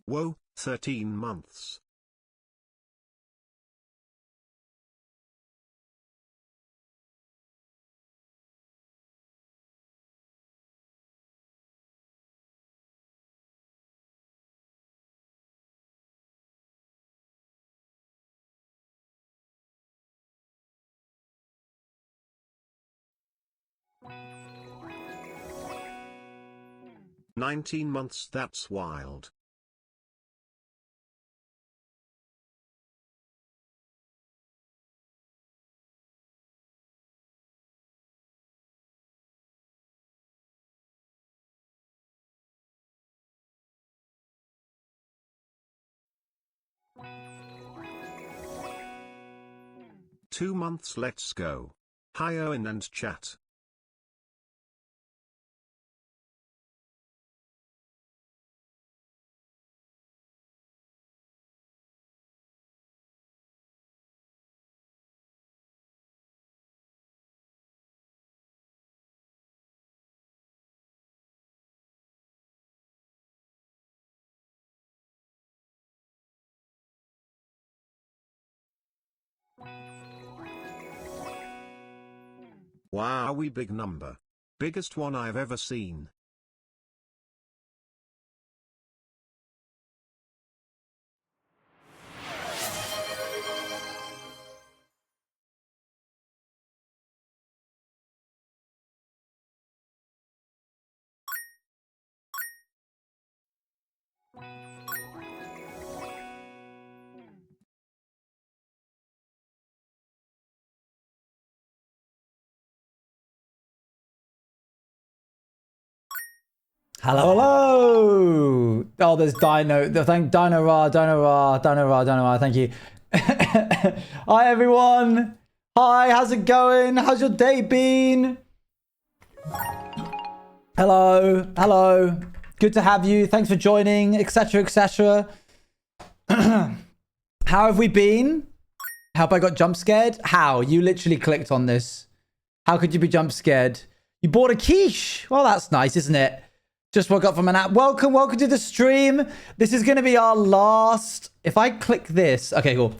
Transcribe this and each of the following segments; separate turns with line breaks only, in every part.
Whoa, 13 months. "19 months, that's wild." "2 months, let's go." Hi Owen and chat. Wow, we big number. Biggest one I've ever seen.
Hello, hello. Oh, there's Dino. Thank Dino Ra. Thank you. Hi, everyone. Hi, how's it going? How's your day been? Hello, hello. Good to have you. Thanks for joining, etc., etc. How have we been? Hope I got jump scared. How? You literally clicked on this. How could you be jump scared? You bought a quiche. Well, that's nice, isn't it? Just woke up from an app. Welcome to the stream. This is going to be our last... If I click this... Okay, cool.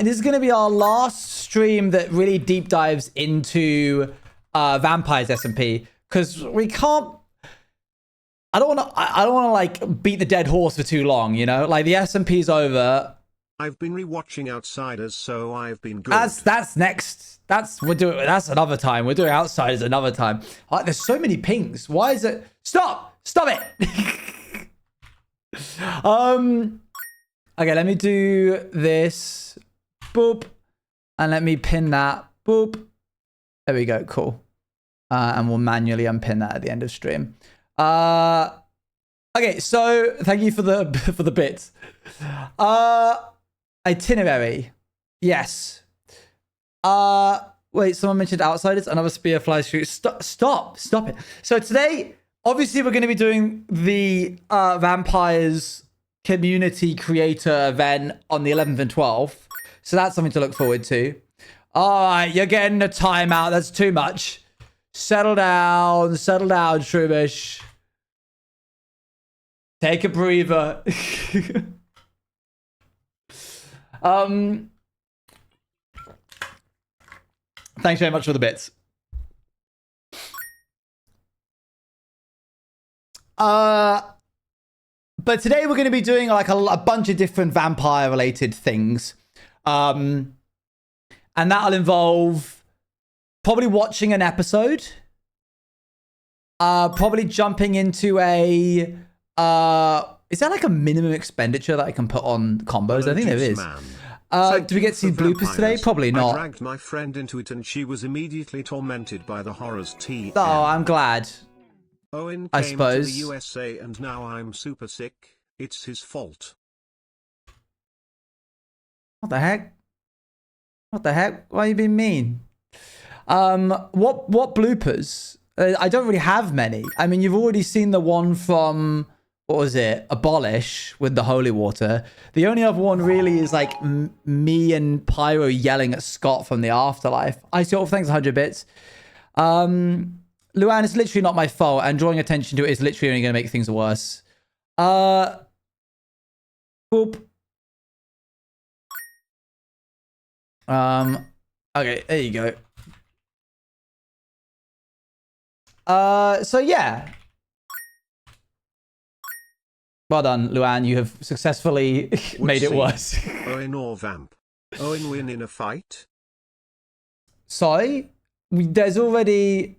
This is going to be our last stream that really deep dives into Vampires SMP. Because we can't... I don't want to like beat the dead horse for too long, you know? Like the SMP's over.
I've been rewatching Outsiders, so I've been good.
That's next. That's another time. We're doing Outsiders another time. Like, there's so many pings. Why is it? Stop it. Okay, let me do this. Boop. And let me pin that. Boop. There we go. Cool. And we'll manually unpin that at the end of stream. Okay, so thank you for the bits. Itinerary. Yes. Wait, someone mentioned Outsiders. Another spear flies through. Stop it. So today, obviously, we're going to be doing the Vampires community creator event on the 11th and 12th. So that's something to look forward to. All right, you're getting a timeout. That's too much. Settle down, Shroomish. Take a breather. Thanks very much for the bits. But today we're going to be doing like a bunch of different vampire related things. And that'll involve probably watching an episode. Probably jumping into a... is that like a minimum expenditure that I can put on combos? I think there is. Do we get to see bloopers today? Probably not.
I dragged my friend into it and she was immediately tormented by the horrors.
Oh, I'm glad.
Owen
I
came
suppose.
to the USA and now I'm super sick. It's his fault.
What the heck? Why are you being mean? What bloopers? I don't really have many. I mean, you've already seen the one from... What was it? Abolish with the holy water. The only other one really is like me and Pyro yelling at Scott from the afterlife. I see all thanks 100 bits. Luan, it's literally not my fault, and drawing attention to it is literally only going to make things worse. Boop. Okay, there you go. So yeah. Well done, Luan. You have successfully made it worse.
Owen or Vamp? Owen win in a fight?
Sorry? There's already...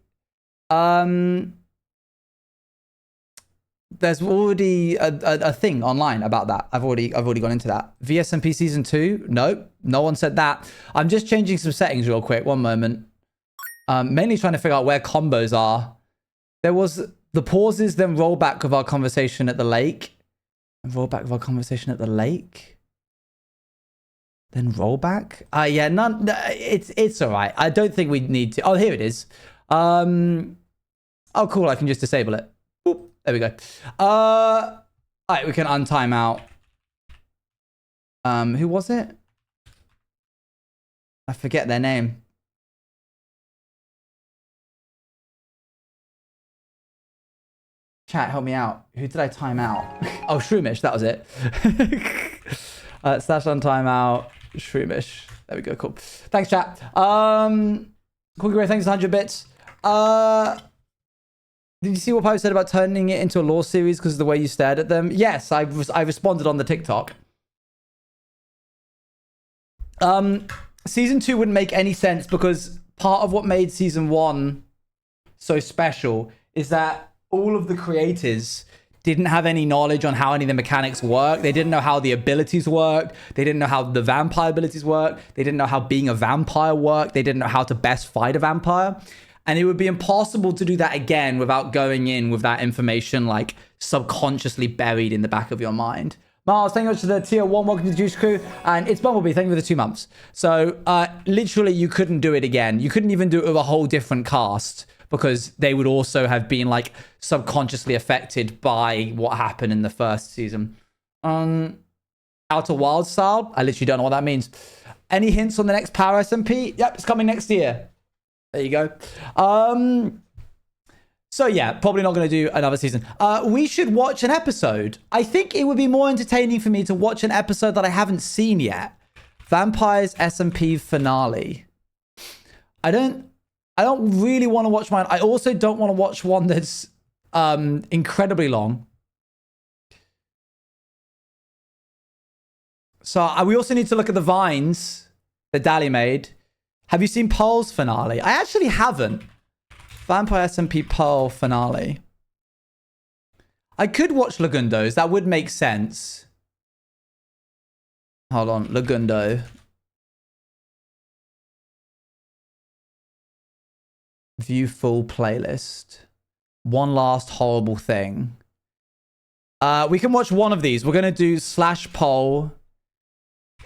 there's already a thing online about that. I've already gone into that. VSMP Season 2? Nope. No one said that. I'm just changing some settings real quick. One moment. Mainly trying to figure out where combos are. There was the pauses, then rollback of our conversation at the lake. Rollback of our conversation at the lake. Then rollback? Yeah, none. It's all right. I don't think we need to. Oh, here it is. Oh, cool. I can just disable it. Boop. There we go. All right, we can untime out. Who was it? I forget their name. Chat, help me out. Who did I time out? Oh, Shroomish, that was it. Slash on timeout, Shroomish. There we go, cool. Thanks, chat. Cool, great, thanks, 100 bits. Did you see what Poe said about turning it into a law series because of the way you stared at them? Yes, I responded on the TikTok. Season 2 wouldn't make any sense because part of what made Season 1 so special is that all of the creators didn't have any knowledge on how any of the mechanics work. They didn't know how the abilities worked. They didn't know how the vampire abilities work. They didn't know how being a vampire worked. They didn't know how to best fight a vampire. And it would be impossible to do that again without going in with that information like subconsciously buried in the back of your mind. Miles, thank you much to the tier 1. Welcome to the Juice Crew. And it's Bumblebee. Thank you for the 2 months. So literally you couldn't do it again. You couldn't even do it with a whole different cast because they would also have been like subconsciously affected by what happened in the first season. Outer Wild style? I literally don't know what that means. Any hints on the next Power SMP? Yep, it's coming next year. There you go. So yeah, probably not going to do another season. We should watch an episode. I think it would be more entertaining for me to watch an episode that I haven't seen yet. Vampires SMP finale. I don't really want to watch mine. I also don't want to watch one that's incredibly long. So we also need to look at the vines that Dali made. Have you seen Pearl's finale? I actually haven't. Vampire SMP Pearl finale. I could watch Lagundo's. That would make sense. Hold on. Lagundo. View full playlist. One last horrible thing. We can watch one of these. We're going to do slash poll.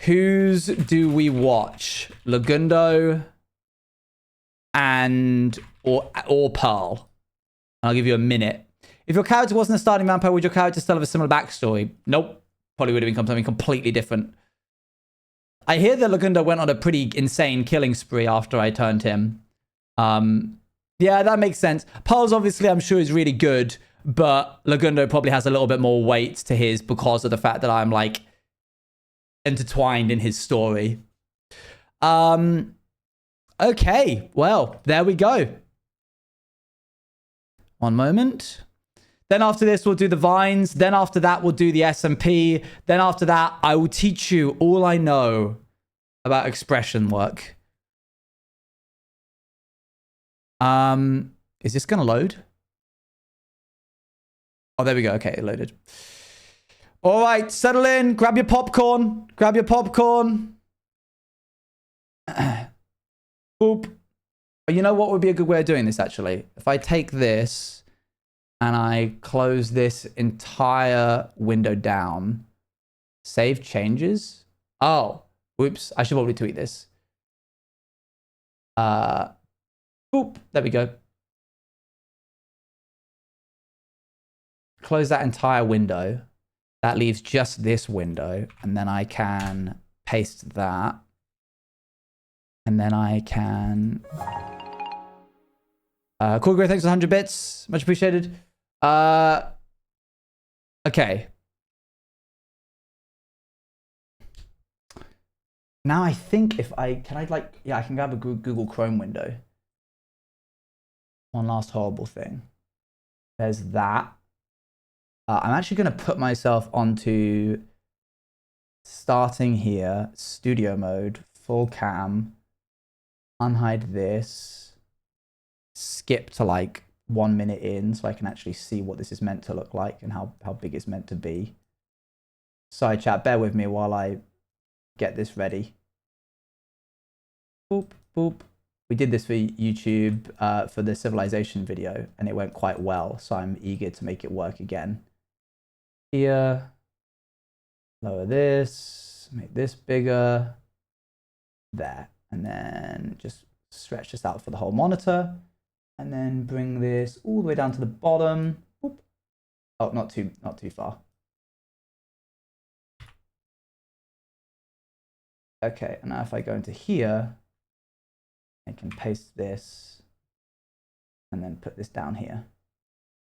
Whose do we watch? Lagundo and or Pearl. I'll give you a minute. If your character wasn't a starting vampire, would your character still have a similar backstory? Nope. Probably would have become something completely different. I hear that Lagundo went on a pretty insane killing spree after I turned him. Yeah, that makes sense. Pearl's obviously, I'm sure, is really good, but Lagundo probably has a little bit more weight to his because of the fact that I'm like intertwined in his story. Okay, well, there we go. One moment. Then after this, we'll do the vines. Then after that, we'll do the SMP. Then after that, I will teach you all I know about expression work. Is this going to load? Oh, there we go. Okay, it loaded. All right, settle in. Grab your popcorn. Grab your popcorn. Boop. You know what would be a good way of doing this, actually? If I take this and I close this entire window down. Save changes. Oh, whoops. I should probably tweet this. Boop. There we go. Close that entire window. That leaves just this window. And then I can paste that. And then I can Cool, great. Thanks for 100 bits. Much appreciated. Okay. Now I think if I can grab a Google Chrome window. One last horrible thing. There's that. I'm actually going to put myself onto starting here, studio mode, full cam, unhide this, skip to like 1 minute in so I can actually see what this is meant to look like and how big it's meant to be. Sorry chat, bear with me while I get this ready. Boop, boop. We did this for YouTube for the Civilization video and it went quite well, so I'm eager to make it work again. Here, lower this, make this bigger, there, and then just stretch this out for the whole monitor, and then bring this all the way down to the bottom. Oop. Oh, not too far. Okay, and now if I go into here, I can paste this and then put this down here.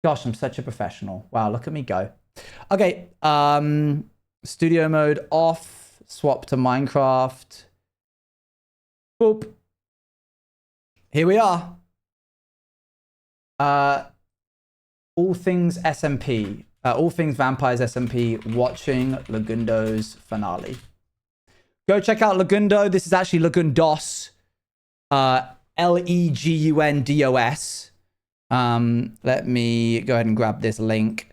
Gosh, I'm such a professional. Wow, look at me go. Okay, studio mode off, swap to Minecraft. Boop. Here we are. All Things SMP. All Things Vampires SMP watching Lagundo's finale. Go check out Lagundo. This is actually Lagundos. Legundos. Let me go ahead and grab this link.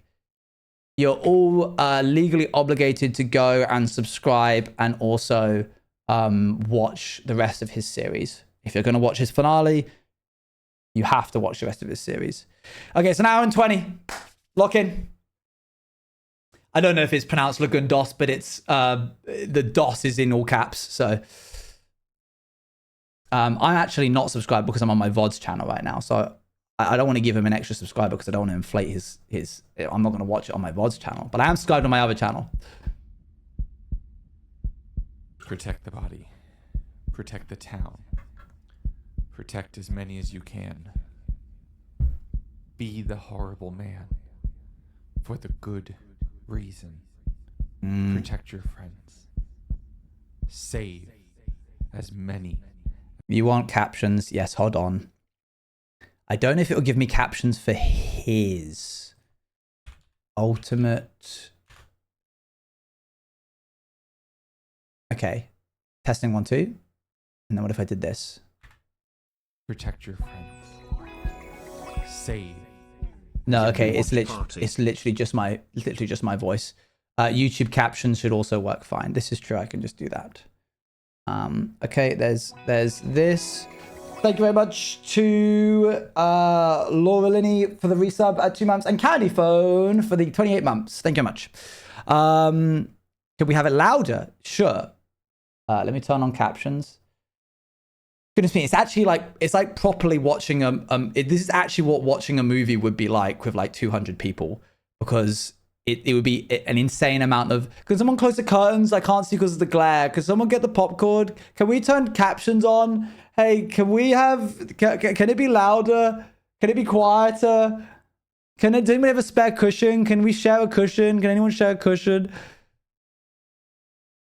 You're all legally obligated to go and subscribe and also watch the rest of his series. If you're going to watch his finale, you have to watch the rest of his series. Okay, it's an hour and 20. Lock in. I don't know if it's pronounced Lagundos, but it's the DOS is in all caps. So I'm actually not subscribed because I'm on my VODs channel right now. So I don't want to give him an extra subscriber because I don't want to inflate his. I'm not going to watch it on my VODs channel, but I am subscribed on my other channel.
Protect the body. Protect the town. Protect as many as you can. Be the horrible man for the good reason. Protect your friends. Save as many.
You want captions? Yes, hold on. I don't know if it will give me captions for his ultimate. Okay. Testing 1, 2. And then what if I did this?
Protect your friends. Save.
No, okay. It's literally just my voice. YouTube captions should also work fine. This is true. I can just do that. Okay. There's this. Thank you very much to Laura Linney for the resub at 2 months and Candy Phone for the 28 months. Thank you very much. Can we have it louder? Sure. Let me turn on captions. Goodness me, it's like properly watching this is actually what watching a movie would be like with like 200 people, because it would be an insane amount of. Can someone close the curtains? I can't see because of the glare. Can someone get the popcorn? Can we turn captions on? Hey, can it be louder? Can it be quieter? Does anyone have a spare cushion? Can we share a cushion? Can anyone share a cushion?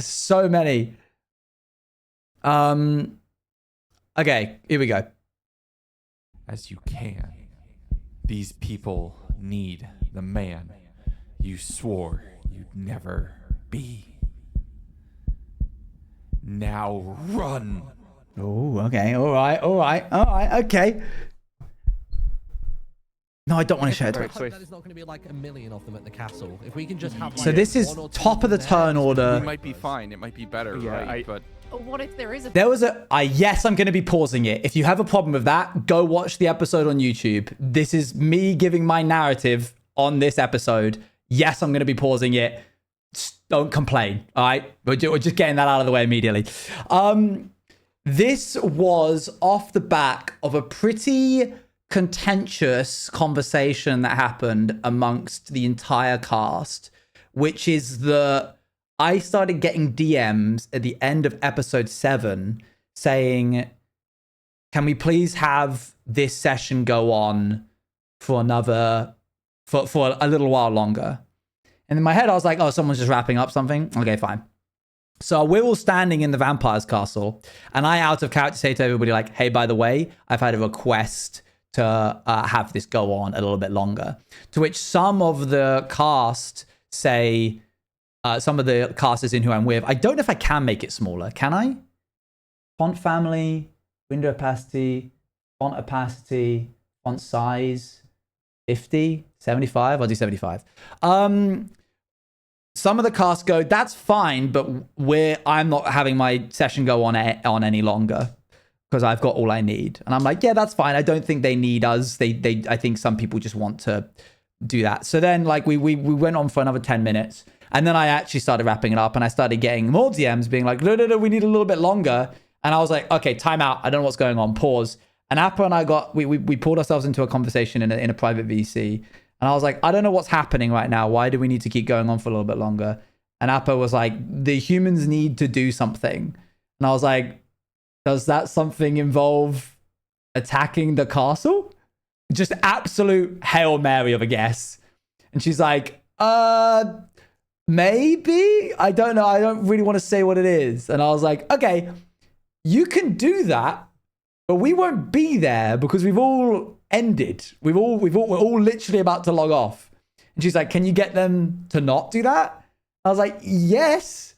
So many. Okay, here we go.
As you can. These people need the man you swore you'd never be. Now run.
Oh, okay. All right. Okay. No, I don't want to share Twitch.
There's not going to be like a million of them at the castle. If we can just have.
So this is top of the turn order.
It might be fine. It might be better, right? But
what if there is a...
There was a... yes, I'm going to be pausing it. If you have a problem with that, go watch the episode on YouTube. This is me giving my narrative on this episode. Yes, I'm going to be pausing it. Don't complain, all right? We're just getting that out of the way immediately. This was off the back of a pretty contentious conversation that happened amongst the entire cast, which is that I started getting DMs at the end of episode 7 saying, can we please have this session go on for for a little while longer? And in my head, I was like, oh, someone's just wrapping up something. Okay, fine. So we're all standing in the vampire's castle, and I, out of character, say to everybody like, hey, by the way, I've had a request to have this go on a little bit longer. To which some of the cast say, some of the casters in who I'm with, I don't know if I can make it smaller. Can I? Font family, window opacity, font opacity, font size, 50, 75. I'll do 75. Some of the cast go, that's fine, but I'm not having my session go on any longer because I've got all I need. And I'm like, yeah, that's fine. I don't think they need us. I think some people just want to do that. So then like we went on for another 10 minutes, and then I actually started wrapping it up, and I started getting more DMs being like, no, we need a little bit longer. And I was like, okay, time out. I don't know what's going on. Pause. And Appa and I we pulled ourselves into a conversation in a private VC. And I was like, I don't know what's happening right now. Why do we need to keep going on for a little bit longer? And Appa was like, the humans need to do something. And I was like, does that something involve attacking the castle? Just absolute Hail Mary of a guess. And she's like, maybe? I don't know. I don't really want to say what it is. And I was like, okay, you can do that, but we won't be there because we've all ended. We're all literally about to log off. And she's like, can you get them to not do that? I was like, yes,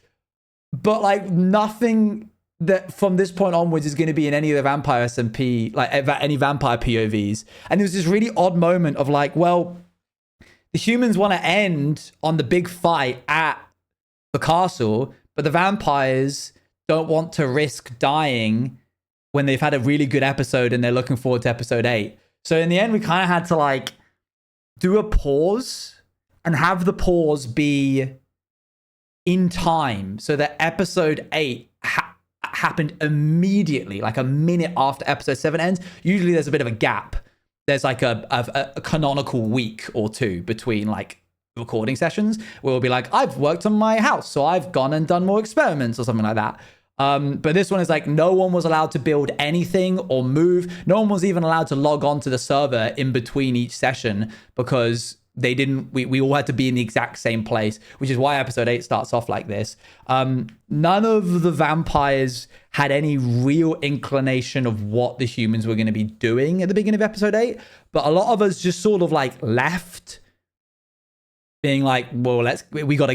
but like nothing that from this point onwards is going to be in any of the Vampire SMP, like any vampire POVs. And it was this really odd moment of like, well, the humans want to end on the big fight at the castle, but the vampires don't want to risk dying when they've had a really good episode and they're looking forward to episode 8. So in the end, we kind of had to like do a pause and have the pause be in time so that episode 8 happened immediately, like a minute after episode 7 ends. Usually there's a bit of a gap. There's like a canonical week or two between like recording sessions where we'll be like, I've worked on my house, so I've gone and done more experiments or something like that. But this one is like no one was allowed to build anything or move. No one was even allowed to log on to the server in between each session because we all had to be in the exact same place, which is why episode 8 starts off like this. None of the vampires had any real inclination of what the humans were going to be doing at the beginning of episode 8, but a lot of us just sort of like left being like, well, we gotta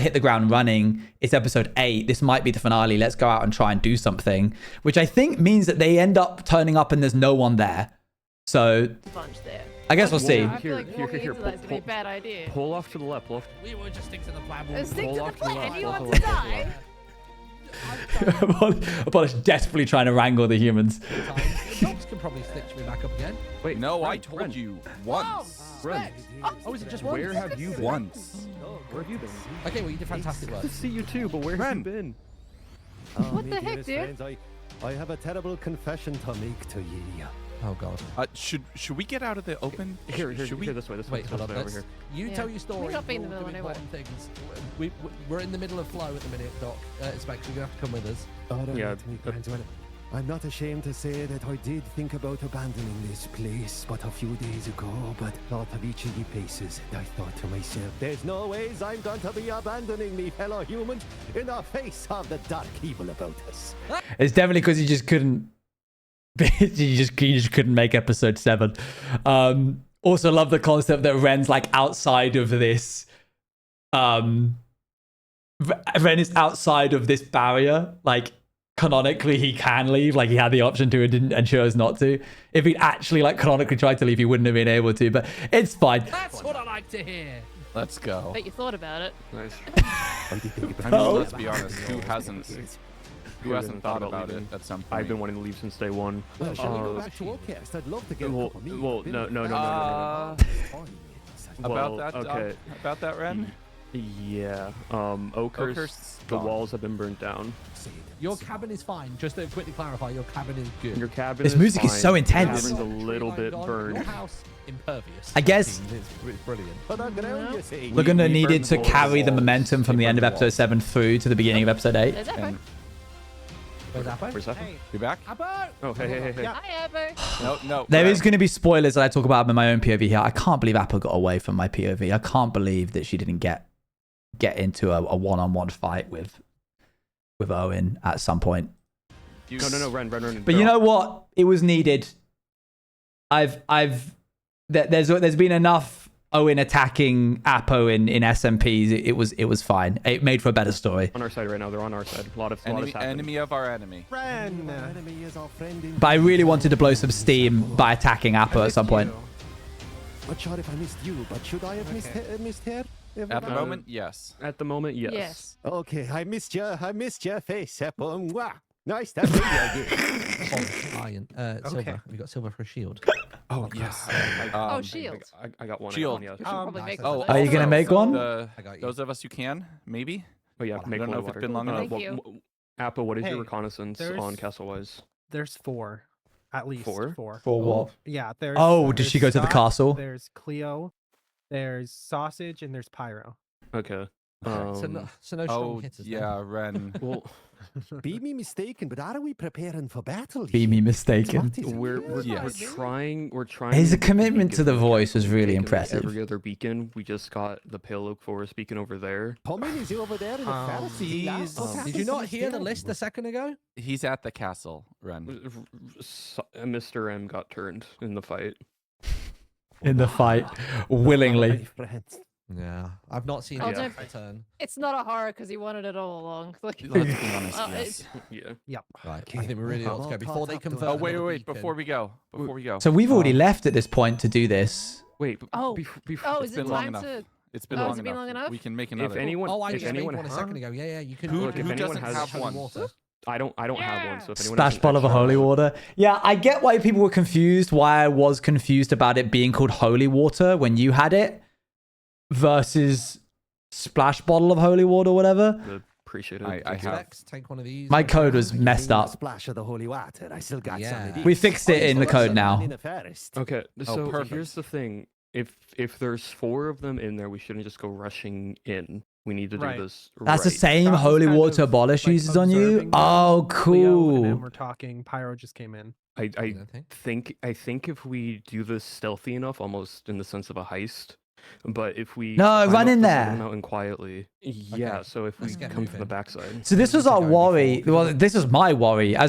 hit the ground running. It's episode 8. This might be the finale. Let's go out and try and do something, which I think means that they end up turning up and there's no one there. So
bunch there.
I guess we'll see.
I feel like walking into that's gonna be a bad idea.
Pull off to the left.
We will just stick to the plan.
Stick to the plan. You want to die?
Apollo's desperately trying to wrangle the humans.
The dogs can probably stitch me back up again.
Wait,
No, I
Ren,
told
Ren.
you once.
Ren.
Oh, is it just once?
Where have you been?
Once.
Where have you been?
Okay, well, you did fantastic work.
Good to see you too, but where have you been?
What the heck, dude?
I have a terrible confession to make to ye.
Oh, God.
Should we get out of the open?
Here,
Should we?
here, this way,
Wait, hold on.
over here.
You tell your story.
We're not being in the
we'll
middle
do
anyway.
important things. We're in the middle of flow at the minute, Doc. Inspector, you're going to have to come with us.
All right,
Yeah,
me friends, well, I'm not ashamed to say that I did think about abandoning this place but a few days ago, but thought of each of ye places, I thought to myself, there's no ways I'm going to be abandoning me fellow humans in the face of the dark evil about us.
It's definitely because you just couldn't. you just couldn't make episode 7. Also love the concept that Ren's like outside of this. Ren is outside of this barrier. Like canonically, he can leave. Like he had the option to and chose not to. If he'd actually like canonically tried to leave, he wouldn't have been able to. But it's fine.
That's what I like to hear.
Let's go.
Bet you thought about it.
Nice.
I mean, let's be honest. Who hasn't thought about it at some point?
I've been wanting to leave since day one.
Well, shall we go back to Orcast? I'd love to get
Well,
a cup of meat.
well, no.
About
Well,
that,
okay.
About that, Ren?
Yeah. Oakhurst,
Oakhurst's
the
gone.
walls have been burnt down.
Your cabin is fine. Just to quickly clarify, your cabin is good.
Your cabin
This
is
music is
fine.
so
Your
intense.
cabin's a little bit
Your
burned.
house, impervious.
I guess
It's brilliant.
But I'm ground, you see.
Lagundo
we
needed
burned
to
the
carry the
walls.
momentum from
We
the end of
burned the
episode 7 through to the beginning of episode 8.
There's Echo.
And
Where's Appo?
Where's Apple?
You back?
Appo!
Oh, hey.
Hi, Abbo.
No.
There is going to be spoilers that I talk about in my own POV here. I can't believe Apple got away from my POV. I can't believe that she didn't get into a one-on-one fight with Owen at some point.
No, Ren.
But you know what? It was needed. There's been enough Owen attacking Appo in SMPs. It was fine. It made for a better story.
On our side right now. They're on our side. A lot of
Enemy of our enemy.
Ren. Enemy is our friend in...
But I really wanted to blow some steam by attacking Appo at some point.
Not sure if I missed you, but should I have missed her?
At the moment, yes.
At the moment, yes.
Yes.
Okay, I missed your face, Apple. Mwah. Nice to meet you again.
Iron. Silver. We got silver for a shield.
Oh, yes.
Shield.
I got one.
Shield.
We should probably make
Oh,
one.
Are you gonna make one?
I
got you.
Those of us who can, maybe.
Oh yeah, make
I don't
one
know if
water.
it's been long enough.
Thank you.
Apple, what is
Hey,
your reconnaissance
there's-
on Castle-wise?
There's 4, at least 4.
For what?
Yeah, there's.
Oh, did
there's
she go to the
Scott,
castle?
There's Cleo, there's Sausage, and there's Pyro.
Okay.
So no strong hitters. then.
yeah, Ren.
Well,
Be me mistaken, but are we preparing for battle?
Be me mistaken.
What is it?
we're
Yes.
trying.
His
to
commitment to the
beacon.
voice was really
Taking
impressive.
Every other beacon, we just got the Pale Oak Forest beacon over there.
Pomin is over there in the Pharisee.
he's-
Did you not hear the list a second ago?
He's at the castle, Ren.
Mr. M got turned in the fight.
In the fight, willingly.
My friends.
Yeah. I've not seen
Oh,
it
don't-
return.
It's not a horror because he wanted it all along. Like,
Let's be honest,
Uh,
yes.
Yeah.
Right. I think we really ought to go before they convert.
Oh, wait,
another
before
beacon.
we go.
So we've already left at this point to do this.
Wait.
Oh. oh,
It's
is
been
it
long
time
enough.
to?
It's been
Oh,
long
has it been long enough?
We can make
If
another.
anyone,
Oh, I
if
just made
anyone,
one a second ago. Yeah, you can.
Who-
Look, if
who
anyone
doesn't
has
have
holy
one?
water.
I don't have one. So if anyone
Splash
has
bottle of
extra-
holy water. Yeah, I get why people were confused. Why I was confused about it being called holy water when you had it versus splash bottle of holy water, whatever.
Appreciate it.
I have.
Lex, take one of these.
My code was
You
messed
mean a
up.
Splash of the holy water. I still got some
Yeah.
of these.
We fixed it in the code
In
now.
the forest.
Okay, so
perfect.
here's the thing: if there's 4 of them in there, we shouldn't just go rushing in. We need to do
Right.
this.
That's the
right.
same
Scott was
holy
kind
water
of,
abolish
like,
uses on you.
observing
Oh,
Cleo and them
cool.
were talking. Pyro just came in.
I
You don't think?
think if we do this stealthy enough, almost in the sense of a heist, but if we
No,
climb
run
up
in
the side of
there.
the mountain quietly, yeah.
Okay,
So if we
let's get
come from the
moving.
backside,
So this was our
Going
worry.
before-
Well, this was my worry. I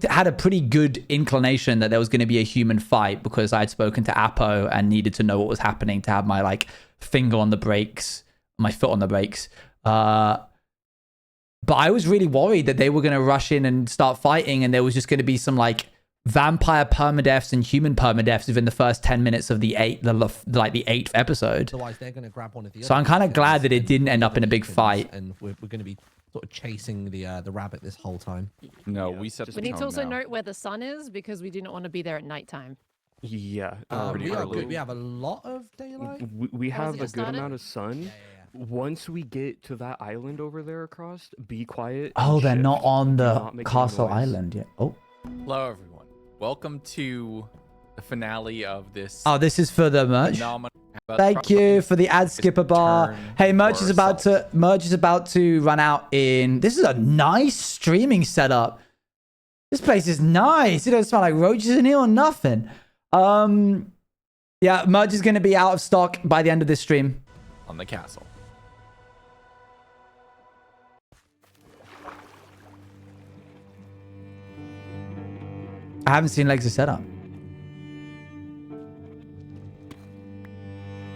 had a pretty good inclination that there was going to be a human fight because I had spoken to Apo and needed to know what was happening to have my finger on the brakes, my foot on the brakes. But I was really worried that they were going to rush in and start fighting, and there was just going to be some vampire permadeaths and human permadeaths within the first 10 minutes of the 8th episode.
Otherwise, they're going to grab one of the.
So
other
I'm kinda
beacons
glad that it
and
didn't end
the
up in a big
beacons,
fight.
And we're going to be sort of chasing the rabbit this whole time.
No,
Yeah,
we set
just
the
We need to
tone
also
now.
note where the sun is because we do not want to be there at nighttime.
yeah.
Pretty
We are
early.
good. We have a lot of daylight.
We have
it
a good
started?
amount of sun. Once we get to that island over there across, be quiet.
Oh,
and
they're not
shift.
on
Do
the
not make any
castle
noise.
island yet. Oh.
Hello, everyone. Welcome to the finale of this.
Oh, this is for the merch.
phenomenal-
Thank you for the ad skipper bar.
turn
Hey, merch
for
is about to run out in. This is a nice streaming setup. This place is nice. It doesn't smell like roaches in here or nothing. Yeah, merch is going to be out of stock by the end of this stream.
on the castle.
I haven't seen Legs' setup.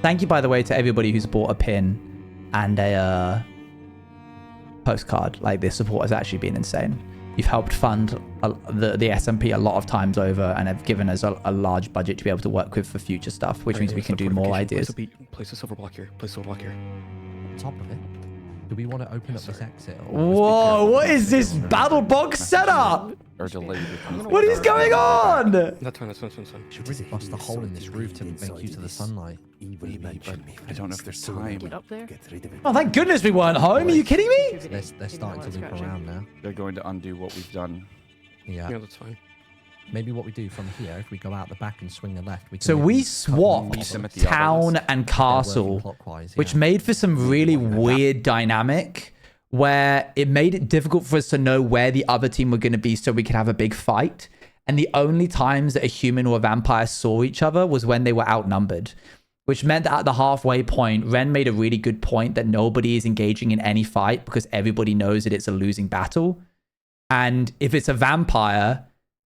Thank you, by the way, to everybody who's bought a pin and a postcard. This support has actually been insane. You've helped fund the SMP a lot of times over and have given us a large budget to be able to work with for future stuff, which means we can do more ideas.
Place a silver block here. Place a silver block here.
On top of it, do we want to open up this exit?
Whoa, what is this battle box setup?
Or delayed.
What is going on?
That's fine. That's fine.
Should we bust a hole in this roof to make use of the sunlight?
Maybe, but I don't know if there's time.
Get up there.
Oh, thank goodness we weren't home. Are you kidding me?
They're starting to loop around now.
They're going to undo what we've done.
Yeah.
Yeah, that's fine.
Maybe what we do from here, if we go out the back and swing the left, we can
So
maybe
we
cut
swapped
Meet them at the
town
obelisk.
and
they're working
castle,
clockwise,
which
yeah.
made for some really weird dynamic where it made it difficult for us to know where the other team were going to be so we could have a big fight. And the only times that a human or a vampire saw each other was when they were outnumbered, which meant that at the halfway point, Ren made a really good point that nobody is engaging in any fight because everybody knows that it's a losing battle. And if it's a vampire,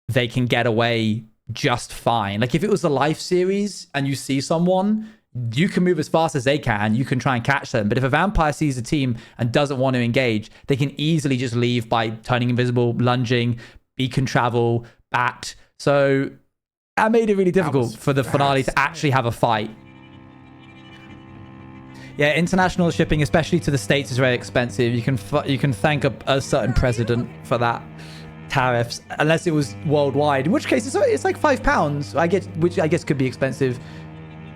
they can get away just fine. Like if it was a life series and you see someone, you can move as fast as they can. You can try and catch them. But if a vampire sees a team and doesn't want to engage, they can easily just leave by turning invisible, lunging, beacon travel, bat. So that made it really difficult for the finale to actually have a fight. Yeah, international shipping, especially to the States, is very expensive. You can thank a certain president for that. Tariffs, unless it was worldwide, in which case it's like £5, which I guess could be expensive,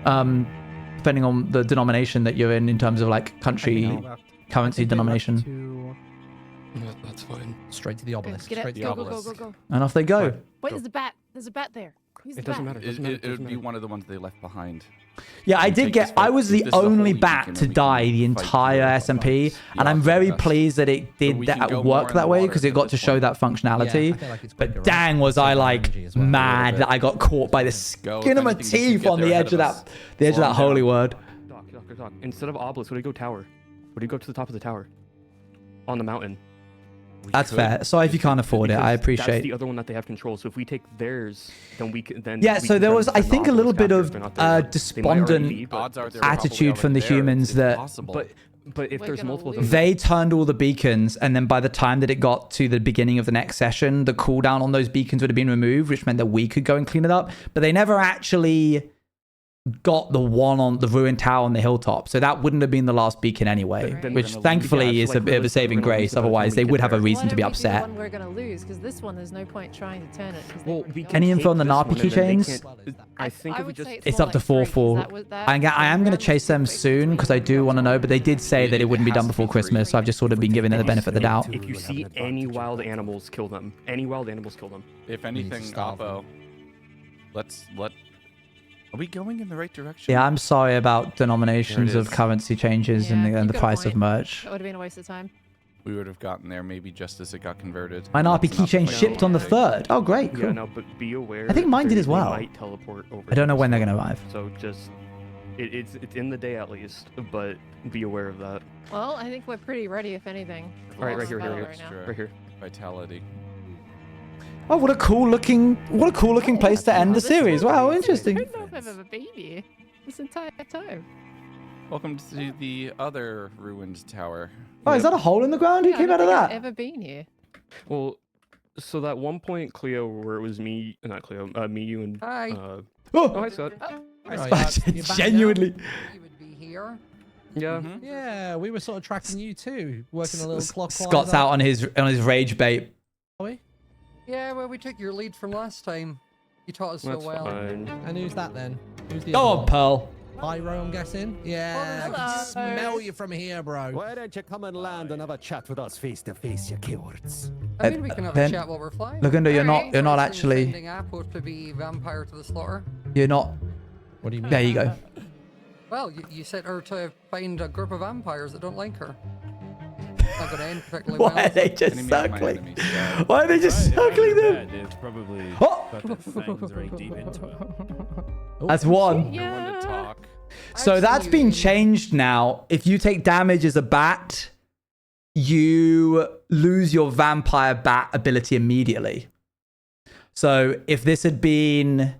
depending on the denomination that you're in terms of like country currency denomination.
Yeah, that's fine.
Straight to the obelisk.
Get
Straight to the
go,
obelisk.
go, go, go, go.
And off they go.
Wait, there's a bat. There's a bat there. Who's the
It doesn't
bat?
matter.
It would be one of the ones they left behind.
Yeah, I
You
did
take
get.
this
I
fight,
was the
this is a
only
holy
bat
beacon
to
that we
die
can
the
fight
entire
for
SMP,
the
and I'm
odds
very
are best.
pleased that it did
we can
that
go
work
more in
that
the
way
water
because it
at
got
this
to show
point.
that functionality.
Yeah, I feel like it's
But
quicker,
dang,
right?
was I
Super
like
energy as well.
mad that I got caught by the
Go,
skin
if
of my
anything, they should
teeth
get
on
there
the
ahead
edge of
of us.
that, the edge of
Slow
that
them
holy
down.
word.
Doc. Instead of obelisk, what do you go tower? What do you go to the top of the tower? On the mountain.
That's fair. Sorry if you can't afford it. I
Because
appreciate.
That's the other one that they have control. So if we take theirs, then we can. Then
Yeah,
we
so
can
there
try
was,
to
I
defend
think,
the
a little
obelisk
bit
after
of
if they're not there. They might already
despondent
be, but-
Odds are they're
attitude
probably
from the
already there.
humans
It's
that-
impossible.
But if
We're
there's
gonna
multiple of
lose.
them,
They turned all the beacons, and then by the time that it got to the beginning of the next session, the cooldown on those beacons would have been removed, which meant that we could go and clean it up. But they never actually got the one on the ruined tower on the hilltop, so that wouldn't have been the last beacon anyway,
Then
which
we're gonna
thankfully
lose. Yeah,
is
so
a
like
bit of a
realistically,
saving
we're gonna
grace.
lose by the time
Otherwise,
we
they
get
would have a
there.
reason
Why
to be
don't we do the
upset.
one we're gonna lose? Because this one, there's no point trying to turn it. 'cause they
well,
already
we
got
can
Any
it.
info on the
take this
Narpi
one, and then they
keychains?
can't- I think
I
if we
would
just
say
It's
more
up to
like 3, 'cause
4-4.
that was- that
I am going to
was
chase them
quick
soon because I do want to know, but they did say that it wouldn't be done before Christmas, so I've just sort of been giving it the benefit of the doubt.
If you see any wild animals, kill them. Any wild animals, kill them.
If anything,
starve
Oppo, let. Are we going in the right direction?
Yeah, I'm sorry about denominations
There it
of
is.
currency changes and
Yeah,
the
you got a
price of
point.
merch.
That would have been a waste of time.
We would have gotten there maybe just as it got converted.
My Narpi
That's not
keychain
the
shipped on the
thing.
3rd. Oh, great,
Yeah,
cool.
no, but be aware.
I think mine did as
they
well.
might teleport over.
I don't know when they're
so-
going to arrive.
So just, it's in the day at least, but be aware of that.
Well, I think we're pretty ready, if anything.
All right, right
Lost
here,
battle
here,
right now.
Extra
Right here.
Vitality.
Oh, what a cool looking place to end the
This
series.
one-
Wow,
I
interesting.
don't know if I've ever been here this entire time.
Welcome to the other ruined tower.
Oh, is that a hole in the ground? Who
Yeah, I
came
don't
out of
think I've
that?
ever been here.
Well, so that one point, Cleo, where it was me, not Cleo, me, you, and
Hi.
oh,
Oh,
hi, Scott.
You're back
genuinely.
You would be here.
Yeah.
Mhm.
Yeah, we were sort of tracking you too, working a little clockwise.
Scott's out on his rage bait.
Are we?
Yeah, well, we took your lead from last time. You taught us so
That's
well.
fine.
And who's that then? Who's the
Go
other
on,
one?
Pearl.
Pyro, I'm guessing. Yeah, I can
Hello.
smell you from here, bro.
Why don't you come and land and have a chat with us face to face, you cowards?
I mean, we can have
Ben-
a chat while we're flying.
Lagundo, you're
Alright.
not
Person
actually,
Sending Apple to be vampire to the slaughter.
you're not.
What do you mean?
There you go.
Well, you set her to find a group of vampires that don't like her. Not gonna end particularly well.
Why are they
is it?
just
Enemy of my
circling?
enemy, so-
Why are they just circling them?
It's probably
Oh!
got their fangs very deep into it.
That's one.
Everyone to
Yeah.
talk.
So that's been
Absolutely.
changed now. If you take damage as a bat, you lose your vampire bat ability immediately. So if this had been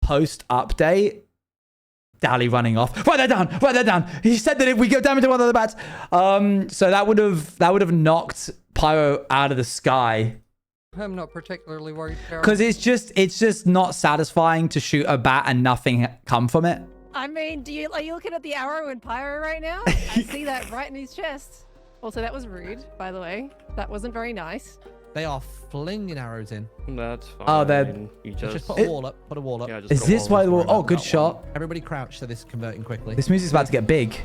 post update, Dally running off. Write that down. Write that down. He said that if we go damage to one of the bats, so that would have knocked Pyro out of the sky.
I'm not particularly worried.
Because it's just not satisfying to shoot a bat and nothing come from it.
I mean, are you looking at the arrow in Pyro right now? I see that right in his chest. Also, that was rude, by the way. That wasn't very nice.
They are flinging arrows in.
That's fine.
Oh, they're-
You
Let's
just,
just put a wall up. Put a wall up.
yeah, just
Is
put a
this
wall
why
up.
the wall? Oh, good
That
shot.
one. Everybody crouch so this is converting quickly.
This music's about to get big.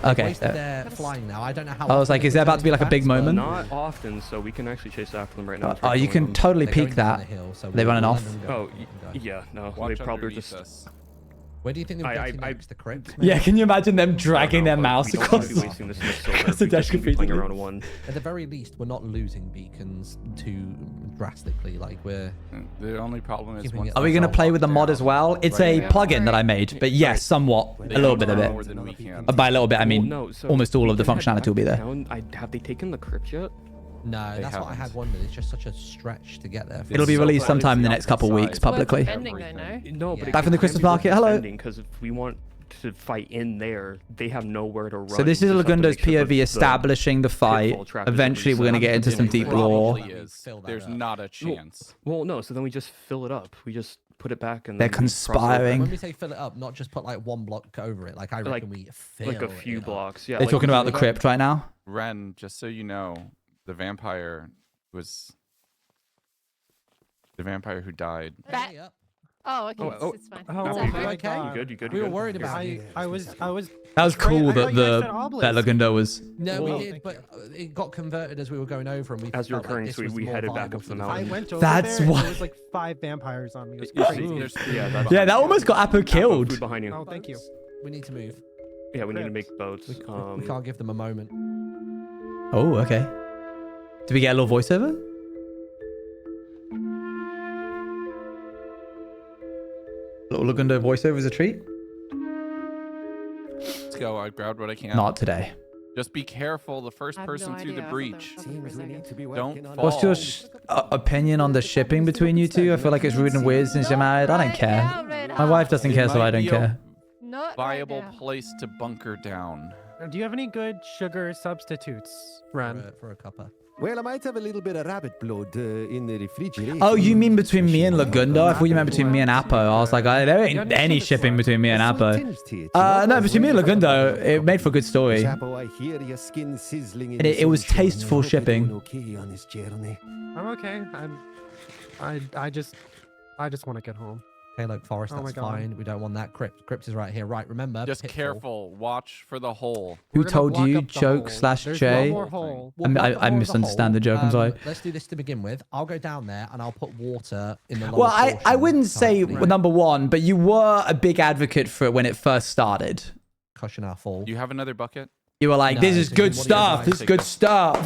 Okay.
Wasted their flying now. I don't know how.
I was
often
like,
they
is there about to be like a
return
big
bats, but
moment?
Not often, so we can actually chase after them right now.
Oh, you can totally
they're
peek
going down
that.
the hill, so
They
we'll
running
let
off?
them go.
Oh, yeah, no.
Watch
they probably
underneath
just.
us.
Where do you think they would get to
I-
next? The crypt?
Yeah, can you imagine them dragging their
but
mouse
we don't
across
wanna be wasting this much silver
across
if
the
we
dash
just keep playing
repeatedly?
around one.
At the very least, we're not losing beacons too drastically. Like we're.
The only problem is
Keeping
once
it
Are we
that's
going to
all
play with the
locked
mod
down,
as well? It's
right
a
now,
plugin that I made, but yes, somewhat.
they
A little
can
bit of
do
it.
more than we can.
By a little bit, I mean
Well, no, so
almost all
we
of the
can head
functionality
back
will be
to
there.
town. Have they taken the crypt yet?
No,
They
that's what I
haven't.
had wondered. It's just such a stretch to get there.
It'll be
so
released
far,
sometime in the
it's
next couple
outside
weeks
of
publicly.
Defending, though,
everything.
no?
No, but
Yeah.
it
Back from the
can't
Christmas
be
market, hello.
Because if we want to fight in there, they have nowhere to run.
So this is
We just have to
Lagundo's
make sure
POV
the
establishing the fight.
pitfall trap is
Eventually, we're going to get into some deep lore.
Probably is.
Fill that
There's
up.
not a chance.
Well, no. So then we just fill it up. We just put it back and
They're
then we cross over.
conspiring.
When we say fill it up, not just put like one block over it. Like I
Like-
reckon we fill
like a
it
few
up.
blocks. Yeah.
They're
like
talking
we
about
do
the
that.
crypt right now.
Ren, just so you know, the vampire who died.
Bat-
Yep.
Oh, okay.
Oh,
it's fine.
oh,
it's
oh
over.
my
Okay.
God.
You good?
We were
good?
worried
You're
about
fine.
you.
I was.
That was cool
I
that
thought you guys said
that
obelisk.
Lagundo was.
No,
Whoa.
we did, but it got converted as we were going over, and we
As you were
felt like
occurring,
this
so
was
we
more
headed back
viable
up
for
the
the
mountain.
I went over
That's
there.
why-
There was like 5 vampires on me. It was
You see,
crazy.
there's
Yeah, that's
Yeah, that almost got Apo
Food
killed.
behind you.
Oh, thank you.
We need to move.
Yeah, we need to
Crypt.
make boats.
We can't give them a moment.
Oh, okay. Did we get a little voiceover? Little Lagundo voiceover is a treat.
Let's go. I grabbed what I can.
Not today.
Just be careful. The first
I have
person
no
through the
idea. I thought
breach.
there was something for a
Seems we need
second.
to be
Don't
working on
fall.
What's your opinion on the shipping between you two? I feel like it's rude and weird since you're married. I don't care. My wife doesn't care, so I don't care.
Not
Viable
right now.
place to bunker down.
Do you have any good sugar substitutes, Ran?
For a cuppa.
Well, I might have a little bit of rabbit blood in the refrigerator.
Oh, you mean between me and Lagundo? I thought you meant between me and Apo. I was like, there ain't any shipping between me and Apo. No, between me and Lagundo, it made for a good story.
Apo, I hear your skin sizzling in
And it
the
was
sunshine.
tasteful
I hope you're
shipping.
doing okay on this journey.
I'm okay. I just want to get home.
Okay, look, Forest,
Oh my
that's
God.
fine. We don't want that crypt. Crypt is right here. Right, remember.
Just
pitfall.
careful. Watch for the hole.
Who
We're gonna
told
block
you?
up the
Joke
hole.
slash
There's
J?
one more hole.
We'll block the
I
hole as a
misunderstand the
hole.
joke, I'm sorry.
Let's do this to begin with. I'll go down there and I'll put water in the lower
Well, I
portion
wouldn't say
tightly.
number one, but you were a big advocate for it when it first started.
Cushion our fall.
You have another bucket?
You were like,
No,
this is
so
good
what do you
stuff.
advise?
This is good stuff.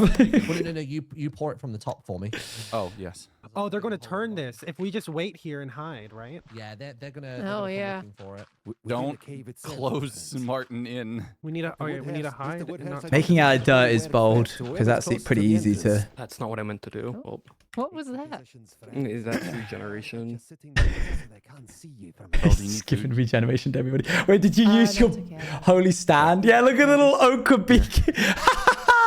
Well, no, you pour it from the top for me.
Oh, yes.
Oh, they're going to turn this if we just wait here and hide, right?
Yeah, they're gonna.
Oh,
they're gonna come
yeah.
looking for it.
Within
Don't
the cave itself,
close Martin in.
We need a. Oh yeah, we need to hide. and not-
Making out of dirt is bold because that's pretty easy to.
That's not what I meant to do. Well,
What was that?
is that regeneration?
Just giving regeneration to everybody. Wait, did you use your
that's okay.
holy stand? Yeah, look at the little ochre beak.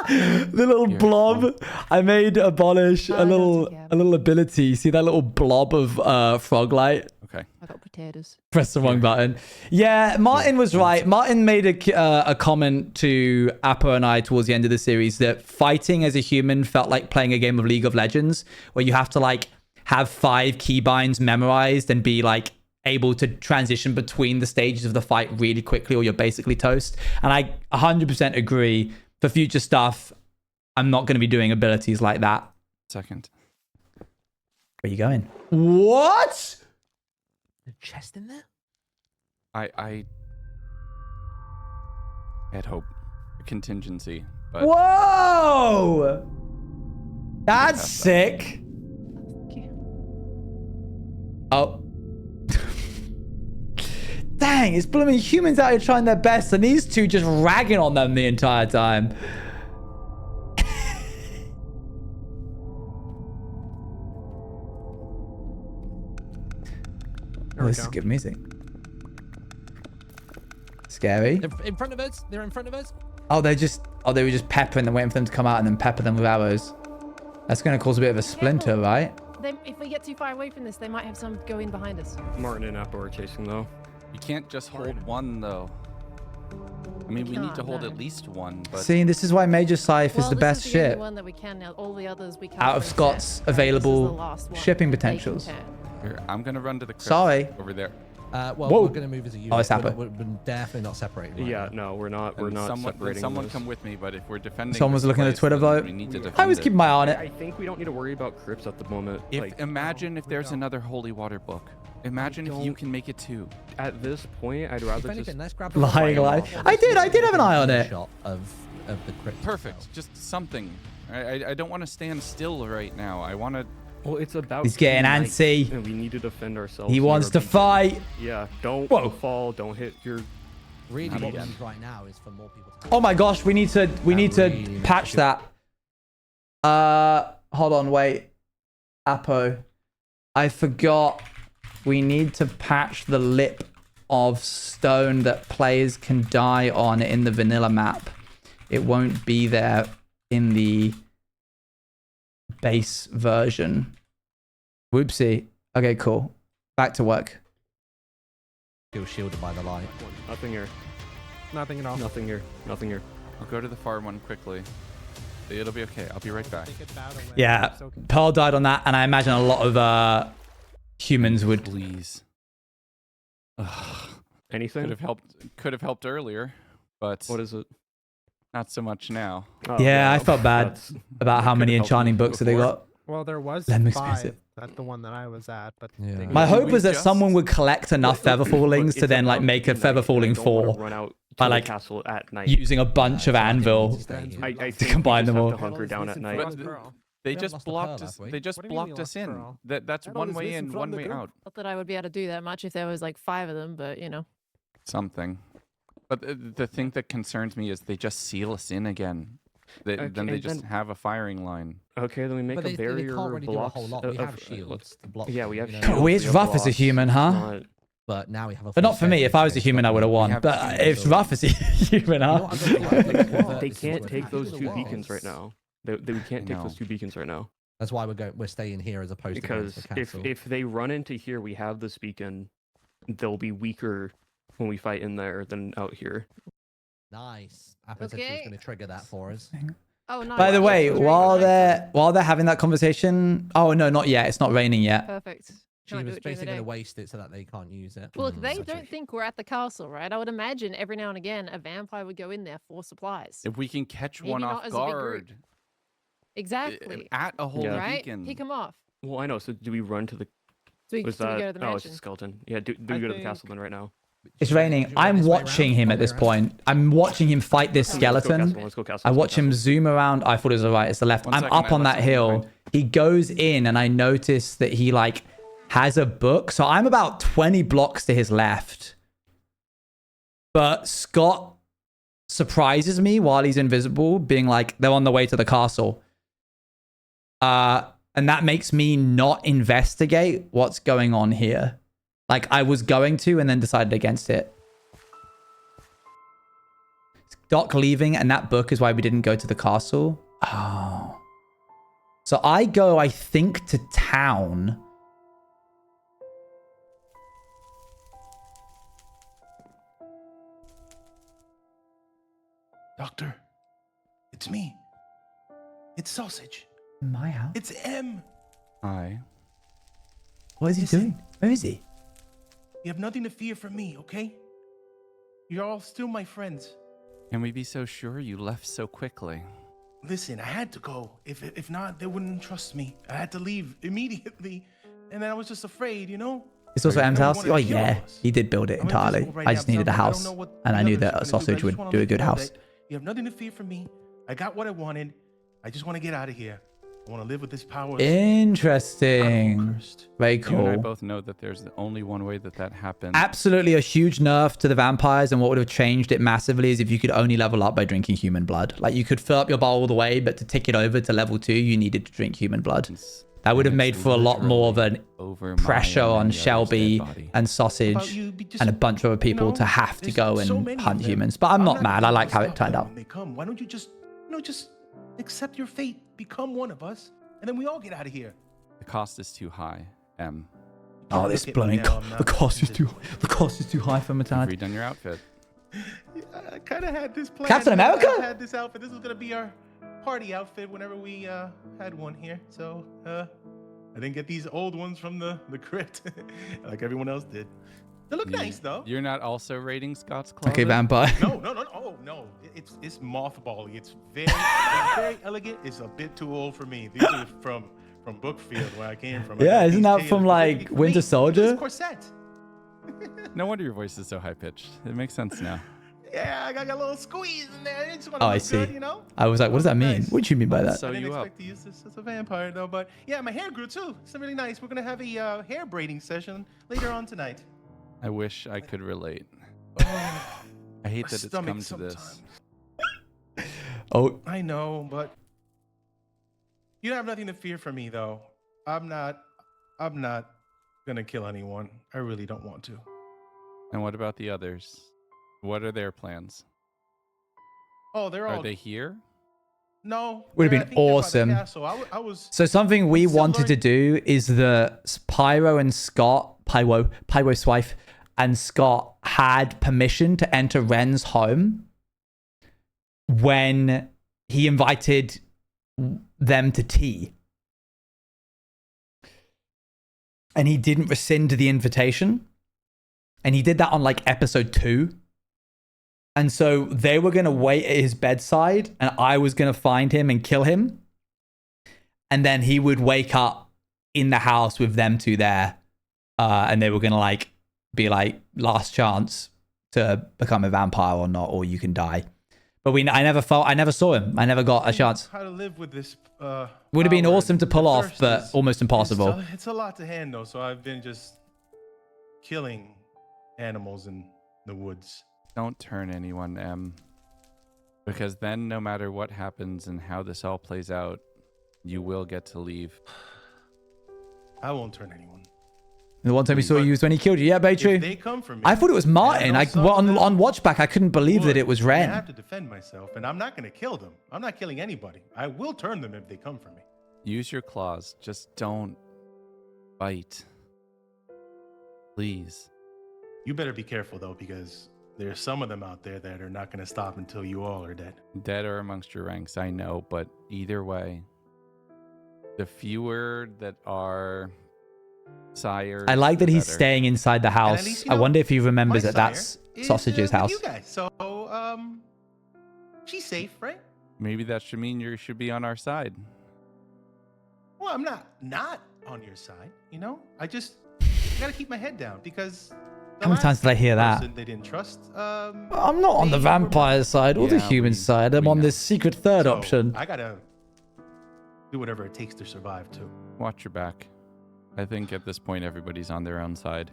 The little blob. I made abolish
Oh, that's okay.
a little ability. See that little blob of frog light?
Okay.
I got potatoes.
Press the wrong button. Yeah, Martin was right. Martin made a comment to Apo and I towards the end of the series that fighting as a human felt like playing a game of League of Legends where you have to like have 5 keybinds memorized and be like able to transition between the stages of the fight really quickly or you're basically toast. And I 100% agree. For future stuff, I'm not going to be doing abilities like that.
Second.
Where you going? What?
The chest in there?
I had hope. A contingency. But
Whoa! That's sick. Oh. Dang, it's blooming humans out here trying their best and these two just ragging on them the entire time. Oh, this is good music. Scary.
They're in front of us. They're in front of us.
Oh, they were just peppering them, waiting for them to come out and then pepper them with arrows. That's going to cause a bit of a splinter, right?
If we get too far away from this, they might have some go in behind us.
Martin and Apo are chasing though.
you can't just hold one, though. I mean, we need to
can't,
hold
no.
at least one, but...
See, this is why Major Scythe is the best
this is the only
ship.
one that we can now. All the others we can't.
Out of
reset.
Scott's
This is the
available
last one
shipping
that they can
potentials.
turn.
Here, I'm going to run to the crypt
Sorry.
over there.
Well,
Whoa.
we're going to move as a unit.
Oh, it's happened.
We're definitely not separating. Right
Yeah,
now.
no, we're not. We're
And
not
someone,
separating.
someone
those.
come with me, but if we're defending
Someone's
this
looking at the
place,
Twitter
then
vote.
we need to defend
I always
it.
keep my eye on
I
it.
think we don't need to worry about crypts at the moment.
Imagine if there's another holy water book Imagine if you can make it too.
At this point, I'd rather
If anything,
just
let's grab a
Lying lie. I did have an eye on it.
shot of the crypt.
Perfect.
itself.
Just something. I don't want to stand still right now. I want to.
Well, it's about.
He's getting
tonight,
antsy.
And we need to defend ourselves.
He
near
wants
a
to
beacon.
fight.
Yeah, don't
Whoa.
fall. Don't hit your.
Really, what we
again.
need right now is for more people to.
Oh my gosh, we need to
really
patch that. Hold on, wait. Apo. I forgot. We need to patch the lip of stone that players can die on in the vanilla map. It won't be there in the base version. Whoopsie. Okay, cool. Back to work.
Feel shielded by the light.
Nothing here.
Nothing at all.
Nothing here. Nothing here.
I'll go to the farm one quickly. It'll be okay. I'll be right back.
Yeah, Pearl died on that, and I imagine a lot of humans would.
Please.
Anything?
Could have helped earlier, but
What is it?
not so much now.
Oh,
Yeah, I
well,
felt bad
that's-
about how
could've
many
helped
enchanting
me
books that they
before.
got.
Well, there was
Let me
5
space it.
at the one that I was at, but
Yeah.
My
We-
hope
we
was that
just-
someone would collect enough feather
Look,
fallings to
it's
then like
about
make a
night,
feather
and I
falling
don't wanna
4
run out
by
to the
like
castle at night.
using a bunch of anvil.
I
to
think
combine
we just
them
have
all.
to hunker down at night.
But they
haven't
just
lost the
blocked
pearl,
us.
have we?
They just
What do you mean we
blocked us
lost the
in.
pearl?
That's one way in, one way out.
Not that I would be able to do that much if there was like 5 of them, but you know.
Something. But the thing that concerns me is they just seal us in again. Then they
and
just
then-
have a firing line.
Okay, then we make
But
a
they
barrier
can't really do a
blocks
whole lot. We have shields to block.
Yeah, we
them,
have
you
shields.
know?
Well, it's
we have
rough as a
blocks.
human,
It's
huh?
not-
But now we have a.
But not for me. If I was a human, I would have won.
have
But
shields,
it's
so-
rough as a human, huh?
They can't take those 2 beacons right now. We can't take
No.
those 2 beacons right now.
That's why we're staying here as opposed to going
Because
to the castle.
if they run into here, we have this beacon. They'll be weaker when we fight in there than out here.
Nice. Apple said she was
Okay.
going to trigger that for us.
Oh no.
By the way,
It's
while
raining.
they're having that conversation, oh no, not yet. It's not raining yet.
Perfect.
She
Can't do
was
it during the
basically going to
day.
waste it so that they can't use it.
Well, look, they
Such a-
don't think we're at the castle, right? I would imagine every now and again a vampire would go in there for supplies.
If we can catch
Maybe
one
not
off
as a big group.
guard
Exactly.
at a holy
Yeah.
Right?
beacon.
Pick them off.
Well, I know. So do we run to the?
So we,
Was
so we
that?
go to the
Oh, it's
mansion.
a skeleton. Yeah. Do
I
we go to the
think-
castle then right now?
It's raining. I'm watching him at this point. I'm watching him fight this skeleton.
Let's go castle.
I
let's go
watch him
castle.
zoom around. I thought it was the right. It's the left.
One
I'm
second,
up
I
on
have
that
something in
hill.
mind.
He goes in, and I notice that he like has a book. So I'm about 20 blocks to his left. But Scott surprises me while he's invisible, being like, they're on the way to the castle. And that makes me not investigate what's going on here. Like I was going to, and then decided against it. Doc leaving, and that book is why we didn't go to the castle. Oh. So I go, I think, to town.
Doctor, it's me. It's Sausage.
My house?
It's M.
Hi.
What is he
Listen.
doing? Where is he?
You have nothing to fear from me, okay? You're all still my friends.
Can we be so sure you left so quickly?
Listen, I had to go. If not, they wouldn't trust me. I had to leave immediately. And then I was just afraid, you know?
It's also M's house.
wanted
Oh
to kill
yeah,
us.
he did build it
I'm
entirely.
invisible right
I
now,
just needed a
so I don't
house,
know what
and
the
I knew
others
that
are
a
gonna do,
sausage
but I just
would
wanna
do a
let
good
you know
house.
that you have nothing to fear from me. I got what I wanted. I just want to get out of here. I want to live with this power.
Interesting. Very
You and I
cool.
both know that there's only one way that happens.
Absolutely a huge nerf to the vampires, and what would have changed it massively is if you could only level up by drinking human blood. Like you could fill up your bowl all the way, but to tick it over to level 2, you needed to drink human blood. That would have
And
made
it's
for a lot more of an
over my
pressure
and
on
many others'
Shelby
dead body.
and
About
Sausage
you, be just,
and a bunch of other people to have to
there's
go
so
and
many
hunt
of them.
humans. But I'm not mad. I
gonna
like how it
stop
turned
them
out.
when they come. Why don't you just, just accept your fate, become one of us, and then we all get out of here.
The cost is too high, M.
Oh, this
Look at me
blooming
now, I'm not
the cost is too
invisible.
the cost is too high for
You've
Matad.
redone your outfit.
I kind of had this plan.
Captain America?
I had this outfit. This was gonna be our party outfit whenever we had one here. So I didn't get these old ones from the crypt like everyone else did. They look nice though.
You're not also raiding Scott's closet?
Okay, vampire.
No. Oh no, it's mothbally. It's very elegant. It's a bit too old for me. These are from from Brookfield, where I came from.
Yeah, isn't that from like Winter Soldier?
Corset.
No wonder your voice is so high pitched. It makes sense now.
Yeah, I got a little squeeze in there. I just want
Oh,
to
I
look
see.
good, you know?
I was like, what does that mean?
Nice.
What do you mean by that?
So
I didn't
you up.
expect to use this as a vampire, though. But yeah, my hair grew too. It's really nice. We're gonna have a hair braiding session later on tonight.
I wish I could relate.
Oh,
I hate
my
that it's
stomach
come to this.
sometimes.
Oh,
I know, but you have nothing to fear from me, though. I'm not gonna kill anyone. I really don't want to.
And what about the others? What are their plans?
Oh, they're all.
Are they here?
No.
Would have
I
been
think they're by the
awesome.
castle. I was.
so something we
Still
wanted to
learning.
do is that Pyro and Scott, Pyro's wife, and Scott had permission to enter Ren's home when he invited them to tea. And he didn't rescind the invitation. And he did that on like episode 2. And so they were going to wait at his bedside and I was going to find him and kill him. And then he would wake up in the house with them two there. And they were going to like be like, last chance to become a vampire or not, or you can die. But I never saw him. I never got a chance.
How to live with this?
Would have been
power.
awesome to pull
The
off,
thirst
but
is-
almost impossible.
It's a lot to handle, so I've been just killing animals in the woods.
Don't turn anyone, M. Because then no matter what happens and how this all plays out, you will get to leave.
I won't turn anyone.
The one time we saw you was when he killed you. Yeah, very
If
true.
they come for me,
I thought it was Martin.
and I know
On
some of them
Watchback, I couldn't believe that
would,
it was
I
Ren.
have to defend myself, and I'm not going to kill them. I'm not killing anybody. I will turn them if they come for me.
Use your claws. Just don't bite. Please.
You better be careful though, because there's some of them out there that are not going to stop until you all are dead.
Dead or amongst your ranks, I know, but either way, the fewer that are sires.
I like that
the
he's
better.
staying inside the
And at
house.
least, you
I
know,
wonder if he remembers
my
that that's
sire is,
Sausage's
with
house.
You guys, so she's safe, right?
Maybe that should mean you should be on our side.
Well, I'm not on your side. You know, I got to keep my head down because.
How many times did I hear that?
They didn't trust.
I'm not on the
they were-
vampire side or the
Yeah,
human
we-
side. I'm
we
on
know.
this secret third
So,
option.
I gotta do whatever it takes to survive too.
Watch your back. I think at this point everybody's on their own side.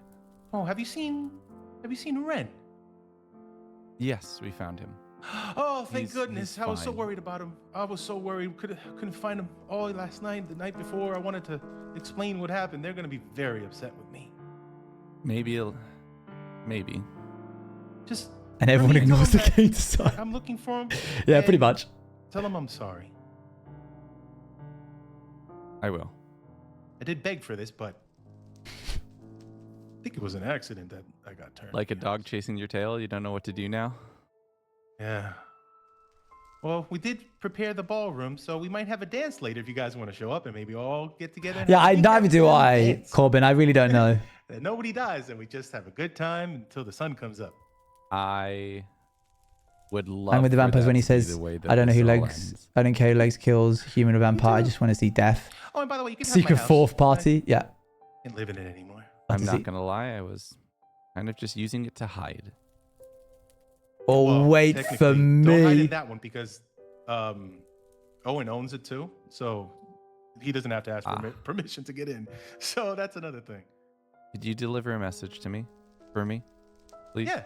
Oh, have you seen Ren?
Yes, we found him.
Oh, thank
He's
goodness! I was so
fine.
worried about him. I was so worried. Couldn't find him all last night, the night before. I wanted to explain what happened. They're gonna be very upset with me.
Maybe.
Just
And everyone
tell
ignores the
him that
King's side.
I'm looking for him.
Yeah, pretty
and
much.
Tell him I'm sorry.
I will.
I did beg for this, but I think it was an accident that I got turned.
Like a dog chasing your tail, you don't know what to do now?
Yeah. Well, we did prepare the ballroom, so we might have a dance later if you guys want to show up and maybe all get together. And
Yeah,
have a big
neither do I,
dance.
Corbin. I really don't know.
And nobody dies, and we just have a good time until the sun comes up.
I would love
I'm with the
for
vampires
that
when he
to be
says,
the way that
I don't know
this
who
all
legs,
ends.
I don't care who legs kills human or vampire. I just want to see death.
Oh, and by the way, you can have
Secret
my house.
fourth party. Yeah.
I can't live in it anymore.
What
I'm
is
not
it?
going to lie, I was kind of just using it to hide.
Or
Well,
wait for
technically, Don't hide in
me.
that one because Owen owns it too, so he doesn't have to ask permission to get in. So that's another thing.
Could you deliver a message to me? For me? Please?
Yeah.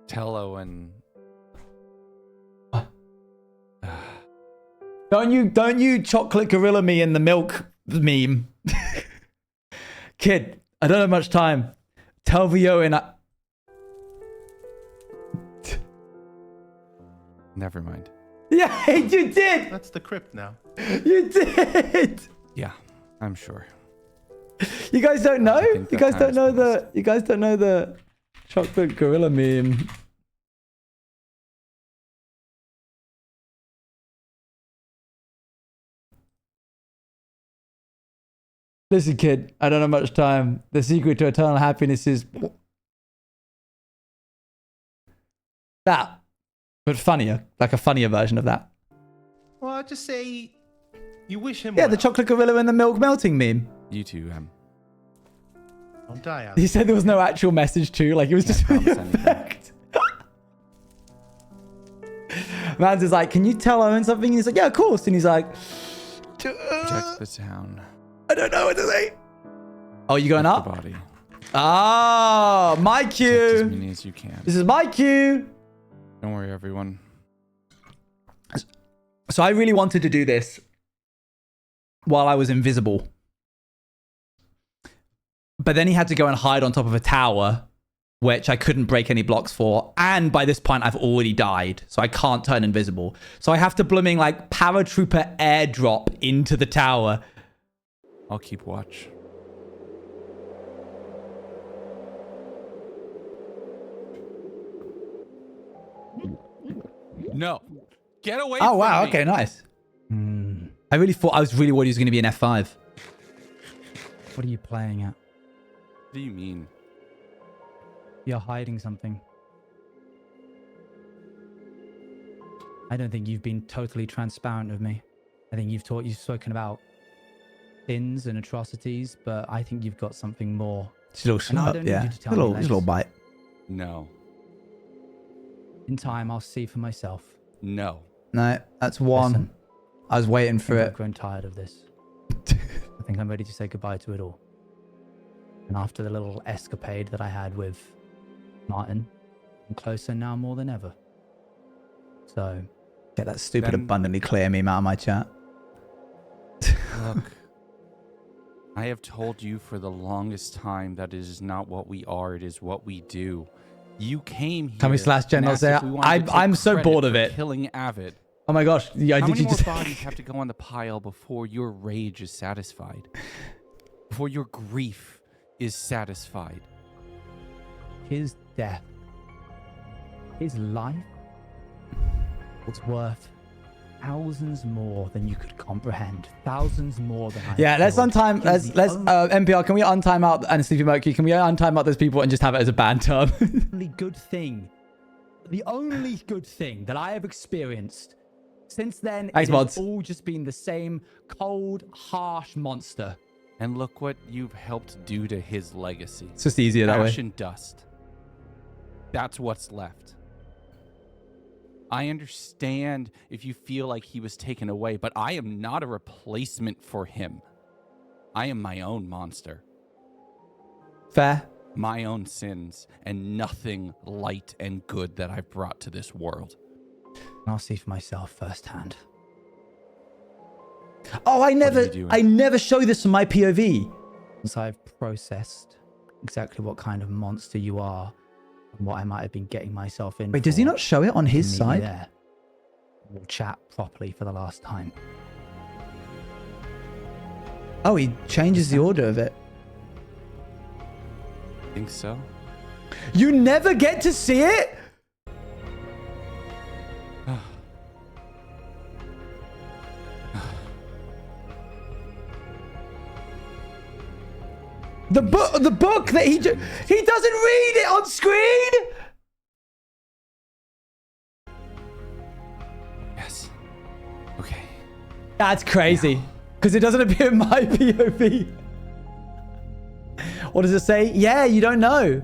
Tell Owen.
Don't you chocolate gorilla me in the milk meme. Kid, I don't have much time. Tell Vio and
Never mind.
Yeah, you did.
That's the crypt now.
You did.
Yeah, I'm sure.
You guys don't know?
think
You
that
guys don't
time
know
has
the you guys don't know the chocolate gorilla meme. Listen, kid, I don't have much time. The secret to eternal happiness is that, but funnier, like a funnier version of that.
Well, I'll just say you wish him
Yeah,
well.
the chocolate gorilla and the milk melting meme.
You too,
Don't die, Alex.
He said there was no actual message too, like it was just for the effect. Mans is like, can you tell Owen something? And he's like, yeah, of course. And he's like,
protect the town.
I don't know what to say. Oh, you going
Protect
up?
the body.
Oh, my
Protect as
cue.
many as you can.
This is my cue.
Don't worry, everyone.
So I really wanted to do this while I was invisible. But then he had to go and hide on top of a tower, which I couldn't break any blocks for. And by this point, I've already died. So I can't turn invisible. So I have to blooming like paratrooper airdrop into the tower.
I'll keep watch. No. Get away
Oh,
from
wow.
me.
Okay, nice. I really thought, I was really worried he was going to be an F5. What are you playing at?
What do you mean?
You're hiding something. I don't think you've been totally transparent with me. I think you've spoken about sins and atrocities, but I think you've got something more. Just a little slurp, yeah. Just a little bite.
No.
In time, I'll see for myself.
No.
No, that's one. Listen, I was waiting for it. I've grown tired of this. I think I'm ready to say goodbye to it all. And after the little escapade that I had with Martin, I'm closer now more than ever. So, get that stupid abundantly clear meme out of my chat.
Look, I have told you for the longest time that it is not what we are, it is what we do. You came here.
Can we slash General there? I'm so bored of it.
Killing Avid.
Oh my gosh. Yeah,
How
did
many
you
more
just
bodies have to go on the pile before your rage is satisfied? Before your grief is satisfied?
His death, his life was worth thousands more than you could comprehend. Thousands more than I. Yeah, let's untime. Let's NPR. Can we untime out and Sleepy Mercury? Can we untime out those people and just have it as a band term? The only good thing that I have experienced since then is all just been the same cold, harsh monster.
And look what you've helped do to his legacy.
It's just easier that way.
Ash and dust. That's what's left. I understand if you feel like he was taken away, but I am not a replacement for him. I am my own monster.
Fair.
My own sins and nothing light and good that I've brought to this world.
I'll see for myself firsthand. Oh, I never show this from my POV. Once I've processed exactly what kind of monster you are and what I might have been getting myself in. Wait, does he not show it on his side? There. We'll chat properly for the last time. Oh, he changes the order of it.
Think so?
You never get to see it? The book that he doesn't read it on screen.
Yes. Okay.
That's crazy because it doesn't appear in my POV. What does it say? Yeah, you don't know.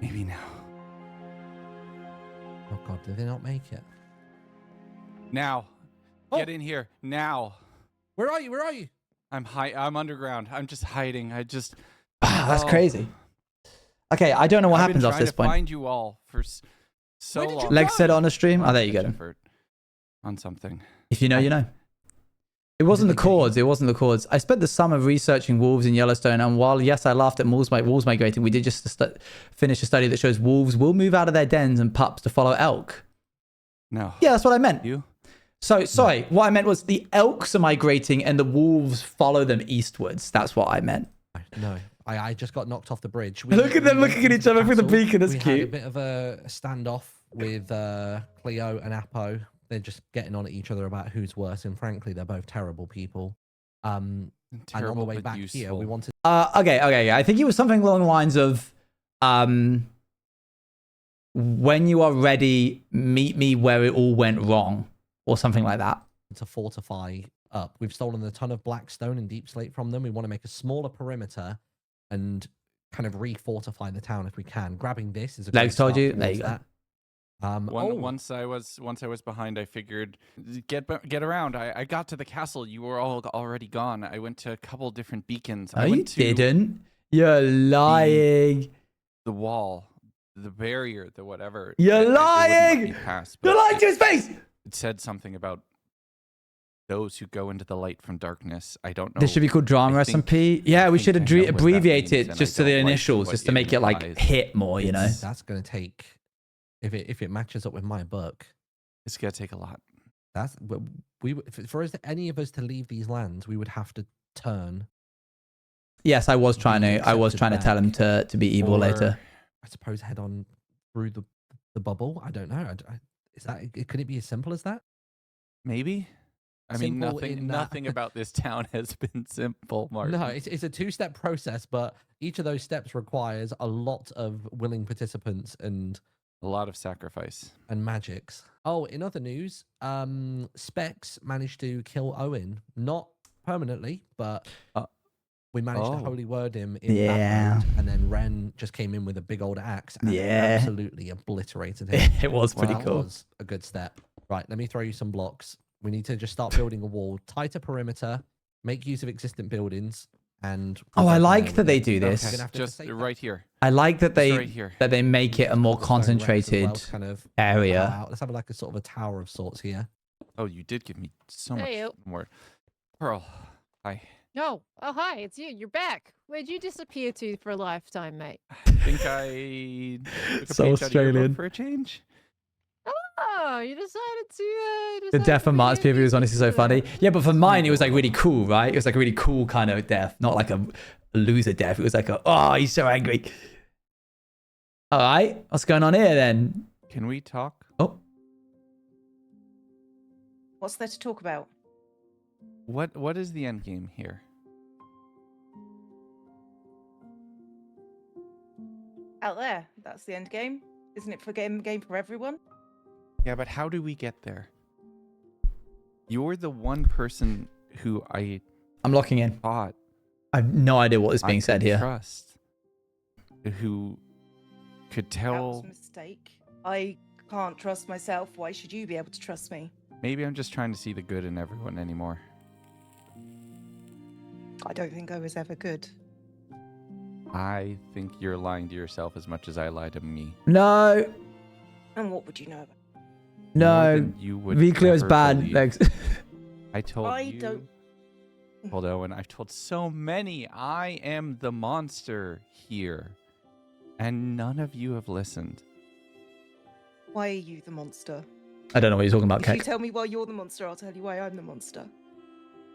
Maybe now.
Oh God, did they not make it?
Now. Get in here. Now.
Where are you? Where are you?
I'm underground. I'm just hiding.
That's crazy. Okay, I don't know what happens off this point.
I've been trying to find you all for so long.
Legs said it on the stream. Oh, there you go.
On something.
If you know, you know. It wasn't the chords. It wasn't the chords. I spent the summer researching wolves in Yellowstone, and while yes, I laughed at wolves migrating, we did just finish a study that shows wolves will move out of their dens and pups to follow elk.
No.
Yeah, that's what I meant.
You?
So sorry, what I meant was the elks are migrating and the wolves follow them eastwards. That's what I meant.
No, I just got knocked off the bridge.
Look at them looking at each other through the beacon. That's cute.
We had a bit of a standoff with Cleo and Apo. They're just getting on at each other about who's worse, and frankly, they're both terrible people. And on the way back here, we wanted.
Okay. I think it was something along the lines of, when you are ready, meet me where it all went wrong, or something like that.
To fortify up. We've stolen a ton of black stone and deep slate from them. We want to make a smaller perimeter and kind of re-fortify the town if we can. Grabbing this is a
Legs told you. There you go.
Once I was behind, I figured get around. I got to the castle. You were all already gone. I went to a couple different beacons.
No, you didn't. You're lying.
The wall, the barrier, the whatever.
You're lying. You're lying to his face.
It said something about those who go into the light from darkness. I don't know.
This should be called Drama SMP. Yeah, we should abbreviate it just to the initials, just to make it like hit more, you know?
That's going to take, if it matches up with my book,
it's going to take a lot.
That's for us, any of us to leave these lands, we would have to turn.
Yes, I was trying to tell him to be evil later.
I suppose head on through the bubble. I don't know. Could it be as simple as that?
Maybe. I mean, nothing about this town has been simple, Martin.
No, it's a two-step process, but each of those steps requires a lot of willing participants and
a lot of sacrifice
and magics. Oh, in other news, Specs managed to kill Owen, not permanently, but we managed to holy word him in that mode, and then Ren just came in with a big old axe and absolutely obliterated him.
It was pretty cool.
That was a good step. Right, let me throw you some blocks. We need to just start building a wall, tighter perimeter, make use of existing buildings, and
I like that they do this.
Okay. Just right here.
I like that they make it a more concentrated area.
Let's have like a sort of a tower of sorts here.
Oh, you did give me so much more. Pearl, hi.
No. Oh, hi. It's you. You're back. Where'd you disappear to for a lifetime, mate?
I think I took a
So
page out of your
Australian.
book for a change.
Oh, you decided to.
The death of Mart's POV was honestly so funny. Yeah, but for mine, it was like really cool, right? It was like a really cool kind of death, not like a loser death. It was like he's so angry. All right, what's going on here then?
Can we talk?
Oh.
What's there to talk about?
What is the end game here?
Out there. That's the end game. Isn't it for game for everyone?
Yeah, but how do we get there? You're the one person who
I'm locking in.
Thought
I have no idea what is being said here.
Trust. Who could tell?
That was a mistake. I can't trust myself. Why should you be able to trust me?
Maybe I'm just trying to see the good in everyone anymore.
I don't think I was ever good.
I think you're lying to yourself as much as I lie to me.
No.
And what would you know about?
No. Reclio is bad. Thanks.
I told you. Told Owen. I've told so many. I am the monster here. And none of you have listened.
Why are you the monster?
I don't know what you're talking about,
If
Kate.
you tell me why you're the monster, I'll tell you why I'm the monster.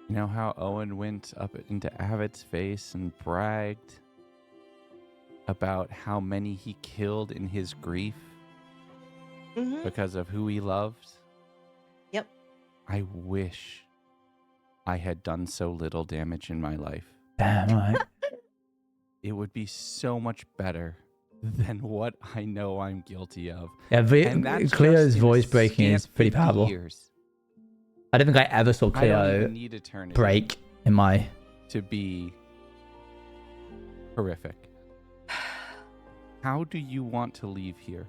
You know how Owen went up into Avid's face and bragged about how many he killed in his grief because of who he loved?
Yep.
I wish I had done so little damage in my life.
Damn right.
It would be so much better than what I know I'm guilty of.
Yeah, Cleo's voice breaking is pretty powerful. I don't think I ever saw Cleo break in my...
To be horrific. How do you want to leave here?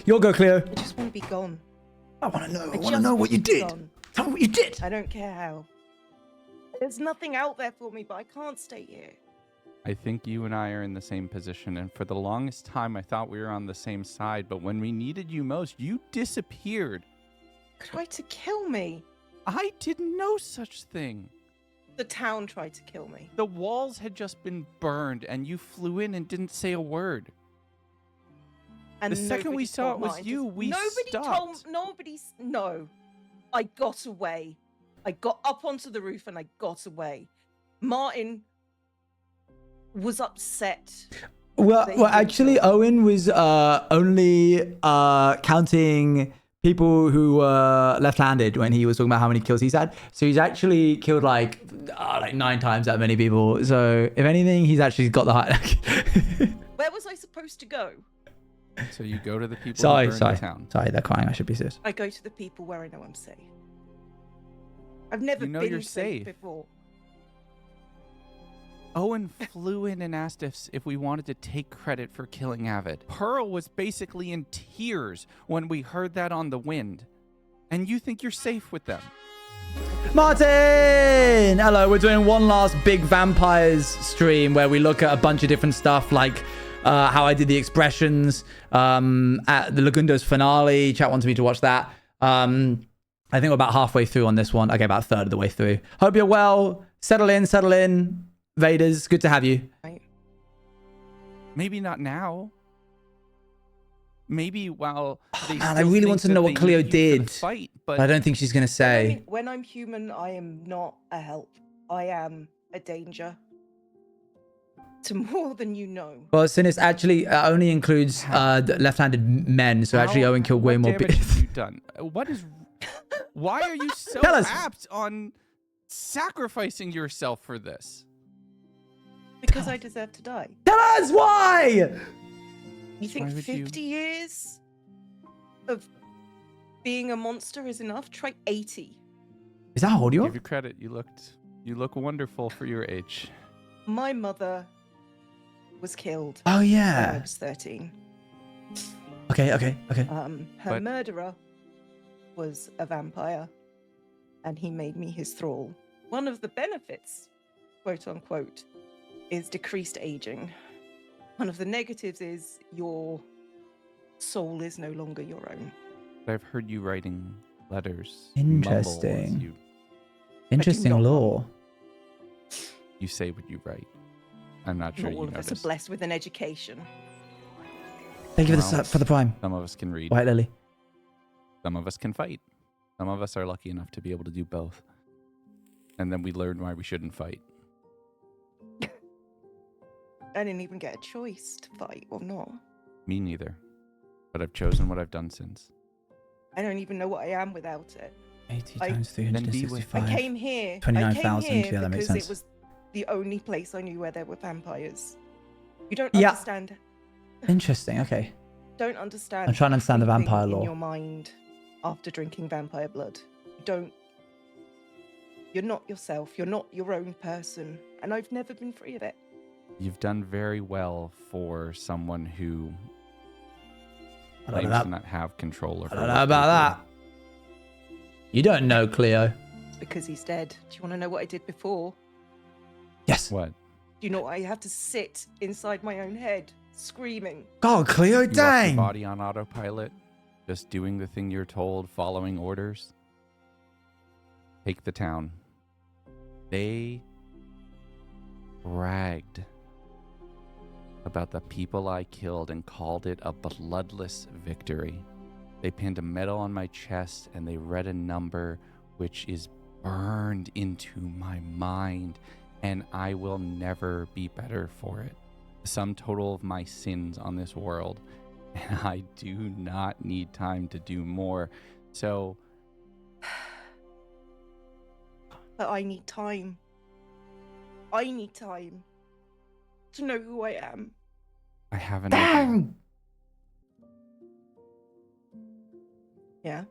You'll go, Cleo.
I just want to be gone.
I want to know. I want to know what you did. Tell me what you did.
I don't care how. There's nothing out there for me, but I can't stay here.
I think you and I are in the same position, and for the longest time I thought we were on the same side, but when we needed you most, you disappeared.
Tried to kill me.
I didn't know such thing.
The town tried to kill me.
The walls had just been burned, and you flew in and didn't say a word.
And
the second we saw it was you, we stopped.
No. I got away. I got up onto the roof and I got away. Martin was upset.
Well, actually, Owen was only counting people who were left-handed when he was talking about how many kills he's had. So he's actually killed like 9 times that many people. So if anything, he's actually got the high.
Where was I supposed to go?
So you go to the people
Sorry,
who burn
sorry.
the town.
Sorry, they're crying. I should be serious.
I go to the people where I know I'm safe. I've never
You know
been
you're
safe
safe.
before.
Owen flew in and asked us if we wanted to take credit for killing Avid. Pearl was basically in tears when we heard that on the wind. And you think you're safe with them?
Martin! Hello, we're doing one last big vampires stream where we look at a bunch of different stuff like how I did the expressions at the Lagundo's finale. Chat wants me to watch that. I think we're about halfway through on this one. Okay, about a third of the way through. Hope you're well. Settle in, settle in. Vaders, good to have you.
Maybe not now. Maybe while they
Man, I
still
really
think
want to
that
know
they
what Cleo
need you for the
did.
fight,
But I don't think she's going to say.
When I'm human, I am not a help. I am a danger to more than you know.
Well, Sinis actually only includes left-handed men, so actually Owen killed way more people.
What damage have you done? What is... Why are you so
Tell us.
apt on sacrificing yourself for this?
Because I deserve to die.
Tell us why!
You think
Why would
50 years of being a monster is enough? Try 80.
Is that how old you are?
Give you credit. You look wonderful for your age.
My mother was killed.
Oh,
When I
yeah.
was 13.
Okay.
Her
But-
murderer was a vampire, and he made me his thrall. One of the benefits, quote unquote, is decreased aging. One of the negatives is your soul is no longer your own.
I've heard you writing letters.
Interesting.
You
Interesting
not.
law.
say what you write. I'm not sure
Not all
you
of us
noticed.
are blessed with an education.
Thank you for the,
Well,
for the prime.
Some of us can read.
White Lily.
Some of us can fight. Some of us are lucky enough to be able to do both. And then we learn why we shouldn't fight.
I didn't even get a choice to fight or not.
Me neither. But I've chosen what I've done since.
I don't even know what I am without it.
80
I-
times
Then be with-
365.
I came here.
29,000,
I came here
yeah, that makes
because
sense.
it was the only place I knew where there were vampires. You don't
Yeah.
understand.
Interesting, okay.
Don't understand.
I'm trying to understand the
creeping
vampire
in
lore.
your mind after drinking vampire blood. You don't. You're not yourself. You're not your own person, and I've never been free of it.
You've done very well for someone who
I don't know
claims
that.
to not have control over
I don't
what
know about
they
that. You don't know, Cleo.
It's because he's dead. Do you want to know what I did before?
Yes.
do. What?
Do you know what I have to sit inside my own head, screaming?
God, Cleo,
You left your
dang.
body on autopilot, just doing the thing you're told, following orders. Take the town. They bragged about the people I killed and called it a bloodless victory. They pinned a medal on my chest and they read a number which is burned into my mind, and I will never be better for it. The sum total of my sins on this world, and I do not need time to do more. So,
But I need time. I need time to know who I am.
I have an idea.
Dang.
Yeah.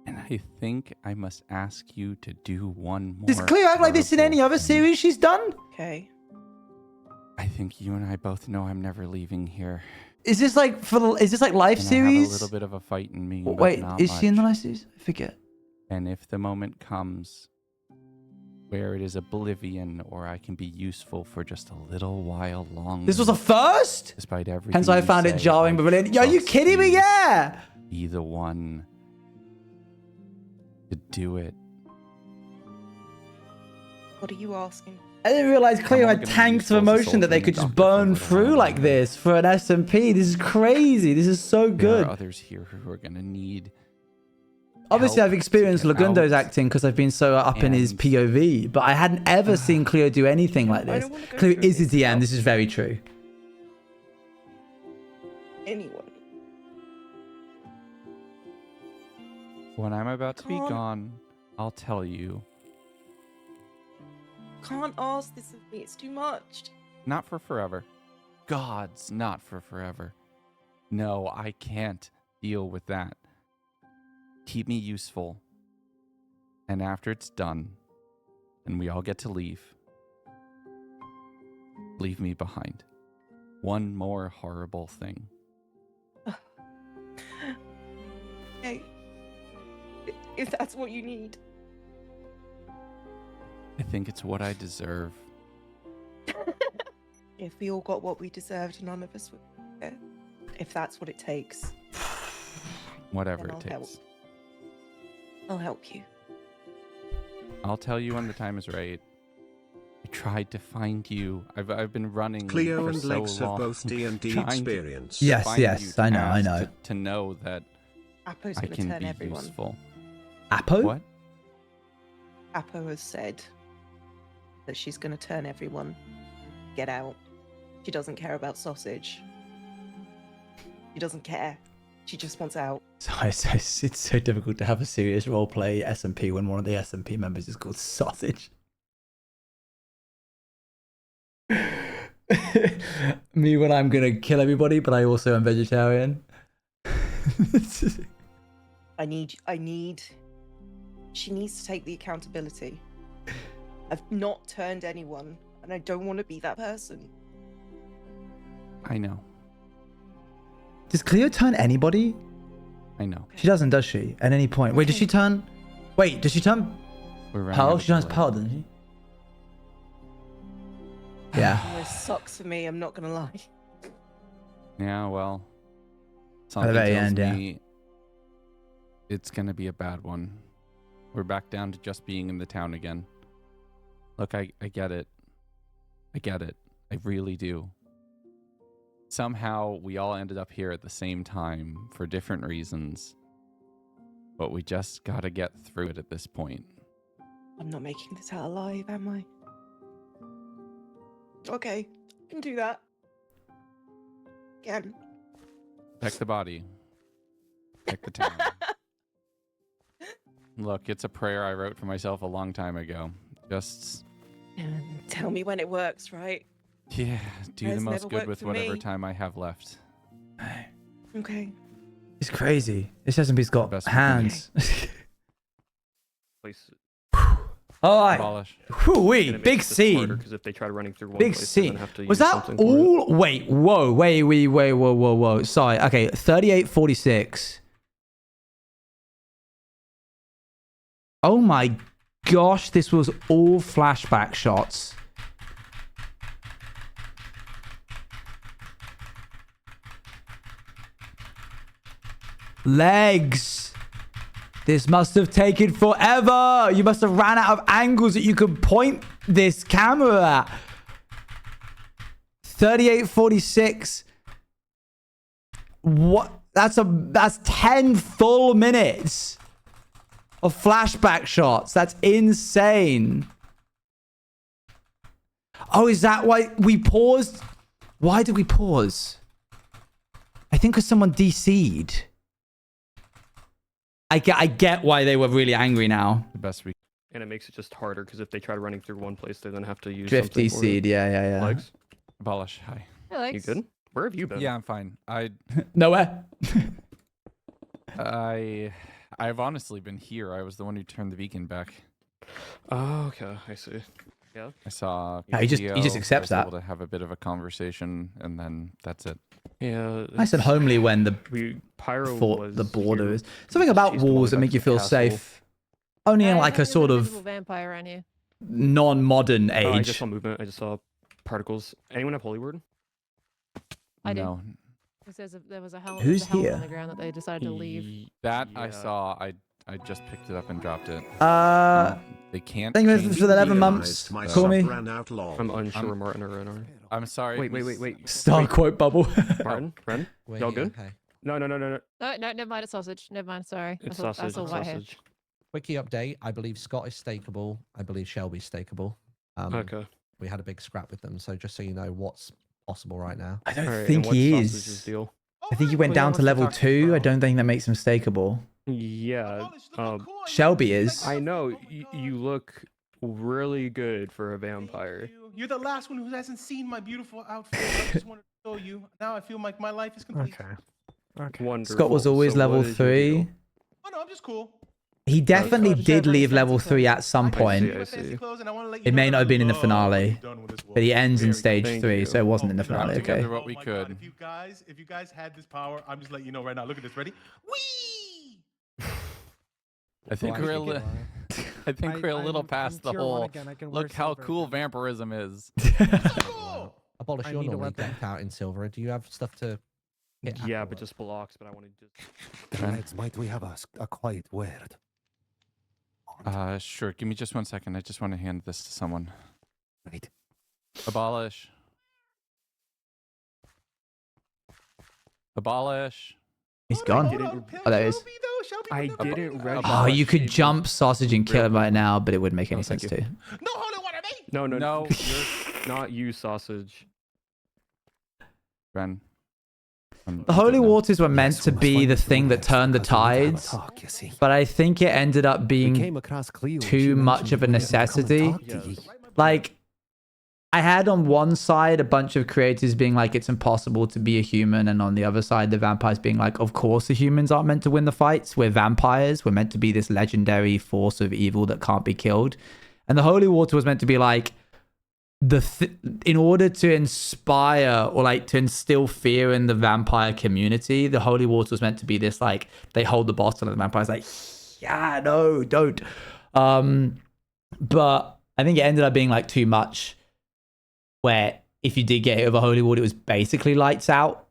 And I think I must ask you to do one more.
Does Cleo act like this in any other series she's done?
Okay.
I think you and I both know I'm never leaving here.
Is this like is this like live
And
series?
I have a little bit of a fight in me. but
Wait,
not
is she in the
much.
live series? I forget.
And if the moment comes where it is oblivion, or I can be useful for just a little while longer.
This was a first?
Despite everything.
Hence I
you
found it
say,
jarring,
I
but brilliant. Yo, are you
trust
kidding me?
you.
Yeah.
Be the one to do it.
What are you asking?
I didn't realize Cleo
I'm
had
gonna be
tanks of
useful as a
emotion that they
soldier
could
and a
just
doctor for a
burn
little
through
while
like
longer.
this for an SMP. This is crazy. This is so
There
good.
are others here who are gonna need.
Obviously,
help
I've experienced
to get
Lagundo's
out.
acting because I've been so up in his
And-
POV, but I hadn't ever seen Cleo do anything like
I
this.
don't wanna go
Cleo
through
is a
this
DM.
now.
This is very true.
Anyone.
When I'm about to be
Can't-
gone, I'll tell you.
Can't ask this of me. It's too much.
Not for forever. God's not for forever. No, I can't deal with that. Keep me useful. And after it's done, and we all get to leave me behind. One more horrible thing.
Hey, if that's what you need.
I think it's what I deserve.
If we all got what we deserved, none of us would care. If that's what it takes.
Whatever
then
it
I'll
takes.
help. I'll help you.
I'll tell you when the time is right. I tried to find you. I've been running
Cleo
for
and
so
Lex have
long,
both D&D
trying to
experience.
Yes,
find
yes,
you
I know,
tasks To know that
Apo's
I
gonna
can
turn
be
everyone.
useful.
Apo?
What?
Apo has said that she's gonna turn everyone. Get out. She doesn't care about sausage. She doesn't care. She just wants out.
So it's so difficult to have a serious roleplay SMP when one of the SMP members is called Sausage. Me when I'm gonna kill everybody, but I also am vegetarian.
I need. She needs to take the accountability. I've not turned anyone, and I don't want to be that person.
I know.
Does Cleo turn anybody?
I know.
She doesn't, does she? At any point. Wait, does she turn? Wait, does she turn?
We're running
Pearl?
out of
She turns
delay.
Pearl, doesn't she? Yeah.
Oh, it sucks for me, I'm not gonna lie.
Yeah, well.
At the
Something
very
tells
end, yeah.
me it's gonna be a bad one. We're back down to just being in the town again. Look, I get it. I get it. I really do. Somehow we all ended up here at the same time for different reasons. But we just gotta get through it at this point.
I'm not making this out alive, am I? Okay, I can do that. Again.
Protect the body. Protect the town. Look, it's a prayer I wrote for myself a long time ago. Just,
Tell me when it works, right?
yeah, do the
Has
most
never
good
worked
with
for
whatever
me.
time I have left.
Okay.
It's crazy. This SMP's got
Best we
hands.
Place
All right.
Abolish.
Whoo-wee, big scene.
because if they try running through one
Big
place, they then
scene.
have to
Was
use
that
something for it.
all? Wait, whoa. Sorry. Okay, 3846. Oh my gosh, this was all flashback shots. Legs. This must have taken forever. You must have ran out of angles that you could point this camera at. 3846. What? That's 10 full minutes of flashback shots. That's insane. Oh, is that why we paused? Why did we pause? I think because someone DC'd. I get why they were really angry now.
The best we.
And it makes it just harder because if they try running through one place, they then have to use
Drift
something for
DC'd,
it.
yeah.
Legs?
Abolish. Hi.
Hey, Lex.
You good? Where have you been?
Yeah, I'm fine.
Nowhere.
I've honestly been here. I was the one who turned the beacon back.
Oh, okay. I see. Yeah.
I saw.
Yeah, he just
Cleo.
accepts
I was
that.
able to have a bit of a conversation, and then that's it.
Yeah.
Nice and homely when the
Pyro
the
was
border
here.
is. Something about
She's the one
walls that
back
make
to
you
the
feel
castle.
safe. Only in like a
There's
sort
an
of
invisible vampire around here.
non-modern
Oh, I just
age.
saw movement. I just saw particles. Anyone have holy word?
I do.
No.
Because there was a helmet,
Who's
a helmet
here?
on the ground that they decided to leave.
That I
Yeah.
saw. I just picked it up and dropped it.
Thank
They can't.
you
change
for the 11
the
months.
My
Call
sub
me.
ran out long.
I'm unsure where Martin or Ren are.
I'm sorry.
Wait.
Star quote bubble.
Martin? Ren?
We're
Y'all
here,
good?
okay.
No.
No, never mind. It's sausage. Never mind. Sorry.
It's
I
sausage.
saw
It's
white hair.
sausage.
Quickie update. I believe Scott is stakeable. I believe Shelby's stakeable.
Okay.
We had a big scrap with them, so just so you know what's possible right now.
I don't
Alright,
think
and
he
what's
is.
Sausage's deal?
I think he went down to level 2. I don't think that makes him stakeable.
Yeah.
Shelby is.
I know. You look really good for a vampire.
You're the last one who hasn't seen my beautiful outfit. I just wanted to show you. Now I feel like my life is complete.
Okay.
Scott was always
So
level
what is your
3.
deal?
Oh no, I'm just cool.
He definitely did leave level 3 at some
I
point.
see.
It may not have been in the finale, but he ends in stage
Thank
3,
you.
so it wasn't in the
Got
finale.
together
Okay.
what we
my
could.
God, if you guys had this power, I'm just letting you know right now. Look at this. Ready? Whee!
I think we're a little. I think we're a little past the whole. Look how cool vampirism is.
Abolish
I
your
need a
normally
weapon.
decked out in silver. Do you have stuff to hit
Yeah, but
afterwards?
just blocks. But I want to just.
Lads, might we have a quiet word?
Sure. Give me just 1 second. I just want to hand this to someone.
Right.
Abolish. Abolish.
He's gone. Oh, there he is.
I didn't register.
Oh, you could jump sausage and kill him right now, but it wouldn't make any sense too.
No holy water, mate!
No,
No.
you're not you, sausage.
Ren.
The holy waters were meant to be the thing that turned the tides, but I think it ended up being too much of a necessity. Like, I had on one side a bunch of creators being like, it's impossible to be a human, and on the other side, the vampires being like, of course the humans aren't meant to win the fights. We're vampires. We're meant to be this legendary force of evil that can't be killed. And the holy water was meant to be like, in order to inspire or like to instill fear in the vampire community, the holy water was meant to be this like, they hold the bottle and the vampire's like, yeah, no, don't. But I think it ended up being like too much, where if you did get hit with a holy water, it was basically lights out,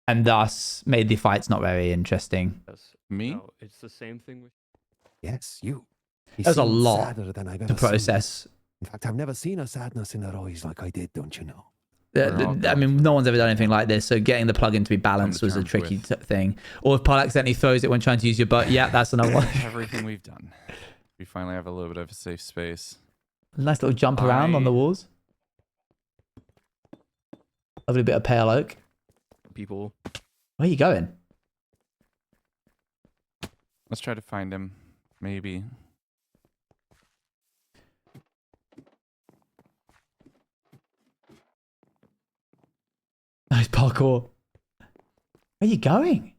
and thus made the fights not very interesting.
Me?
No, it's the same thing with.
Yes, you.
There's a lot to process.
In fact, I've never seen a sadness in her eyes like I did, don't you know?
I mean, no one's ever done anything like this, so getting the plug-in to be balanced was a tricky thing. Or if Paul accidentally throws it when trying to use your boat, yeah, that's another one.
Everything we've done. We finally have a little bit of a safe space.
Nice little jump around on the walls. Lovely bit of pale oak.
People.
Where are you going?
Let's try to find him. Maybe.
Nice parkour. Where are you going?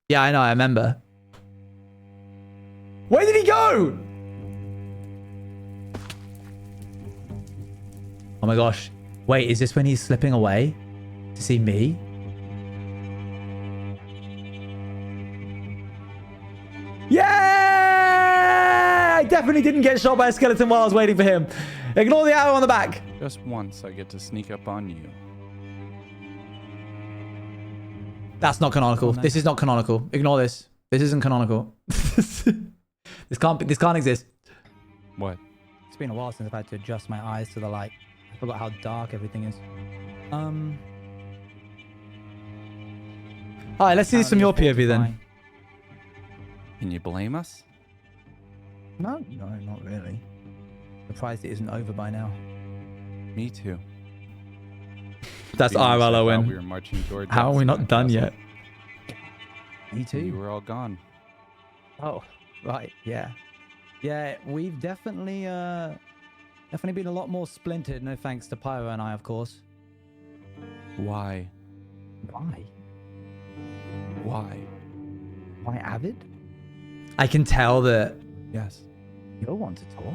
Yeah, I know, I remember. Where did he go? Oh my gosh. Wait, is this when he's slipping away to see me? Yeah! I definitely didn't get shot by a skeleton while I was waiting for him. Ignore the arrow on the back.
Just once I get to sneak up on you.
That's not canonical. This is not canonical. Ignore this. This isn't canonical. This can't exist.
What?
It's been a while since I've had to adjust my eyes to the light. I forgot how dark everything is.
Alright, let's see this from your POV then.
Can you blame us?
No, not really. Surprised it isn't over by now.
Me too.
That's
Being honest, I
IRL
thought
Owen.
we were marching toward
How are we not done yet?
Me too.
You were all gone.
Oh, right, yeah. Yeah, we've definitely been a lot more splintered, no thanks to Pyro and I, of course.
Why?
Why?
Why?
Why Avid?
I can tell that
Yes.
You're one to talk.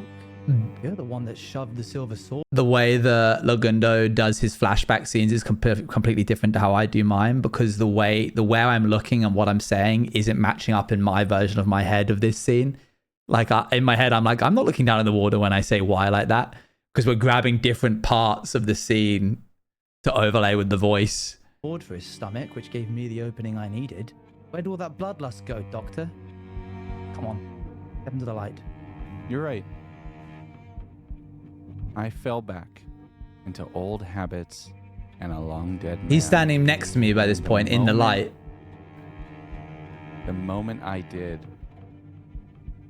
You're the one that shoved the silver sword.
the way that Lagundo does his flashback scenes is completely different to how I do mine, because the way I'm looking and what I'm saying isn't matching up in my version of my head of this scene. Like in my head, I'm like, I'm not looking down in the water when I say why like that, because we're grabbing different parts of the scene to overlay with the voice.
Sword for his stomach, which gave me the opening I needed. Where'd all that bloodlust go, Doctor? Come on, step into the light.
You're right. I fell back into old habits and a long dead man.
He's standing next to me by this point in the light.
The moment I did,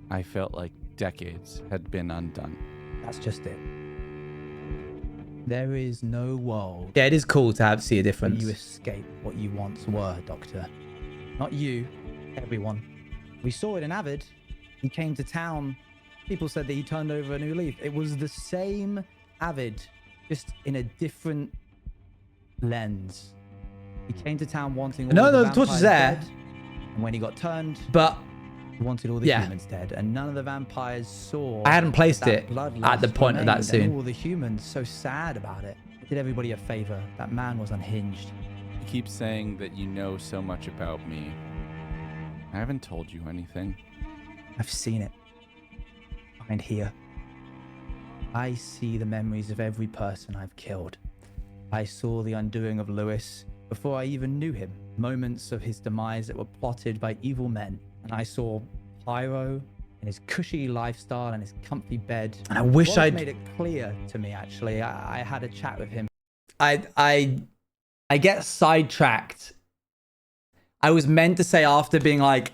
I felt like decades had been undone.
That's just it. There is no world.
Yeah, it is cool to see a
where
difference.
you escape what you once were, Doctor. Not you, everyone. We saw it in Avid. He came to town. People said that he turned over a new leaf. It was the same Avid, just in a different lens. He came to town wanting all
No,
of the
no, the torch is
vampires
there.
dead, and when he got turned,
But
he wanted all the
yeah.
humans dead, and none of the vampires saw.
I hadn't placed
that
it
bloodlust
at the point of that
remained,
scene.
and all the humans so sad about it. It did everybody a favor. That man was unhinged.
You keep saying that you know so much about me. I haven't told you anything.
I've seen it. Behind here. I see the memories of every person I've killed. I saw the undoing of Lewis before I even knew him. Moments of his demise that were plotted by evil men. And I saw Pyro and his cushy lifestyle and his comfy bed.
And I wish I'd
made it clear to me, actually. I had a chat with him.
I get sidetracked. I was meant to say after being like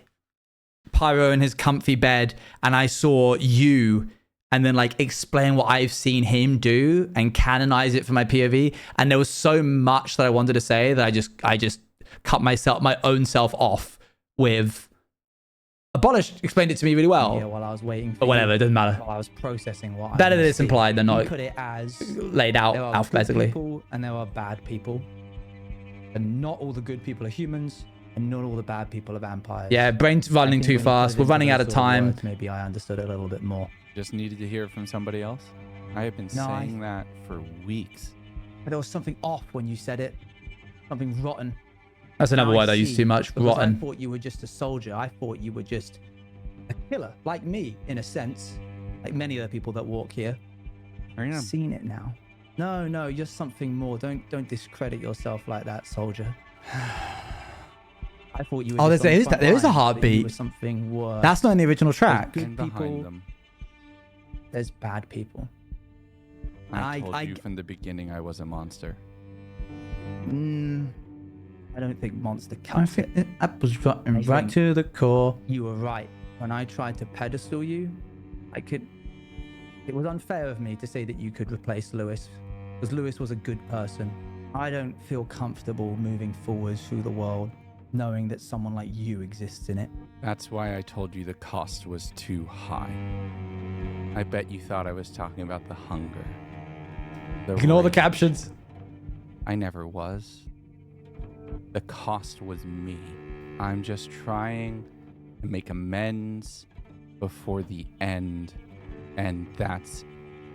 Pyro in his comfy bed and I saw you and then like explain what I've seen him do and canonize it for my POV. And there was so much that I wanted to say that I just cut my own self off with Abolish explained it to me really well.
Yeah, while I was waiting for
but whatever,
you,
it doesn't matter.
While I was processing what
Better
I
that
was
it's implied than
seeing.
not
You put it as
laid out
there are
alphabetically.
good people and there are bad people. And not all the good people are humans, and not all the bad people are vampires.
Yeah, brain's running too fast. We're running out of time.
Maybe I understood it a little bit more.
Just needed to hear it from somebody else. I have been saying that for weeks.
But there was something off when you said it. Something rotten.
That's another
Now
word I use too much.
because
Rotten.
I thought you were just a soldier. I thought you were just a killer, like me, in a sense. Like many of the people that walk here. I've seen it now. No, you're something more. Don't discredit yourself like that, soldier. I thought you were.
Oh,
just on the front
there is a
line, but you
heartbeat.
were something worse.
That's not in the original track.
There's good people. There's bad people.
I told you from the beginning I was a monster.
I don't think monster
I
cuts
think
it.
that was right
think
to the core.
You were right. When I tried to pedestal you, it was unfair of me to say that you could replace Lewis, because Lewis was a good person. I don't feel comfortable moving forwards through the world knowing that someone like you exists in it.
That's why I told you the cost was too high. I bet you thought I was talking about the hunger.
Ignore the
rage.
captions.
I never was. The cost was me. I'm just trying to make amends before the end, and that's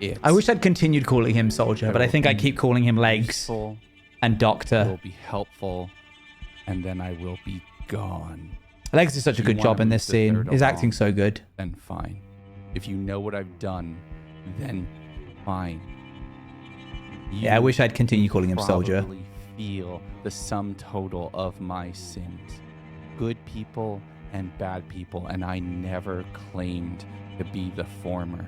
it.
I wish I'd continued calling him Soldier, but I think I keep calling him Legs
Useful,
and
it
Doctor.
will be helpful, and then I will be gone.
Legs did such a
You
good
wanna
job in
move
this
the
scene.
third
His acting
along,
so good.
Then fine. If you know what I've done, then fine.
Yeah, I wish I'd continued calling him Soldier.
Probably feel the sum total of my sins. Good people and bad people, and I never claimed to be the former.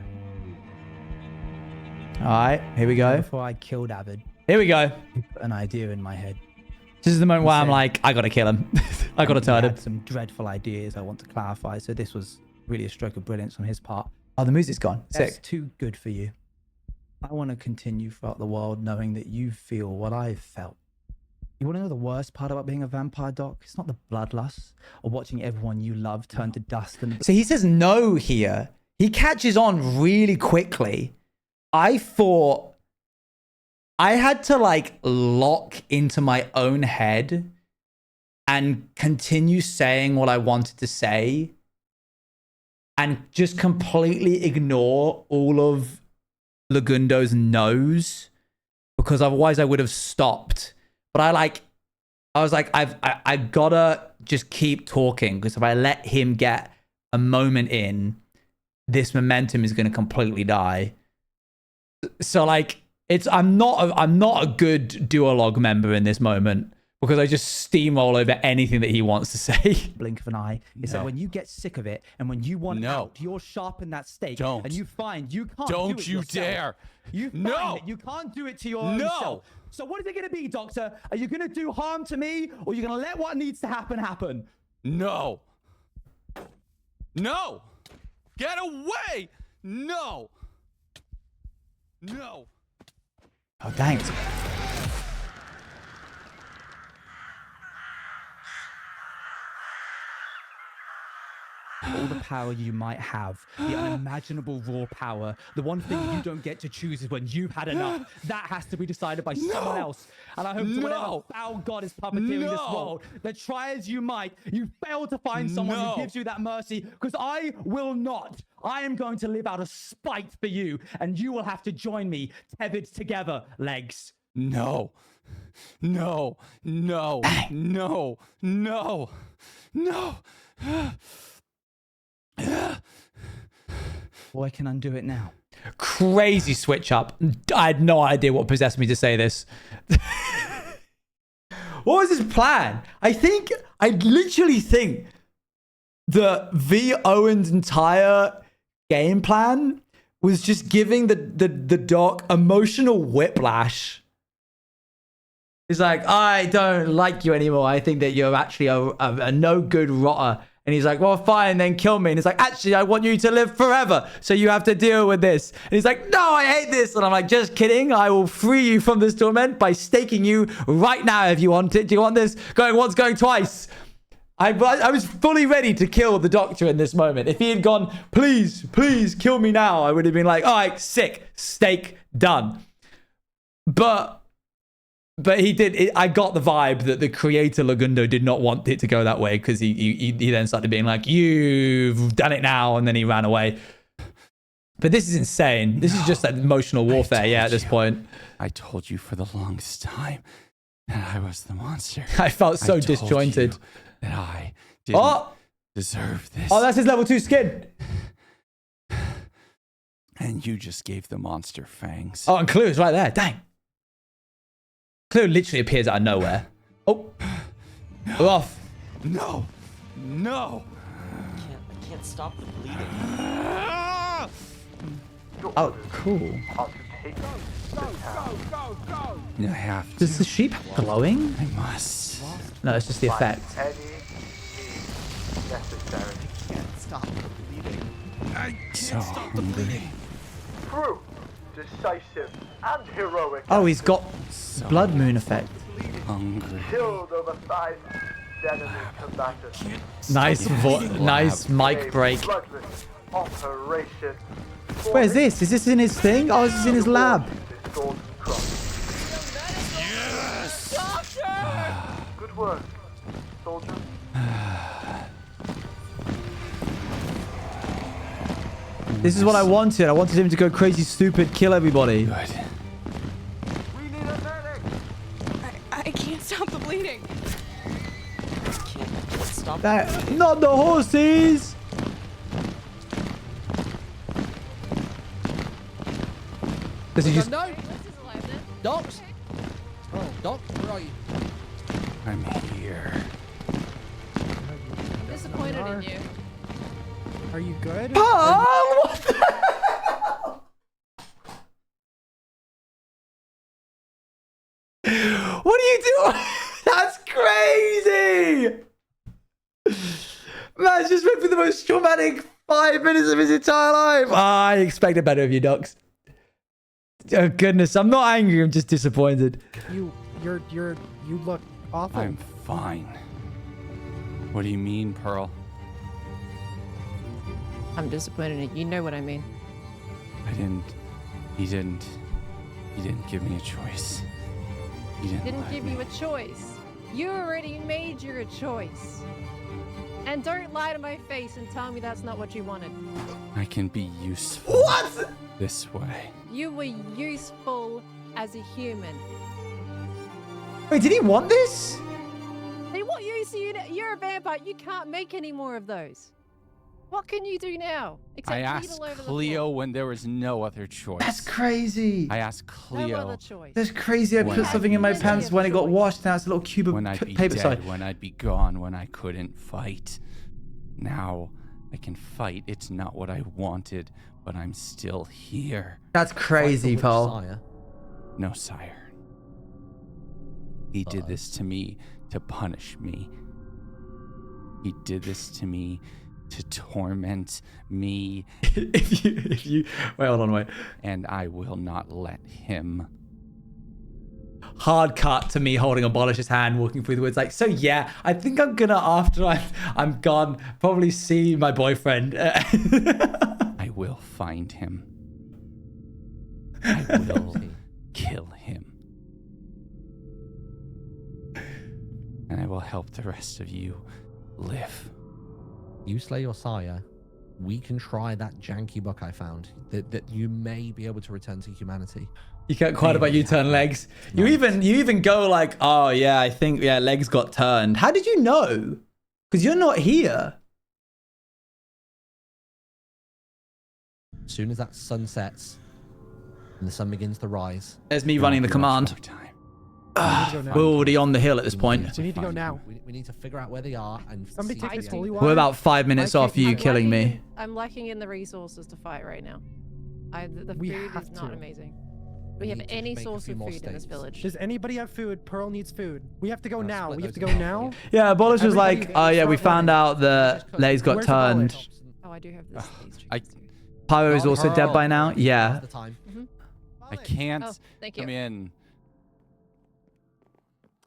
All right, here we go.
Before I killed Avid,
Here we go.
you put an idea in my head.
This is the moment where I'm
said-
like, I gotta kill him. I gotta
He
turn him.
had some dreadful ideas I want to clarify, so this was really a stroke of brilliance on his part.
Oh, the music's gone.
That's
Sick.
too good for you. I want to continue throughout the world knowing that you feel what I've felt. You want to know the worst part about being a vampire, Doc? It's not the bloodlust or watching everyone you love turn to dust and...
So he says no here. He catches on really quickly. I thought I had to like lock into my own head and continue saying what I wanted to say and just completely ignore all of Lagundo's no's, because otherwise I would have stopped. But I was like, I gotta just keep talking, because if I let him get a moment in, this momentum is gonna completely die. So like, I'm not a good duologue member in this moment, because I just steamroll over anything that he wants to say.
blink of an eye. It's
No.
that when you get sick of it and when you want out, you're sharpen that stake.
Don't.
And you find you can't
Don't
do it
you
yourself.
dare.
You find
No.
that you can't do it to your own
No.
self. So what is it going to be, Doctor? Are you going to do harm to me, or are you going to let what needs to happen happen?
No. No. Get away. No. No.
Oh, thanks.
all the power you might have, the unimaginable raw power, the one thing you don't get to choose is when you've had enough. That has to be decided by someone else. And I hope to whatever foul god is puppeteering this world, that try as you might, you fail to find someone who gives you that mercy, because I will not. I am going to live out of spite for you, and you will have to join me, tethered together, Legs.
No. No. No. No. No. No.
Well, I can undo it now.
Crazy switch up. I had no idea what possessed me to say this. What was his plan? I literally think that V. Owen's entire game plan was just giving the doc emotional whiplash. He's like, I don't like you anymore. I think that you're actually a no good rotter. And he's like, well, fine, then kill me. And he's like, actually, I want you to live forever. So you have to deal with this. And he's like, no, I hate this. And I'm like, just kidding. I will free you from this torment by staking you right now if you want it. Do you want this? Going once, going twice. I was fully ready to kill the doctor in this moment. If he had gone, please kill me now, I would have been like, all right, sick, stake, done. But he did. I got the vibe that the creator Lagundo did not want it to go that way, because he then started being like, "You've done it now," and then he ran away. But this is insane. This is just like emotional warfare. Yeah, at this point,
I told you for the longest time that I was the monster.
I felt so disjointed.
That I didn't deserve this.
Oh, that's his level 2 skin.
And you just gave the monster fangs.
Oh, and Clue's right there. Dang. Clue literally appears out of nowhere. Oh. We're off.
No. No.
I can't stop the bleeding.
Oh, cool.
I have to.
Does the sheep glowing?
I must.
No, it's just the effect.
Necessary. I can't stop the bleeding.
I can't stop the bleeding.
True, decisive, and heroic.
Oh, he's got blood moon effect.
Hungry.
Killed over 5 enemy combatants.
Nice mic break.
Bloodless operation.
Where's this? Is this in his thing? Oh, this is in his lab.
Yes! Good work, soldier.
This is what I wanted. I wanted him to go crazy, stupid, kill everybody.
Good.
We need a medic.
I can't stop the bleeding.
Can't stop
That, not the horses. Does he just?
No. Docs. Oh, Doc, where are you?
I'm here.
I'm disappointed in you.
Are you good?
Oh, what the hell? What are you doing? That's crazy. Man just went through the most traumatic 5 minutes of his entire life. I expected better of you, Docs. Oh goodness, I'm not angry. I'm just disappointed.
You look awful.
I'm fine. What do you mean, Pearl?
I'm disappointed in you. You know what I mean.
He didn't give me a choice. He
Didn't give you a choice. You already made your choice. And don't lie to my face and tell me that's not what you wanted.
I can be useful.
What?
This way.
You were useful as a human.
Wait, did he want this?
Hey, what use are you? You're a vampire. You can't make any more of those. What can you do now? Except
I asked
all over the
Cleo
floor?
when there was no other choice.
That's crazy.
I asked Cleo.
No other choice.
That's crazy. I put something in my pants when it got washed. Now it's a little cube of
When I'd be
paper.
dead,
Sorry.
when I'd be gone, when I couldn't fight. Now I can fight. It's not what I wanted, but I'm still here.
That's crazy, Paul.
No, sire. He did this to me to punish me. He did this to me to torment me.
if you wait, hold on, wait.
And I will not let him.
hard cut to me holding Abolish's hand, walking through the woods. Like, so yeah, I think I'm gonna, after I'm gone, probably see my boyfriend.
I will find him. I will kill him. And I will help the rest of you live.
You slay your sire, we can try that janky book I found. That you may be able to return to humanity.
You get quiet about U-turn legs. You even go like, oh yeah, I think legs got turned. How did you know? Because you're not here.
As soon as that sun sets and the sun begins to rise.
There's me running the command. We're already on the hill at this point.
We need to go now.
We need to figure out where they are and
somebody take this holy
We're about 5 minutes off you killing me.
I'm lacking in the resources to fight right now. The food is not amazing. Do we have any source of food in this village?
Does anybody have food? Pearl needs food. We have to go now. We have to go now.
Yeah, Abolish was like, oh yeah, we found out that legs got turned.
Oh, I do have this.
Pyro is also dead by now. Yeah.
I can't
thank you.
come in.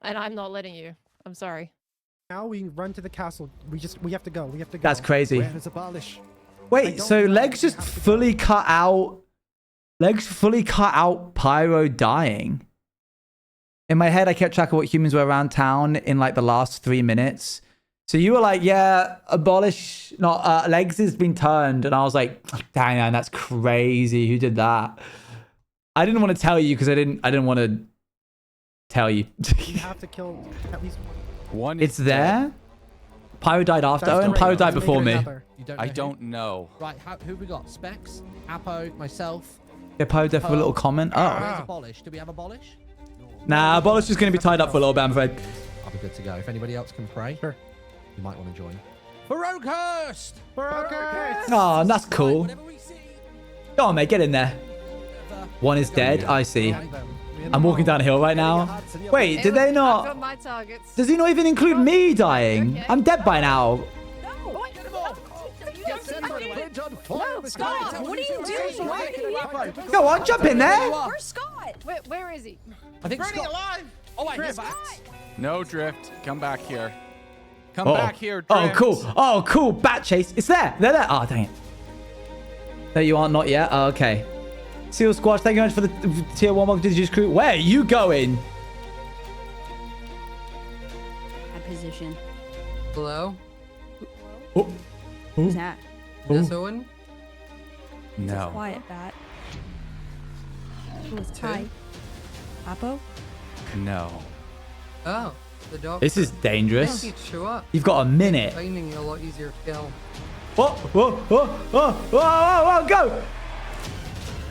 And I'm not letting you. I'm sorry.
Now we run to the castle. We have to go. We have to go.
That's crazy.
Where is Abolish?
Wait, so legs just fully cut out. Legs fully cut out Pyro dying. In my head, I kept track of what humans were around town in like the last 3 minutes. So you were like, yeah, Abolish, not legs has been turned, and I was like, dang, man, that's crazy. Who did that? I didn't want to tell you because I didn't want to tell you.
We have to kill at least
one.
It's there. Pyro died after, and Pyro died before me.
I don't know.
Right, who we got? Specs, Apo, myself.
Yeah, Pyro dead for a little comment. Oh.
Where's Abolish? Do we have Abolish?
Nah, Abolish is going to be tied up for a little bit, I'm afraid.
I'll be good to go. If anybody else can pray, you might want to join. Baroquehurst! Baroquehurst!
Oh, that's cool. Go on, mate, get in there. One is dead. I see. I'm walking down a hill right now. Wait, did they not?
I've got my targets.
Does he not even include me dying? I'm dead by now.
No, Scott, what are you doing? Why are you here?
Go on, jump in there.
Where's Scott?
Where is he?
I think
Bernie alive!
Oh, I hear back.
No, Drift. Come back here. Come
Oh.
back here, Drift.
Oh, cool. Oh, cool. Bat chase. It's there. They're there. Oh, dang it. There you are. Not yet. Oh, okay. Seal Squash, thank you very much for the tier 1 welcome to the Juice Crew. Where are you going?
My position.
Hello?
Oh.
Who's that?
Is this Owen?
No.
Quiet bat. Who's
Tim?
hi? Apo?
No.
Oh, the dog.
This is dangerous.
Thank you, Chua.
You've got a minute.
Finding you a lot easier to kill.
Whoa, whoa, whoa, whoa, whoa, whoa, whoa, go!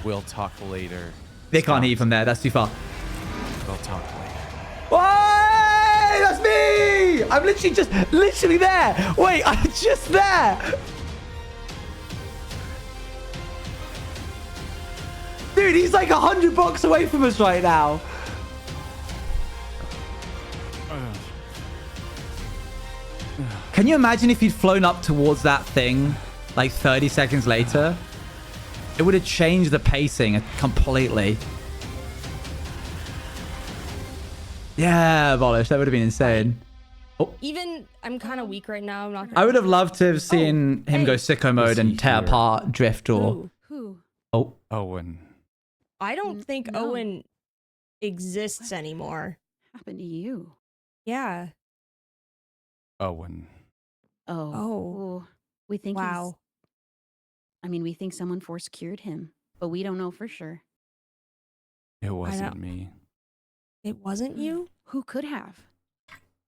We'll talk later.
They can't hear you from there. That's too far.
We'll talk later.
Why? That's me! I'm literally there. Wait, I'm just there. Dude, he's like 100 blocks away from us right now. Can you imagine if he'd flown up towards that thing like 30 seconds later? It would have changed the pacing completely. Yeah, Abolish. That would have been insane. Oh.
Even, I'm kind of weak right now. I'm not.
I would have loved to have seen him go sicko mode and tear apart Drift or...
Who?
Oh.
Owen.
I don't think Owen exists anymore.
Happened to you?
Yeah.
Owen.
Oh. We think he's... I mean, we think someone force cured him, but we don't know for sure.
It wasn't me.
It wasn't you?
Who could have?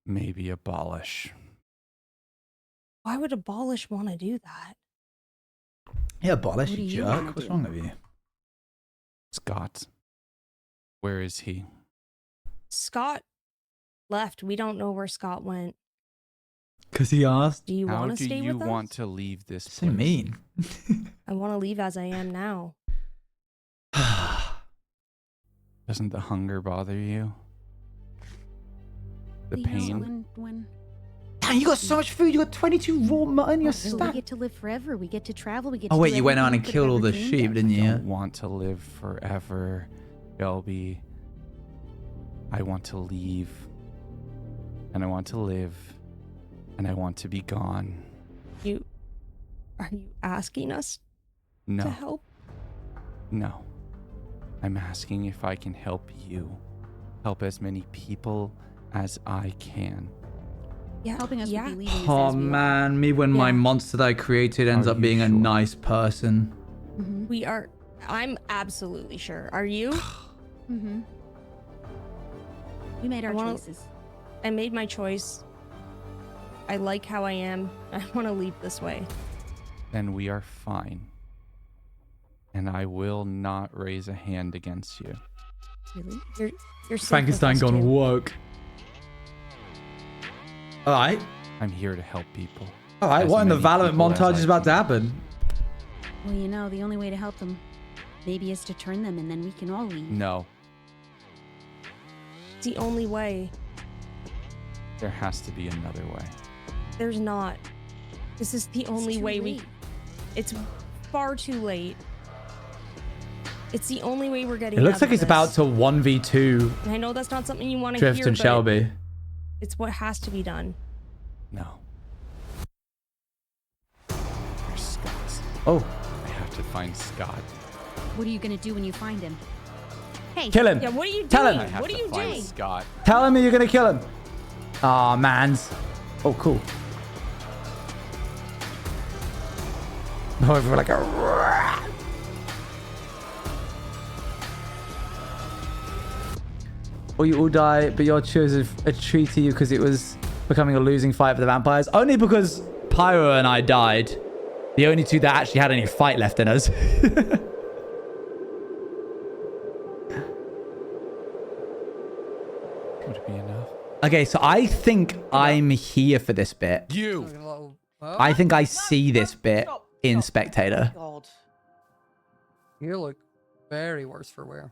Maybe Abolish.
Why would Abolish want to do that?
Yeah, Abolish,
What do
you
you wanna
jerk. What's
do?
wrong with you?
Scott. Where is he?
Scott left. We don't know where Scott went.
Because he asked.
Do you
How
want
do
to stay
you
with
want
us?
to leave this
So
place?
mean.
I want to leave as I am now.
Doesn't the hunger bother you? The pain?
When
Damn, you got so much food. You got 22 raw mutton. You're
we
stacked.
get to live forever. We get to travel. We get
Oh,
to
wait,
do
you went on
everything
and
we
killed
could've
all the
ever dreamed
sheep,
of.
didn't you?
Don't want to live forever, Shelby. I want to leave, and I want to live, and I want to be gone.
Are you asking us
No.
to help?
No. I'm asking if I can help you. Help as many people as I can.
Yeah. Helping us would be leaving us
Oh
as we are.
man, me when my monster that I created ends
Are
up
you
being a
sure?
nice person.
We are. I'm absolutely sure. Are you?
Mm-hmm. We made our choices.
I made my choice. I like how I am. I want to leave this way.
Then we are fine. And I will not raise a hand against you.
Really? You're safe
Frankenstein
with us
gone
too.
woke. Alright.
I'm here to help people.
Alright,
As
what in the
many
Valorant
people as
montage
I
is about
can.
to happen?
Well, you know, the only way to help them maybe is to turn them, and then we can all leave.
No,
It's the only way.
there has to be another way.
There's not. This is the only
too
way
late.
It's far too late. It's the only way we're getting.
It looks
out
like
of
he's
this.
about to 1v2
And I know that's not something you want to
Drift
hear,
and
but
Shelby.
it's what has to be done.
No. There's Scott.
Oh.
I have to find Scott.
What are you gonna do when you find him? Hey,
Kill him.
Yeah, what are you
Tell
doing?
him.
I have
What are
to
you
find
doing?
Scott.
Tell him you're gonna kill him. Aw, mans. Oh, cool. No, we're like a... Or you all die, but your chose a treat to you because it was becoming a losing fight for the vampires. Only because Pyro and I died. The only two that actually had any fight left in us.
Would it be enough?
Okay, so I think I'm here for this bit.
You!
I think I see this bit in Spectator.
God.
You look very worse for wear.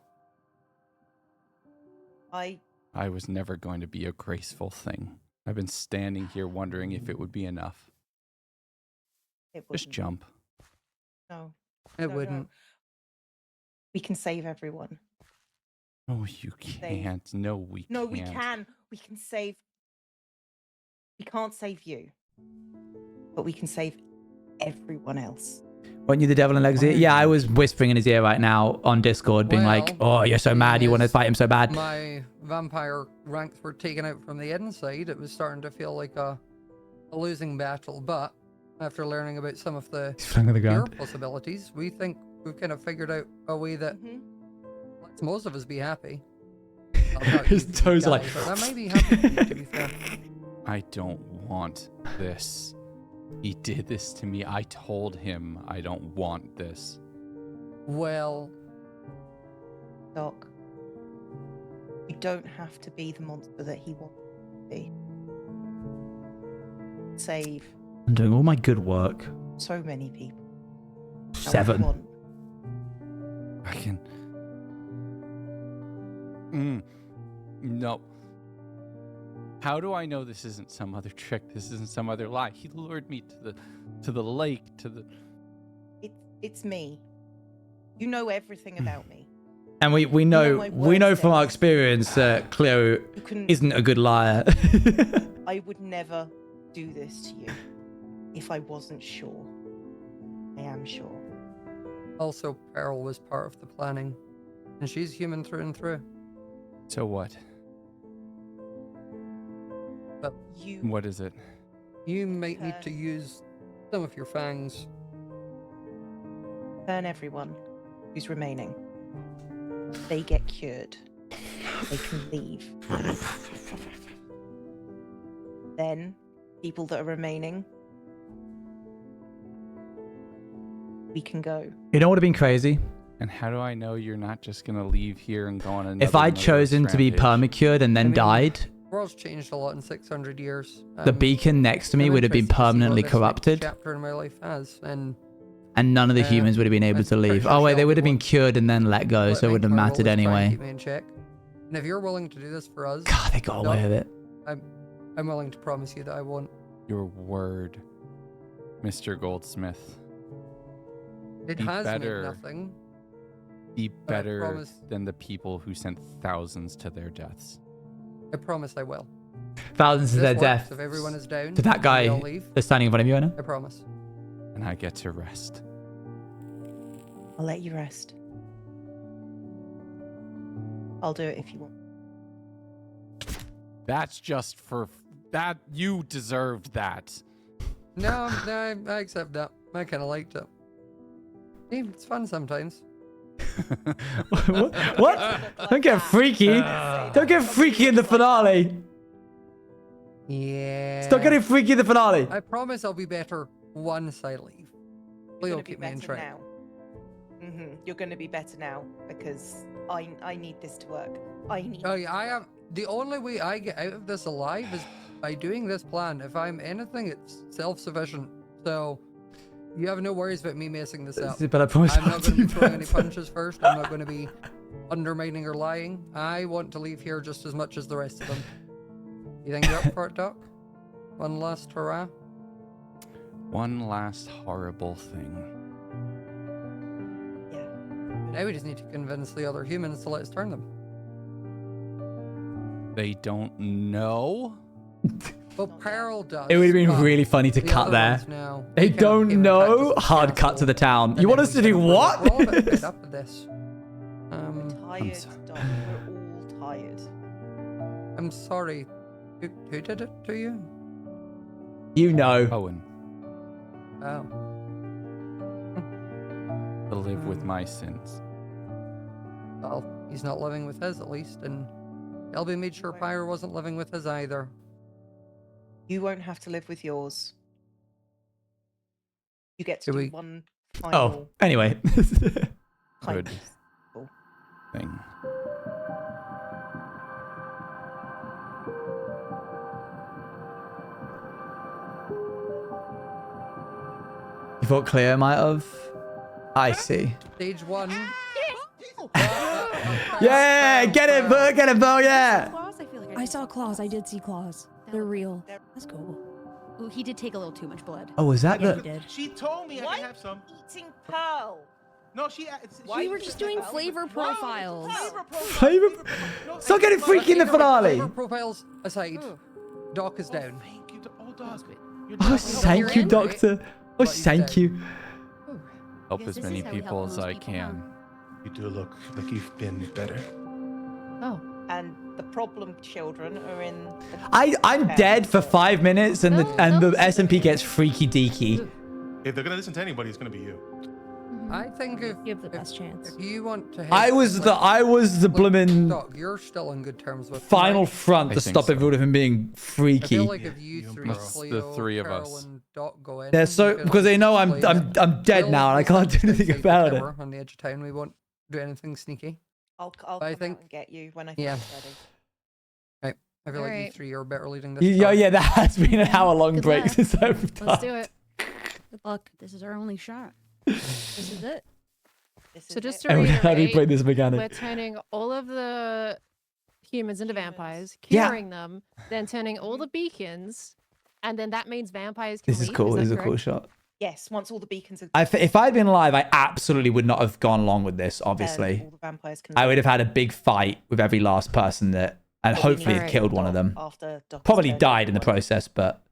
I was never going to be a graceful thing. I've been standing here wondering if it would be enough. Just jump.
No.
It
No,
wouldn't.
no. We can save everyone.
No, you can't. No, we can't.
No, we can. We can save. We can't save you. But we can save everyone else.
Weren't you the devil in Legacy? Yeah, I was whispering in his ear right now on Discord, being like, oh, you're so mad, you want to fight him so bad.
My vampire ranks were taken out from the inside. It was starting to feel like a losing battle, but after learning about some of the
flung on the
pure
ground.
possibilities, we think we've kind of figured out a way that lets most of us be happy.
His toes are like...
But that might be happy for you, to be fair.
I don't want this. He did this to me. I told him I don't want this.
Well,
Doc, you don't have to be the monster that he wants to be. Save
I'm doing all my good work.
so many people.
7.
I can... No. How do I know this isn't some other trick? This isn't some other lie. He lured me to the lake, to the...
It's me. You know everything about me.
And we know from our experience that Cleo isn't a good liar.
I would never do this to you if I wasn't sure. I am sure.
also Pearl was part of the planning, and she's human through and through.
So what?
But
What is it?
you might need to use some of your fangs.
Turn everyone who's remaining. They get cured. They can leave. Then, people that are remaining, we can go.
You know what would have been crazy?
And how do I know you're not just gonna leave here and go on another?
If I'd chosen to be
rampage?
permacured and then died,
The world's changed a lot in 600 years.
the beacon next to me
I'm
would have been
interested to see what
permanently
this next
corrupted,
chapter in my life has, and
and none of the humans would have been able
I'm
to leave.
pretty sure
Oh wait, they
Shelby
would have been
won't
cured and then let go, so it wouldn't have mattered anyway.
Keep me in check. And if you're willing to do this for us,
God, they got away with it.
I'm willing to promise you that I won't.
Your word, Mr. Goldsmith.
It
Be
has
better.
made nothing.
Be
I
better
promise.
than the people who sent thousands to their deaths.
I promise I will.
Thousands
If
of their
this
death.
works, if everyone is down,
To that
and we
guy
all leave,
that's standing in front of you right now.
I promise.
And I get to rest.
I'll let you rest. I'll do it if you want.
That's just for that. You deserved that.
No, no, I accept that. I kind of liked it. See, it's fun sometimes.
What? Don't get freaky. Don't get freaky in the finale.
Yeah.
Stop getting freaky in the finale.
I promise I'll be better once I leave.
You're
You'll
gonna be
keep me in
better
track.
now. You're going to be better now because I need this to work. I need.
Oh yeah, I have. The only way I get out of this alive is by doing this plan. If I'm anything, it's self-sufficient. So you have no worries about me messing this up.
But I promise
I'm
I'll
not going to
do
be throwing any
better.
punches first. I'm not going to be undermining or lying. I want to leave here just as much as the rest of them. You think you're up for it, Doc? One last hurrah.
One last horrible thing.
Now we just need to convince the other humans to let us turn them.
They don't know.
Well, Pearl does.
It would have been
but
really funny to
the
cut
other
there.
ones now,
They
can't
don't
give it back
know.
to
Hard cut to the town. You want us to do what?
We're all a bit fed up with this.
Tired, Doc. We're all tired.
I'm sorry. Who did it to you?
You know.
Owen.
Oh.
To live with my sins.
Well, he's not living with his at least, and Elby made sure Pyre wasn't living with his either.
You won't have to live with yours. You get to
Do
do
we-
one
Oh,
final
anyway.
Good
kindness.
thing.
You thought Cleo might have? I see.
Stage 1.
Yeah, get it, Bo, get it, Bo, yeah.
I saw claws. I did see claws. They're real. That's cool. Ooh, he did take a little too much blood.
Oh, is that
Yeah,
the-
he did.
She told me I could have some.
Eating Pearl.
No, she.
We were just doing flavor profiles.
Flavor? Stop getting freaky in the finale.
Flavor profiles aside, Doc is down.
Oh, thank you, Doctor. Oh, thank you.
Help as many people as I can.
You do look like you've been better.
Oh. And the problem children are in. The
I'm dead for 5 minutes and the SMP gets freaky deaky.
If they're gonna listen to anybody, it's gonna be you.
I think if
you have the best chance.
If you want to,
I was the bloomin'
Doc, you're still on good terms with
final
right?
front to stop everyone from being
I
freaky.
feel like if you three,
It's the
Cleo,
three of
Pearl,
us.
and Doc go in,
They're so
you can
because they know I'm
play it.
dead now and I can't do anything
Outside the
about it.
tower on the edge of town, we won't do anything sneaky.
I'll
I
come
think-
out and get you when I think
Yeah.
it's ready.
Right. I feel like you
Alright.
three are better leading this.
Yeah,
charge.
yeah, that has been an hour-long
Good
break
luck.
since I've done.
Let's do it.
Good luck. This is our only shot. This is it.
So just to
How do we
reiterate,
play this mechanic?
we're turning all of the humans into vampires,
Yeah.
curing them, then turning all the beacons, and then that means vampires can
This is
leave.
cool.
that
This is a cool
correct?
shot.
Yes, once all the beacons are.
If I'd been alive, I absolutely would not have gone along with this. Obviously,
all the vampires can.
I would have had a big fight with every last person that, and
But we
hopefully
need
have killed one of them.
After Doc is
Probably
dead.
died in the process, but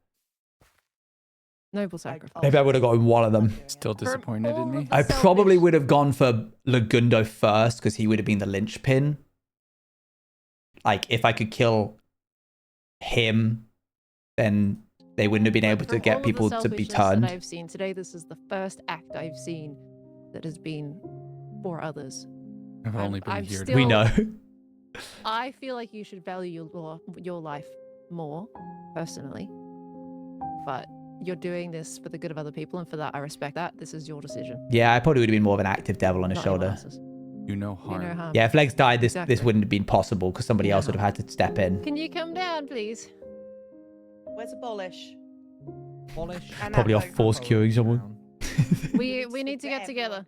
Noble sacrifice.
maybe I would have gotten one of them.
Still disappointed in me.
I probably would have gone for Lagundo first because he would have been the linchpin. Like, if I could kill him, then they wouldn't have been able to
From all
get
of
people
the
to be
selfishness
turned.
that I've seen today, this is the first act I've seen that has been for others.
I've only been
I'm
here.
still-
We know.
I feel like you should value your life more, personally. But you're doing this for the good of other people, and for that, I respect that. This is your decision.
Yeah, I probably would have been more of an active devil on his
Not anyone
shoulder.
else's.
You know
You know
harm.
harm.
Yeah, if Legs died, this
Exactly.
wouldn't have been possible because somebody else would have had to step in.
Can you come down, please?
Where's Abolish?
Abolish.
And
Probably off
Atho.
force curing someone.
We need to get together.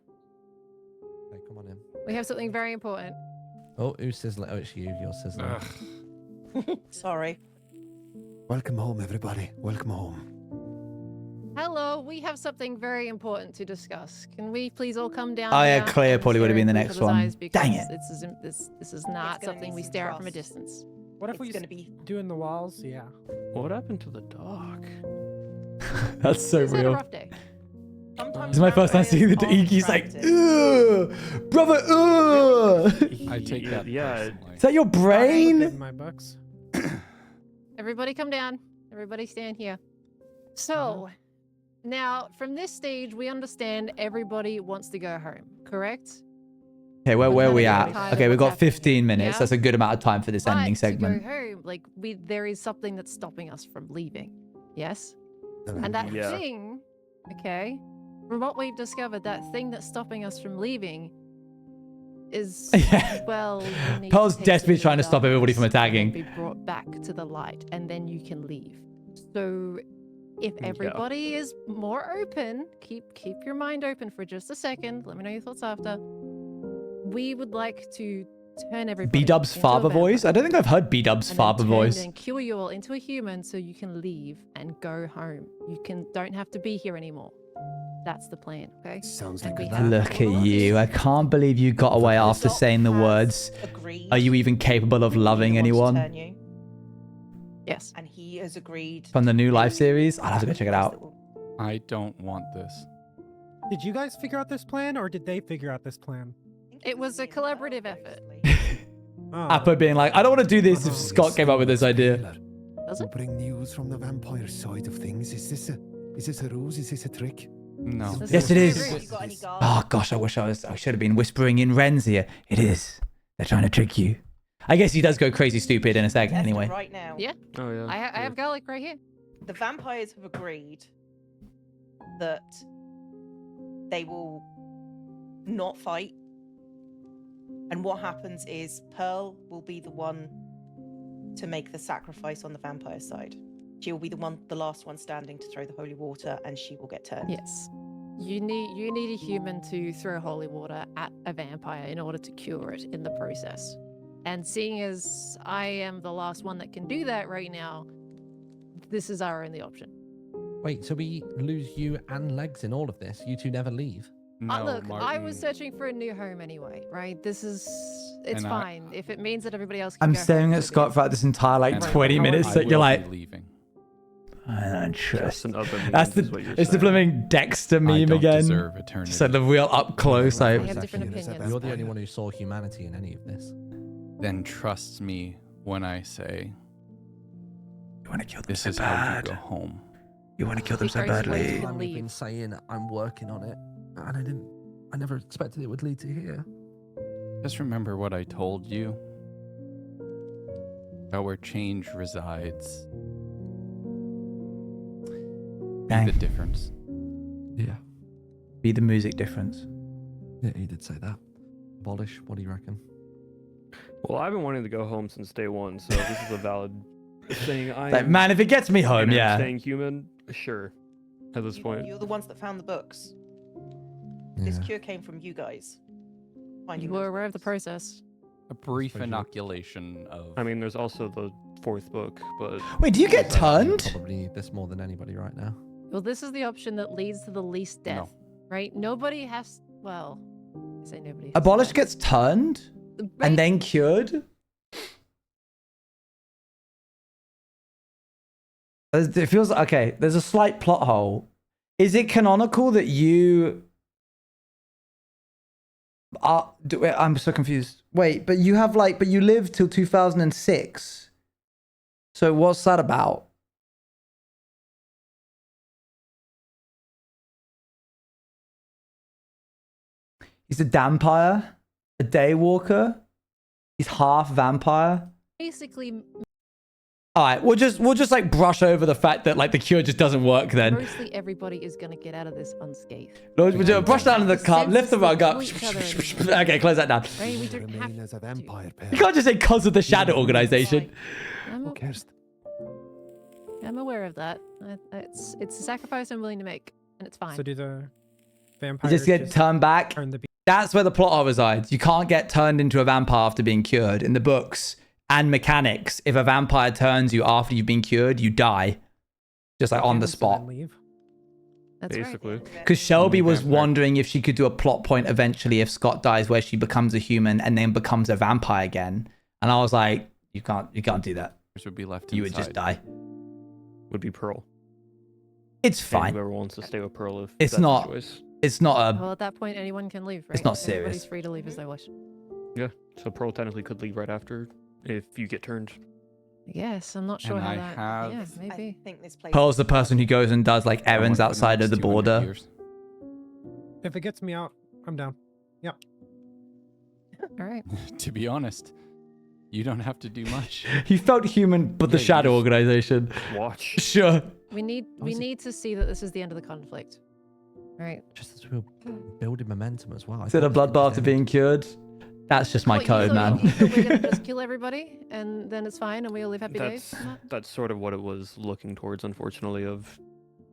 Okay, come on in.
We have something very important.
Oh, who's sizzling? Oh, it's you. You're sizzling.
Sorry.
Welcome home, everybody. Welcome home.
Hello, we have something very important to discuss. Can we please all come down?
Oh, yeah,
here
Claire
and
probably would have
stare
been the
into
next
each other's
one.
eyes
Dang
because
it.
This is not
gonna
something
need
we
some
stare at from a
trust.
distance.
What if
it's
we
going to be
doing the walls? Yeah.
What happened to the dog?
That's so
It's had a
real.
rough day.
sometimes
This is my first time seeing the
vampires
Iki's
are
like,
attractive.
ugh, brother, ugh.
I take that
Yeah.
personally.
Is that your
In
brain?
my books.
Everybody come down. Everybody stand here. So, now from this stage, we understand everybody wants to go home, correct?
Okay, where are we
kinda
at?
tired of
Okay, we've
what's
got 15 minutes.
Yeah.
That's a good amount of time for this ending
But
segment.
to go home, like there is something that's stopping us from leaving. Yes? And that
Yeah.
thing, okay, from what we've discovered, that thing that's stopping us from leaving is,
Yeah.
well, you need
Pearl's
to take
desperately
some
trying to stop everybody from
darkness and then
attacking.
be brought back to the light, and then you can leave. So, if everybody is more open, keep your mind open for just a second. Let me know your thoughts after. We would like to turn everybody
B-Dub's
into a
father
vampire.
voice? I don't think I've heard B-Dub's
And then
father
turn
voice.
And cure you all into a human so you can leave and go home. You don't have to be here anymore. That's the plan, okay?
Sounds
And
like
we
a
have
Look at
orders.
you. I can't believe you got away after saying the words.
Agreed
Are you even capable of loving
to
anyone?
turn you,
Yes.
and he has agreed.
From the new live series? I'll have to go check it out.
I don't want this.
Did you guys figure out this plan, or did they figure out this plan?
It was a collaborative effort.
Appa being like, I don't want to do this if Scott came up with this idea.
Does
We'll bring news from the vampire side of things. Is this a ruse? Is this a trick?
No.
Yes, it is.
You got any guards?
Oh gosh, I should have been whispering in Ren's ear. It is. They're trying to trick you. I guess he does go crazy stupid in a second
Esther,
anyway.
right now,
Yeah.
Oh yeah.
I have garlic right here.
the vampires have agreed that they will not fight. And what happens is Pearl will be the one to make the sacrifice on the vampire side. She will be the last one standing to throw the holy water, and she will get turned.
Yes. You need a human to throw holy water at a vampire in order to cure it in the process. And seeing as I am the last one that can do that right now, this is our only option.
Wait, so we lose you and Legs in all of this? You two never leave?
No,
Look, I
Martin.
was searching for a new home anyway, right? It's
And I-
fine. If it means that everybody else can
I'm
go
staring
home,
at
so be
Scott
it.
throughout this entire like
And
20
I
minutes that
will
you're
be
like,
leaving.
I don't trust.
Just other means
That's
is what you're
it's the
saying.
blooming Dexter
I
meme
don't
again.
deserve eternity.
So the real up close.
I
I
have different opinions.
You're the only one who saw humanity in any of this.
Then trust me when I say
you want to kill them
this
so
is how you
bad.
go home.
You want to kill them
The
so
only way
badly.
to
Time you've
leave.
been saying I'm working on it, and I never expected it would lead to here.
Just remember what I told you about where change resides. Be
Dang.
the difference.
Yeah.
Be the music difference.
Yeah, he did say that. Abolish, what do you reckon?
Well, I've been wanting to go home since day one, so this is a valid thing.
Like, man, if it gets me home, yeah.
Staying human, sure. At this point,
You're the ones that found the books. This cure came from you guys.
You were aware of the process.
A brief inoculation of.
I mean, there's also the fourth book, but
Wait, do you get turned?
Probably need this more than anybody right now.
Well, this is the option that leads to the least death, right? Nobody has. Well, I say nobody. Has to
Abolish
die.
gets turned and then cured? It feels okay. There's a slight plot hole. Is it canonical that you are? I'm so confused. Wait, but you have like, but you lived till 2006. So what's that about? He's a vampire, a daywalker. He's half vampire.
Basically,
All right, we'll just like brush over the fact that like the cure just doesn't work then.
mostly everybody is going to get out of this unscathed.
We'll just brush down the cup, lift the rug up.
Senses to each other
Okay, close that down.
Right? We don't have
Remain as a vampire, Pearl.
You can't just say cause of the shadow organization.
Who cares?
I'm aware of that. It's a sacrifice I'm willing to make, and it's fine.
So do the
You
vampires
just get turned back.
turn the
That's where the plot hole resides. You can't get turned into a vampire after being cured. In the books and mechanics, if a vampire turns you after you've been cured, you die. Just like on the spot.
That's
basically.
Because Shelby was wondering if she could do a plot point eventually if Scott dies where she becomes a human and then becomes a vampire again. And I was like, You can't do that.
Would be left
You would just die.
Would be Pearl.
It's fine.
Whoever wants to stay with Pearl, if
It's
that's
not.
the choice.
It's not a.
Well, at that point, anyone can leave, right?
It's not
Everybody's
serious.
free to leave as they wish.
Yeah, so Pearl technically could leave right after if you get turned.
Yes, I'm not sure
And
how
I
that.
have-
Yeah, maybe.
I think this place.
Pearl's the person who goes and does like errands
Someone for
outside of
next
the
200
border.
years.
If it gets me out, I'm down. Yep.
All right.
To be honest, you don't have to do much.
He felt human, but the
Yeah, you
Shadow
just-
Organization.
Watch.
Sure.
We need to see that this is the end of the conflict. Right.
Just as we're building momentum as well. I
Instead of
thought it was
bloodbath
gonna
to
end-
being cured. That's just my
What, you
code,
thought-
man.
You thought we're gonna just kill everybody and then it's fine and we all live happy days?
That's sort of what it was looking towards, unfortunately, of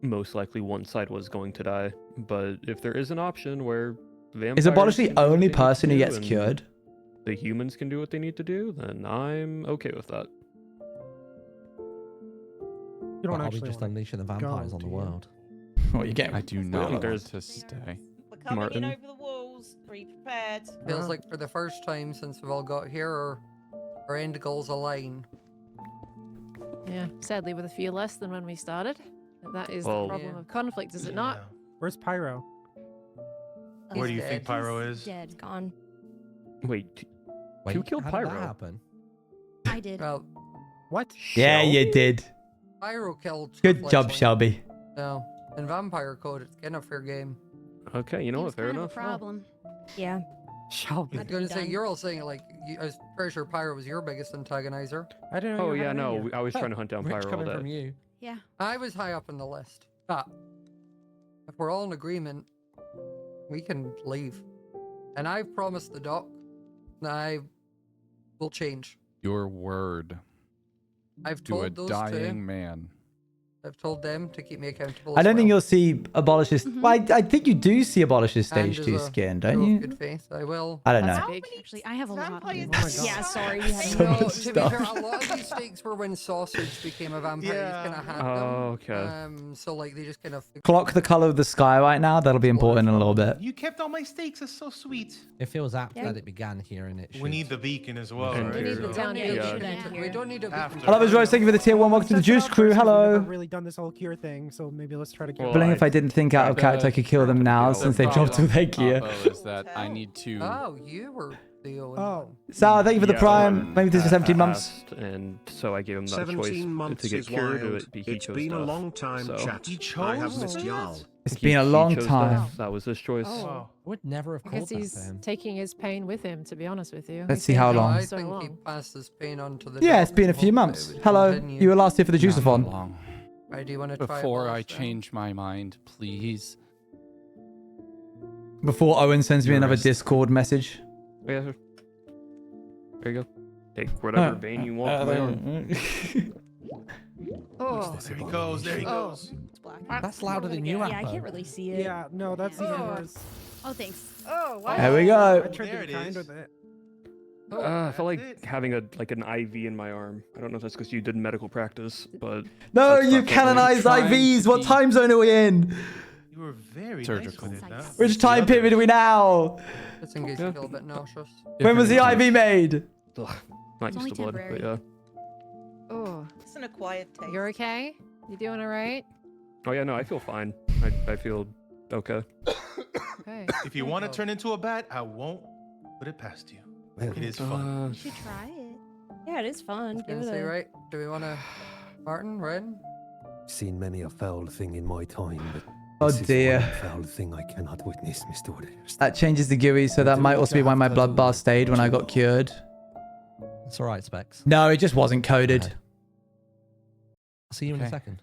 most likely one side was going to die. But if there is an option where vampires
Is Abolish the
can do what
only
they need
person
to
who
do
gets
and
cured?
the humans can do what they need to do, then I'm okay with that.
You don't
Or are we
actually
just
wanna
unleashing the
go,
vampires on
do
the
you?
world?
What, you getting?
I do not want
There's-
to stay.
We're coming
Martin?
in over the walls. Be prepared.
Feels like for the first time since we've all got here, our end goals align.
Yeah, sadly with a few less than when we started. That is the
Well-
problem
Yeah.
of conflict, is it not?
Where's Pyro?
Where do you
He's
think
dead.
Pyro is?
Dead. Gone.
Wait,
Wait,
who killed
how
Pyro?
Did that happen?
I did.
Well,
What?
Yeah, you
Shelby?
did.
Pyro killed.
Good
Swiftly,
job,
actually.
Shelby.
No, in Vampire Code, it's kind of fair game.
Okay, you know
Seems
what? Fair
kind of
enough.
a problem.
Yeah.
Shelby.
I was gonna say
done.
you're all saying like I was pretty sure Pyro was your biggest antagonizer.
I didn't know
Oh
you
yeah,
had
no,
any.
I was trying to hunt down
Rich
Pyro all
coming
day.
from you.
Yeah.
I was high up on the list. But if we're all in agreement, we can leave. And I've promised the doc that I will change.
Your word
I've
to a
told those
dying
two.
man.
I've told them to keep me accountable.
I
as
don't think
well.
you'll see Abolish's.
Mhm.
Well, I think you do see Abolish's
And
stage
as
2
a
skin,
show
don't
of
you?
Good faith, I will.
I don't
That's
know.
big.
Actually, I have a lot.
Vampires
Oh my God.
Yeah, sorry. We have
So
No,
much
to be fair,
stuff.
a lot of these stakes were when Sausage became a vampire.
Yeah.
He's kind of had
Oh,
them.
okay.
So like they just kind of
Clock the color of the sky right now. That'll be important in a little bit.
You kept all my steaks. That's so sweet.
It feels apt
Yeah.
that it began here and it
We
should.
need the beacon as well,
And
right?
We need the
Yeah.
town
Yeah.
beacon.
Yeah.
We don't need a
After.
beacon.
I love his Rose. Thank you for the tier 1. Welcome to the
Since we're
Juice
not
Crew.
versus, We've
Hello.
never really done this whole cure thing, so maybe let's try to kill
Well,
Feeling
I-
if I didn't think out of character, I could kill them now since they dropped all their gear.
Combo is that I need to.
Oh, you were the Owen.
Oh.
Sal, thank you for the
Yeah,
prime. Maybe this is 17 months.
asked, and so I gave him that
17
choice
months
to get
is
cured.
wild.
It, he
It's
chose
been a
death,
long time,
so
chat.
He
I have
chose
missed y'all.
It's
he-
been a
he
long
chose
time.
death. That was his choice.
Oh.
Wow.
I would never have
I
called
guess
that for
he's
him.
taking his pain with him, to be honest with you.
Let's
He's
see
been
how
through
long.
I
so
think he
long.
passed his pain on to the
Yeah,
doc
it's been a
and
few
hopefully
months.
it would
Hello.
continue.
You were last here for the
Not that
Juiceathon.
long.
Right, do you want to try it
Before I
last then?
change my mind, please.
Before Owen sends me
Your
another
wrist.
Discord message.
Yeah, sure. There you go. Take whatever vein you want from my arm.
Oh,
There he goes. There he
Oh.
goes.
It's black.
That's louder than you,
Yeah, I
Apple.
can't really see it.
Yeah, no, that's even
Oh.
worse.
Oh, thanks.
oh, wow.
There we
I
go.
tried
There
to
it
be kind
is.
with it.
Oh,
I felt like
that's it.
having an IV in my arm. I don't know if that's because you did medical practice, but
No,
That's
you
not
canonized
trying
IVs.
to
what
be-
time zone are we in?
You were very
Surgical.
nice with it, huh?
Which time period are we now?
Just in case you feel a bit nauseous.
When was the
Different
IV made?
ugh, not
It's
used
only
to blood. But
temporary.
yeah.
Oh,
It's an acquired taste.
you're okay? You doing all right?
Oh yeah, no, I feel fine. I feel okay.
Okay.
If you want to turn into a bat, I won't put it past you. It is fun.
You should try it. Yeah, it is fun. Give
Gonna
it
say,
a...
right? Do we want to, Martin, Ren?
Seen many a foul thing in my time, but
Oh
this is
dear.
one foul thing I cannot witness, Mr. Woodhurst.
That changes the GUI, so that
Do
might
what
also
you
be why
have
my
to
blood bar
do,
stayed when I
but
got cured.
It's all right, Specs.
No, it just wasn't coded.
Okay. I'll see you in a
Okay.
second.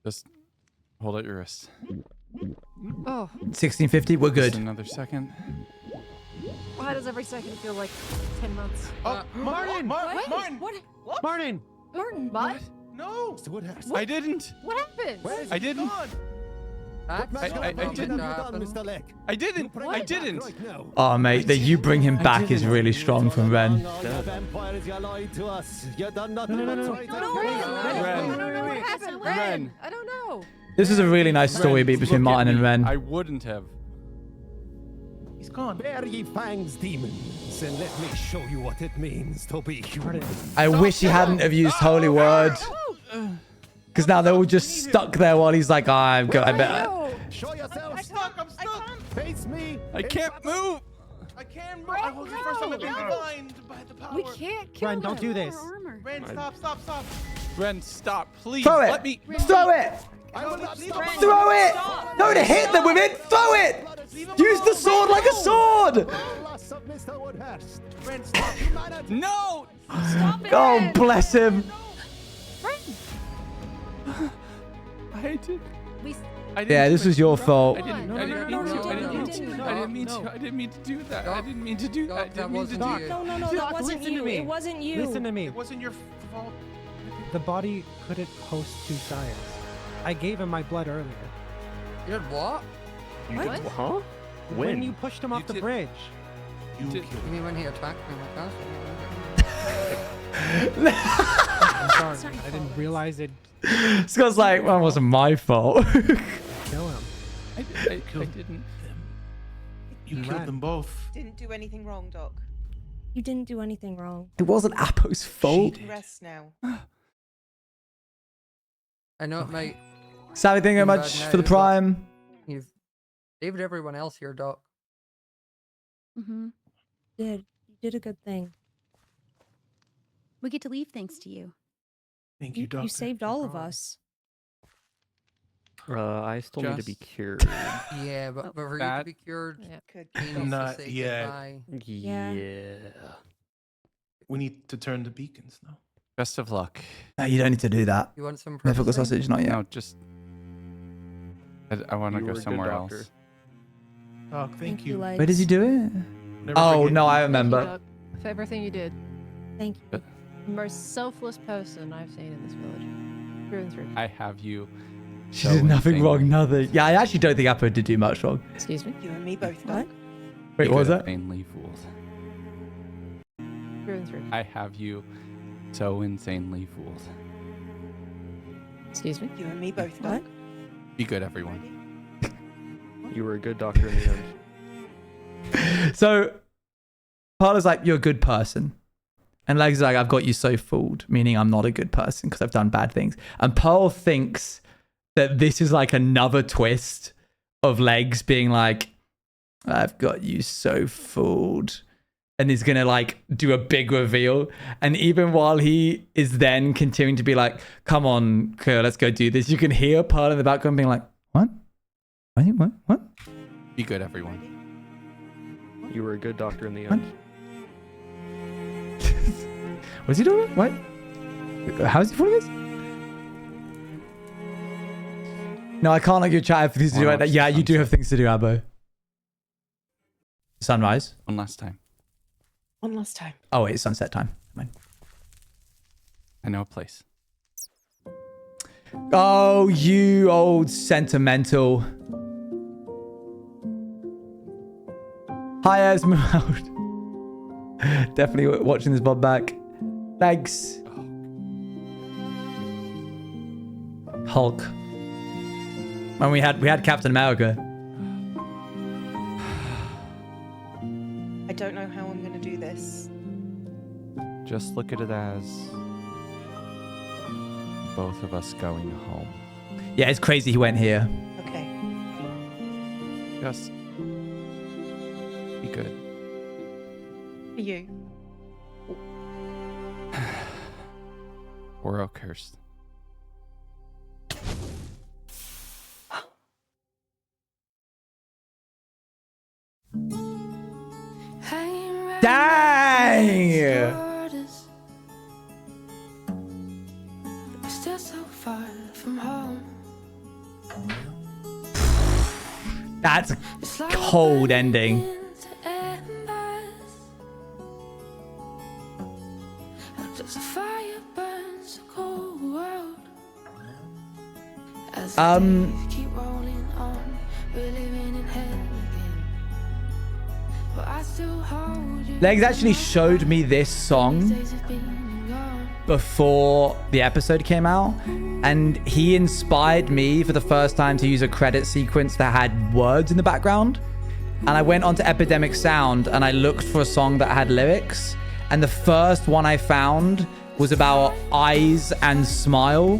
Just hold out your wrist.
Oh,
1650, we're
Just
good.
another second.
why does every second feel like 10 months?
Oh, Martin!
What?
Martin!
What?
Martin!
Martin, what?
No!
Mr. Woodhurst.
I didn't.
What happened?
I didn't.
Gone.
That's
What
not
magic
meant
didn't
to
you done,
happen.
Mr. Leck?
I didn't.
You bring
I
him back
didn't.
right now.
Oh, mate, that you bring him back is really strong from Ren.
All your vampires, you lied to us. You done nothing
No, no,
but
no,
try to
No,
kill
Ren,
us.
I don't know what happened. Ren,
Ren.
I don't know.
This is a really nice story beat between
Look at
Martin and
me.
Ren.
I wouldn't have.
He's gone.
Bear ye fangs, demons, and let me show you what it means to be human.
I wish he hadn't have used holy word. Because now they're all just stuck there while he's like, I better.
Show yourself.
I'm stuck.
Face me.
I can't move.
I can't move. I was the first time I've been blind by the power.
We can't kill
Ren, don't do this.
Ren, stop.
Ren, stop, please.
Throw it.
Let me.
Throw it. Throw it. No, to hit them with it. Throw it. Use the sword like a sword.
No.
Stop it.
Oh, bless him.
I did.
Yeah, this was your fault.
I didn't mean to do that. I didn't mean to do that. I didn't mean to do that.
No, that wasn't you. It wasn't you.
Listen to me.
It wasn't your fault.
The body couldn't host two science. I gave him my blood earlier.
You did what?
What? Huh?
When you pushed him off the bridge.
You mean when he attacked me like
I'm sorry. I didn't realize it.
Scott's like, well, it wasn't my fault.
Kill him.
I didn't.
You killed them both.
Didn't do anything wrong, Doc.
You didn't do anything wrong.
It wasn't Apo's fault.
Rest now.
I know it might.
Sally, thank you very much for the prime.
You've saved everyone else here, Doc.
Mm-hmm.
You did a good thing.
We get to leave thanks to you.
Thank you, Doctor.
You saved all of us.
I still need to be cured.
Yeah, but for you to be cured, he needs to
Not
say
yet.
goodbye.
Yeah.
We need to turn the beacons now.
Best of luck.
No, you don't need to do that.
You want some
Never got sausage, not yet.
No, just. I want to
You
go
were a good
somewhere
doctor.
else.
Doc, thank you.
Where did you do it?
Never
Oh,
forget
no,
you.
I
Thank you,
remember.
Doc, for everything you did.
Thank you.
Most selfless person I've seen in this village. Through and through.
I have you.
She did nothing wrong, nothing. Yeah, I actually don't think Apo did do much wrong.
Excuse me?
You and me both, Doc.
Wait, what was that?
Insanely fooled.
Through and through.
I have you so insanely fooled.
Excuse me?
You and me both, Doc.
Be good, everyone.
You were a good doctor in the end.
So, Parla's like, you're a good person. And Legs is like, I've got you so fooled, meaning I'm not a good person because I've done bad things. And Pearl thinks that this is like another twist of Legs being like, I've got you so fooled. And he's going to like do a big reveal. And even while he is then continuing to be like, come on, Kerr, let's go do this. You can hear Pearl in the background being like, what? What?
Be good, everyone.
You were a good doctor in the end.
What's he doing? What? How's he fooling us? No, I can't like your chat have things to do right now. Yeah, you do have things to do, Abo. Sunrise.
One last time.
One last time.
Oh, wait, it's sunset time.
I know a place.
Oh, you old sentimental. Hi, Esmeralda. Definitely watching this bod back. Thanks. Hulk. When we had Captain America.
I don't know how I'm going to do this.
Just look at it as both of us going home.
Yeah, it's crazy he went here.
Okay.
Just be good.
For you.
We're all cursed.
Dang!
Still so far from home.
That's a cold ending.
Just a fire burns a cold world. As keep rolling on, we're living in hell again. But I still hold you.
Legs actually showed me this song before the episode came out, and he inspired me for the first time to use a credit sequence that had words in the background. and I went onto Epidemic Sound and I looked for a song that had lyrics. And the first one I found was about eyes and smile,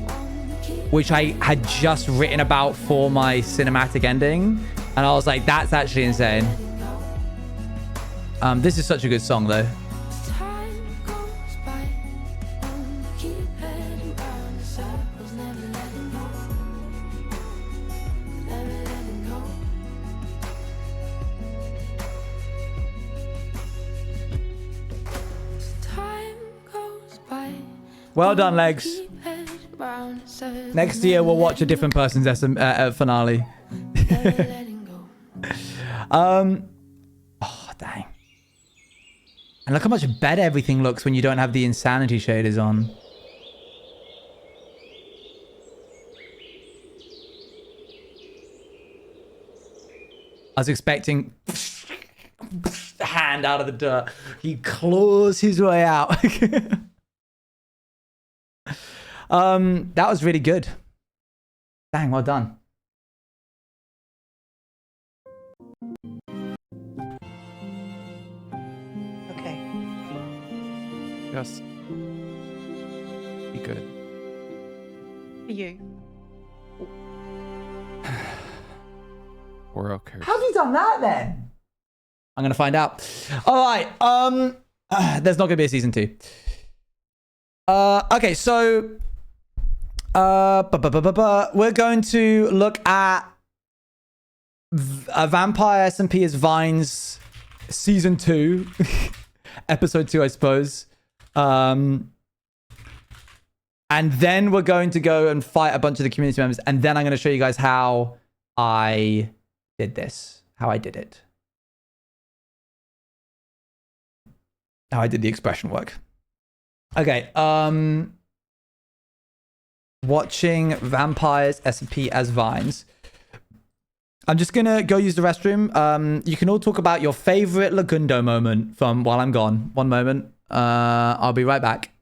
which I had just written about for my cinematic ending. And I was like, that's actually insane. This is such a good song though. Well done, Legs. Next year, we'll watch a different person's finale. Oh, dang. And look how much better everything looks when you don't have the insanity shaders on. I was expecting hand out of the dirt. He claws his way out. That was really good. Dang, well done.
Okay.
Just be good.
For you.
We're okay.
How have you done that then? I'm gonna find out. All right. There's not gonna be a season 2. Okay, so we're going to look at Vampire SMP as Vines season 2, episode 2, I suppose. And then we're going to go and fight a bunch of the community members, and then I'm going to show you guys how I did this, how I did it, how I did the expression work. Okay, watching Vampires SMP as Vines. I'm just gonna go use the restroom. You can all talk about your favorite Lagundo moment from while I'm gone. One moment. I'll be right back.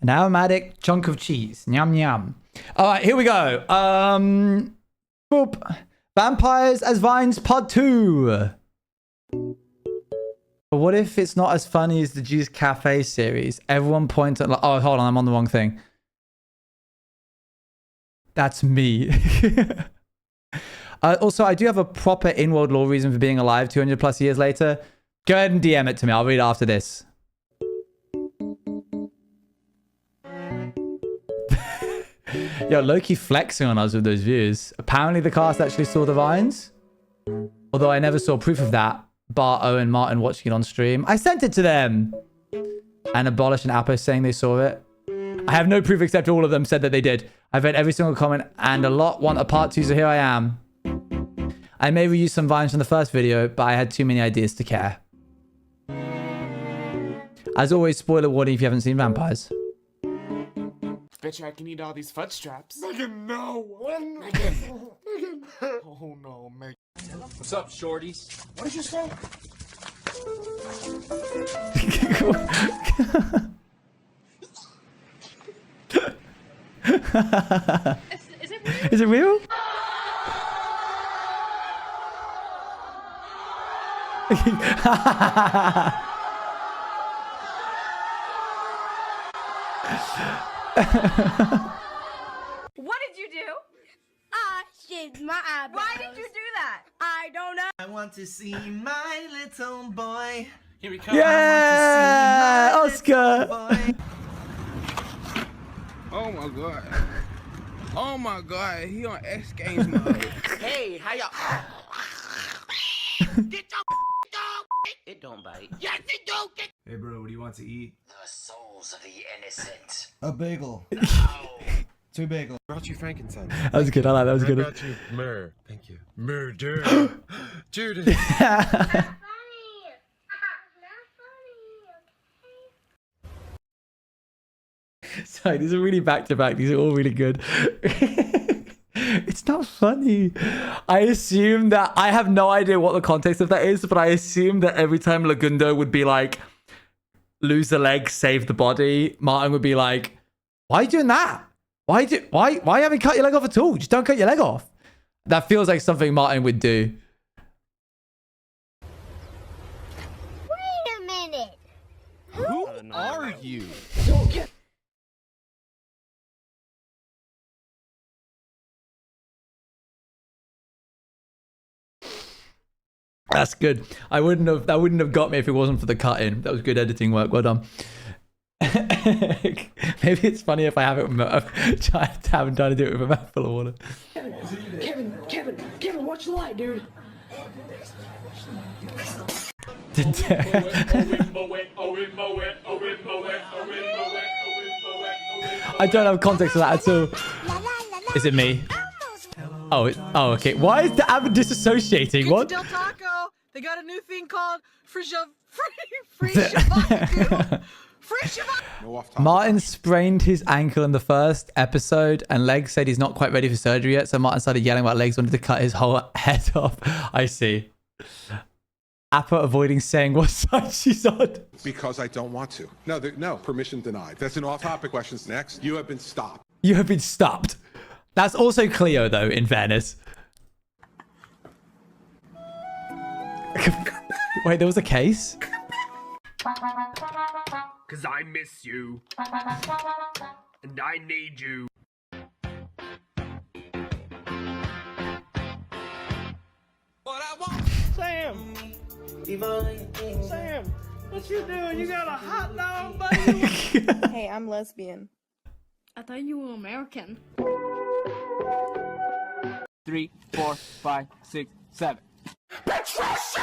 An aromatic chunk of cheese. Yum, yum. All right, here we go. Boop. Vampires as Vines Part 2. But what if it's not as funny as the Juice Cafe series? Everyone points at... Oh, hold on. I'm on the wrong thing. That's me. Also, I do have a proper in-world lore reason for being alive 200 plus years later. Go ahead and DM it to me. I'll read it after this. Yo, low-key flexing on us with those views. Apparently the cast actually saw the Vines. Although I never saw proof of that. Bar Owen Martin watching it on stream. I sent it to them. And Abolish and Apo saying they saw it. I have no proof except all of them said that they did. I've read every single comment and a lot want a part 2, so here I am. I may reuse some Vines from the first video, but I had too many ideas to care. As always, spoiler warning if you haven't seen Vampires.
Bet you I can eat all these foot straps.
Megan, no!
Megan!
Megan! Oh no, Megan.
What's up, shorties? What did you say?
Is it real?
What did you do?
I shaved my eyebrows.
Why did you do that?
I don't know.
I want to see my little boy. Here we come.
Yeah, Oscar.
Oh my god. Oh my god, he on X Games mode.
Hey, how y'all? Get your dog. It don't bite. Yes, it do.
Hey, bro, what do you want to eat?
The souls of the innocent.
A bagel. 2 bagels.
Brought you frankincense.
That was good. I like that. Was good.
I brought you myrrh. Thank you. Murder. Judas.
Sorry, these are really back to back. These are all really good. It's not funny. I assume that I have no idea what the context of that is, but I assume that every time Lagundo would be like, lose the leg, save the body, Martin would be like, why are you doing that? Why you haven't cut your leg off at all? Just don't cut your leg off. That feels like something Martin would do.
Wait a minute.
Who are you?
That's good. That wouldn't have got me if it wasn't for the cut-in. That was good editing work. Well done. Maybe it's funny if I have it with trying to do it with a mouthful of water.
Kevin, watch the light, dude.
I don't have context for that at all. Is it me? Oh, okay. Why is the Abbott disassociating? What?
Del Taco. They got a new thing called free
Martin sprained his ankle in the first episode, and Legs said he's not quite ready for surgery yet. So Martin started yelling about Legs wanted to cut his whole head off. I see. Appa avoiding saying what side she's on.
Because I don't want to. No, permission denied. That's an off-topic question. Next, you have been stopped.
You have been stopped. That's also Cleo, though, in fairness. Wait, there was a case?
Cause I miss you. And I need you.
Sam!
Sam, what you doing? You got a hot dog, buddy?
Hey, I'm lesbian.
I thought you were American.
3, 4, 5, 6, 7.
Patricia!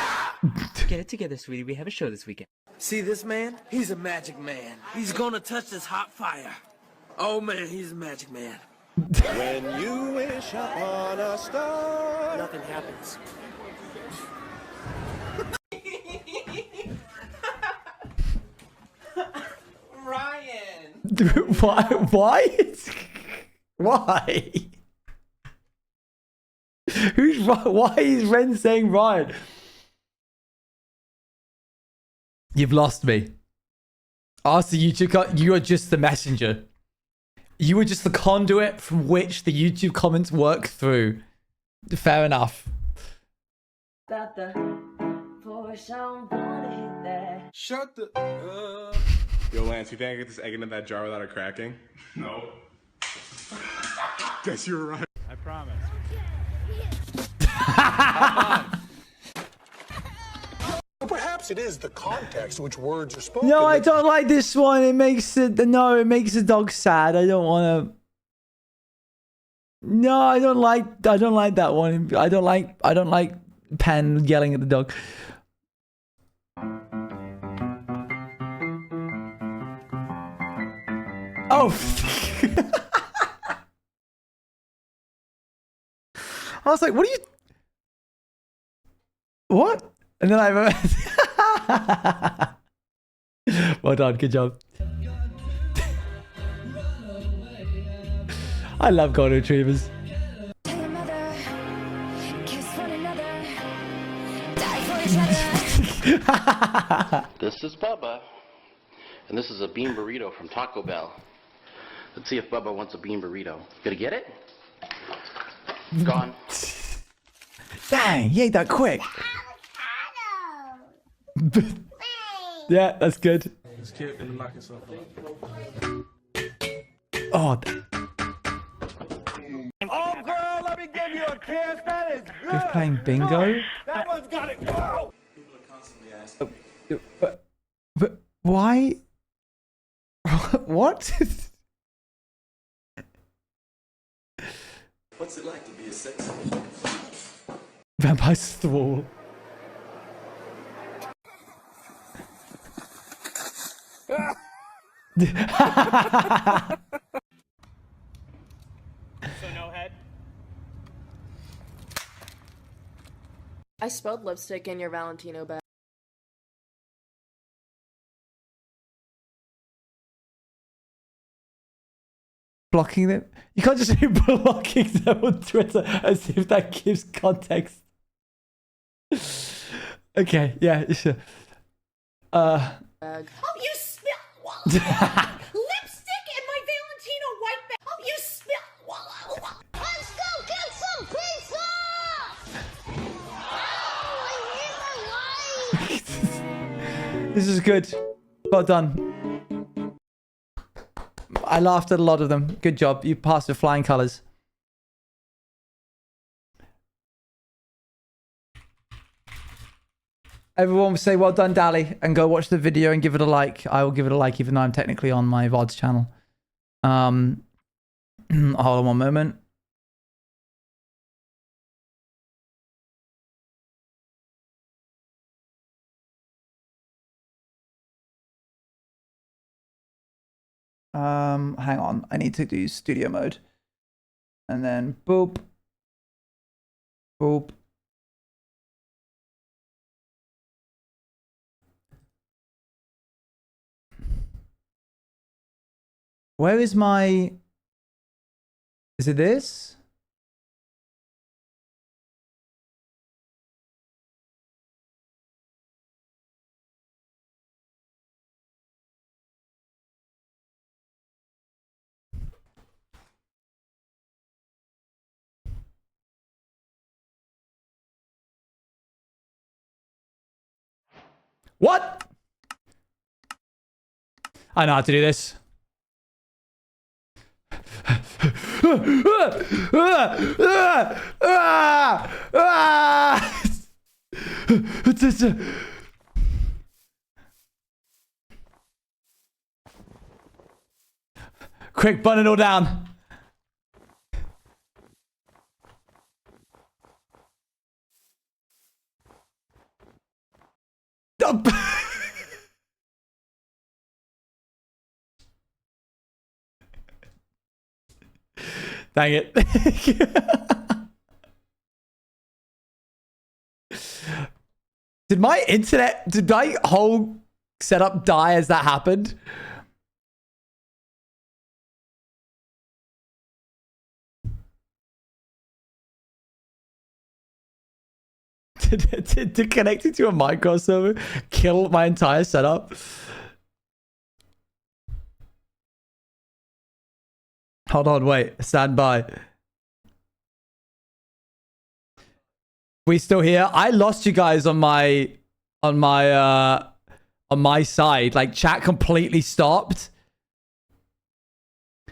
Get it together, sweetie. We have a show this weekend.
See this man? He's a magic man. He's gonna touch this hot fire. Oh man, he's a magic man.
When you wish upon a star,
nothing happens.
Ryan! Why? Why? Why is Ren saying Ryan? You've lost me. Ask the YouTube. You are just the messenger. You were just the conduit from which the YouTube comments work through. Fair enough.
Shut the.
Yo, Lance, you think I get this egg into that jar without it cracking? No. Guess you were right.
I promise.
Perhaps it is the context in which words are spoken.
No, I don't like this one. It makes it the dog sad. I don't want to. No, I don't like that one. I don't like Pen yelling at the dog. Oh. I was like, what are you? What? And then I remember. Well done, good job. I love golden retrievers.
This is Bubba, and this is a bean burrito from Taco Bell. Let's see if Bubba wants a bean burrito. Gonna get it? Gone.
Dang, he ate that quick. Yeah, that's good.
This kid gonna knock himself out.
Oh,
Oh, girl, let me give you a kiss. That is good.
he's playing bingo?
That one's got it. Whoa.
But why? What?
What's it like to be a sex?
Vampire thrall.
So no head?
I spilled lipstick in your Valentino bag.
Blocking them? You can't just say blocking them on Twitter as if that gives context. Okay, yeah, sure.
Bag.
Oh, you spill lipstick in my Valentino white bag. Oh, you spill. Let's go get some pizza. Oh, I hate my life.
This is good. Well done. I laughed at a lot of them. Good job. You passed with flying colors. Everyone will say well done, Dally, and go watch the video and give it a like. I will give it a like even though I'm technically on my VODs channel. Hold on one moment. Hang on. I need to do studio mode. And then boop. Boop. Where is my... Is it this? What? I know how to do this. Quick, burn it all down. Dang it. Did my internet, did my whole setup die as that happened? Did connecting to a Minecraft server kill my entire setup? Hold on, wait. Stand by. We still here? I lost you guys on my side. Like, chat completely stopped.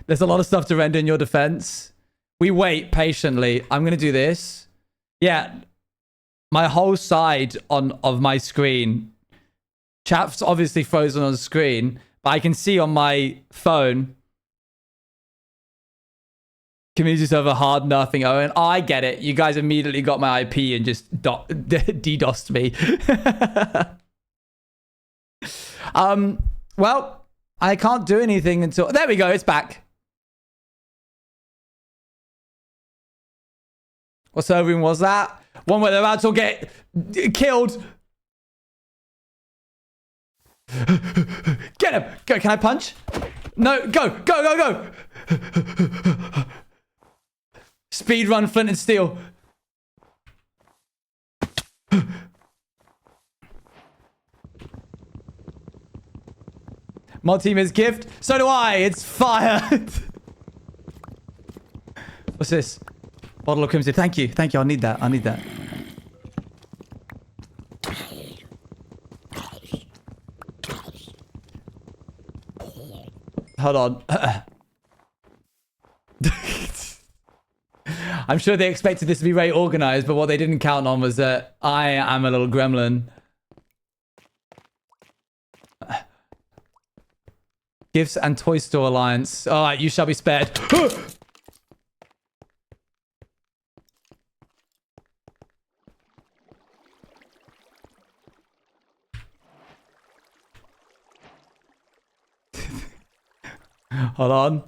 There's a lot of stuff to render in your defense. We wait patiently. I'm gonna do this. Yeah. My whole side of my screen. Chat's obviously frozen on the screen, but I can see on my phone. Community server hard nothing. Owen, oh, I get it. You guys immediately got my IP and just DDoSed me. Well, I can't do anything until... There we go. It's back. What server room was that? One where they're about to get killed. Get him. Go. Can I punch? No. Go. Go, go, go. Speed run, flint and steel. Mod team is gift. So do I. It's fire. What's this? Bottle of crimson. Thank you. Thank you. I'll need that. I'll need that. Hold on. I'm sure they expected this to be very organized, but what they didn't count on was that I am a little gremlin. Gifts and Toy Store Alliance. All right, you shall be spared. Hold on.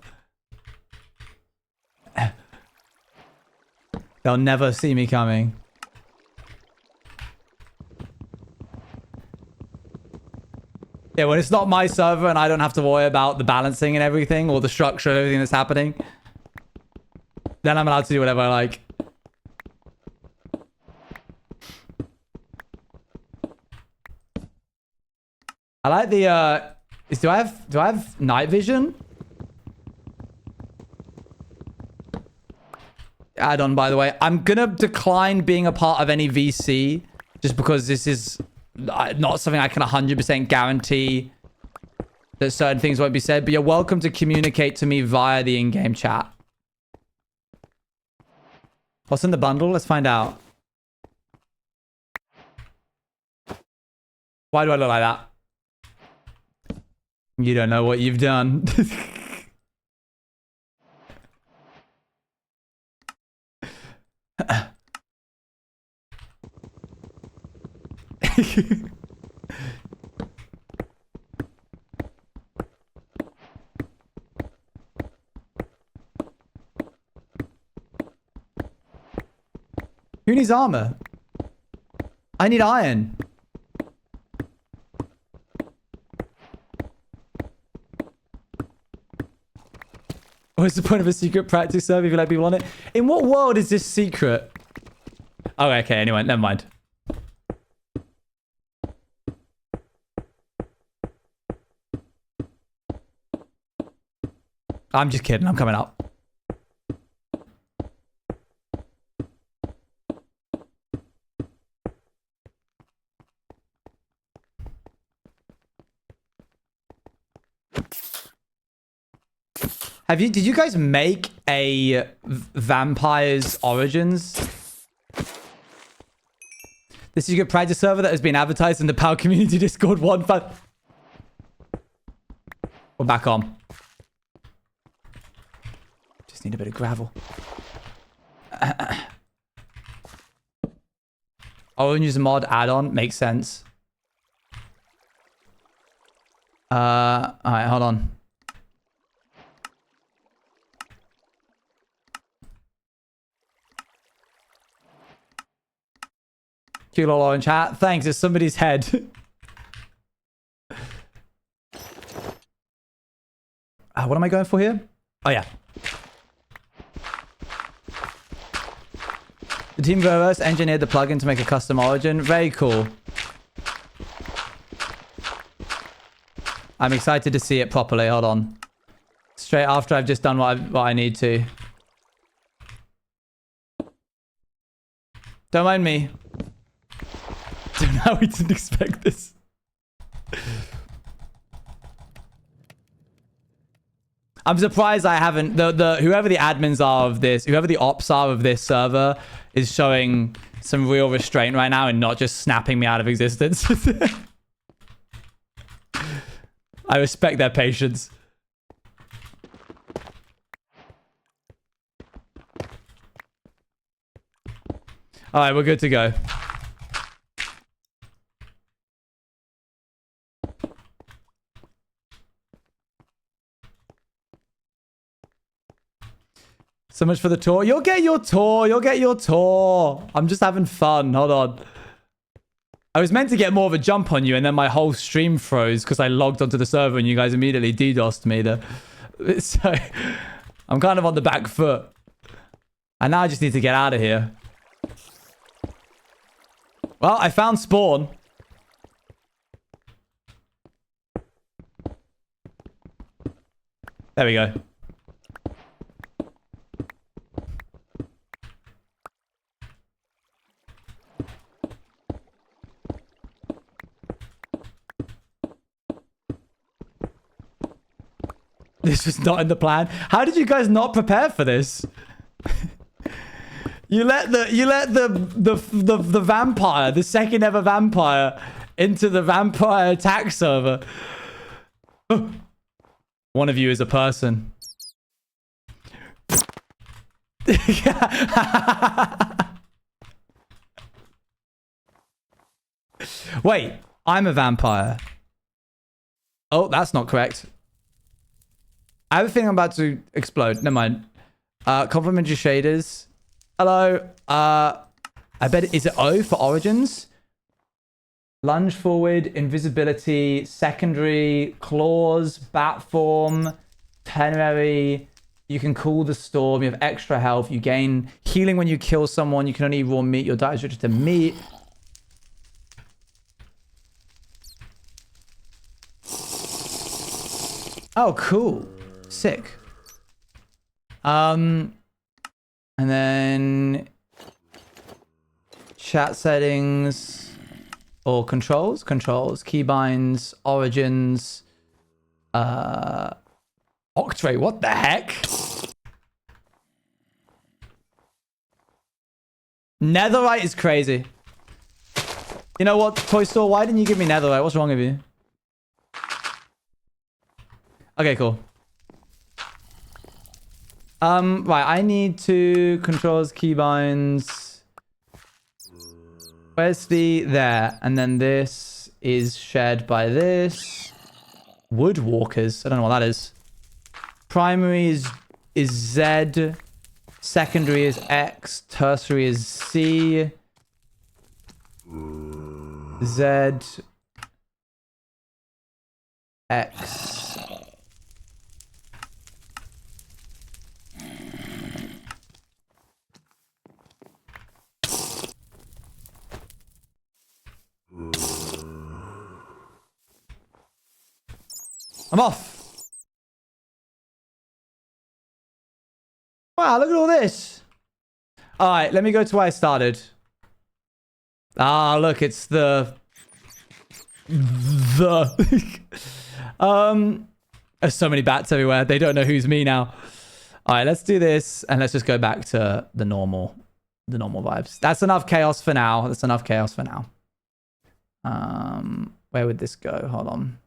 They'll never see me coming. Yeah, when it's not my server and I don't have to worry about the balancing and everything, or the structure of everything that's happening, then I'm allowed to do whatever I like. I like the do I have night vision? Add-on, by the way. I'm gonna decline being a part of any VC just because this is not something I can 100% guarantee that certain things won't be said, but you're welcome to communicate to me via the in-game chat. What's in the bundle? Let's find out. Why do I look like that? You don't know what you've done. Who needs armor? I need iron. What's the point of a secret practice server if you let people on it? In what world is this secret? Oh, okay. Anyway, never mind. I'm just kidding. I'm coming out. Did you guys make a Vampires Origins? The secret practice server that has been advertised in the PAL community Discord 1.5. We're back on. Just need a bit of gravel. Orange mod add-on makes sense. Alright, hold on. Cute little orange hat. Thanks, it's somebody's head. What am I going for here? Oh, yeah. The team reverse engineered the plugin to make a custom origin. Very cool. I'm excited to see it properly. Hold on. Straight after I've just done what I need to. Don't mind me. Now we didn't expect this. I'm surprised I haven't. Whoever the admins are of this, whoever the ops are of this server, is showing some real restraint right now and not just snapping me out of existence. I respect their patience. All right, we're good to go. So much for the tour. You'll get your tour. You'll get your tour. I'm just having fun. Hold on. I was meant to get more of a jump on you, and then my whole stream froze because I logged onto the server and you guys immediately DDoSed me. So I'm kind of on the back foot. And now I just need to get out of here. Well, I found spawn. There we go. This was not in the plan. How did you guys not prepare for this? You let the vampire, the second ever vampire, into the vampire attack server. One of you is a person. Wait, I'm a vampire. Oh, that's not correct. I have a feeling I'm about to explode. Never mind. Complimentary shaders. Hello. I bet, is it O for origins? Lunge forward, invisibility, secondary, claws, bat form, temerary. You can cool the storm. You have extra health. You gain healing when you kill someone. You can only eat raw meat. Your diet is restricted to meat. Oh, cool. Sick. And then chat settings or controls, keybinds, origins, Octray, what the heck? Netherite is crazy. You know what, Toy Store, why didn't you give me Netherite? What's wrong with you? Okay, cool. Right, I need to controls, keybinds. Where's the there? And then this is shared by this. Woodwalkers. I don't know what that is. Primary is Z. Secondary is X. Tertiary is C. Z. X. I'm off. Wow, look at all this. All right, let me go to where I started. Ah, look, it's the... There's so many bats everywhere. They don't know who's me now. All right, let's do this. And let's just go back to the normal vibes. That's enough chaos for now. That's enough chaos for now. Where would this go? Hold on.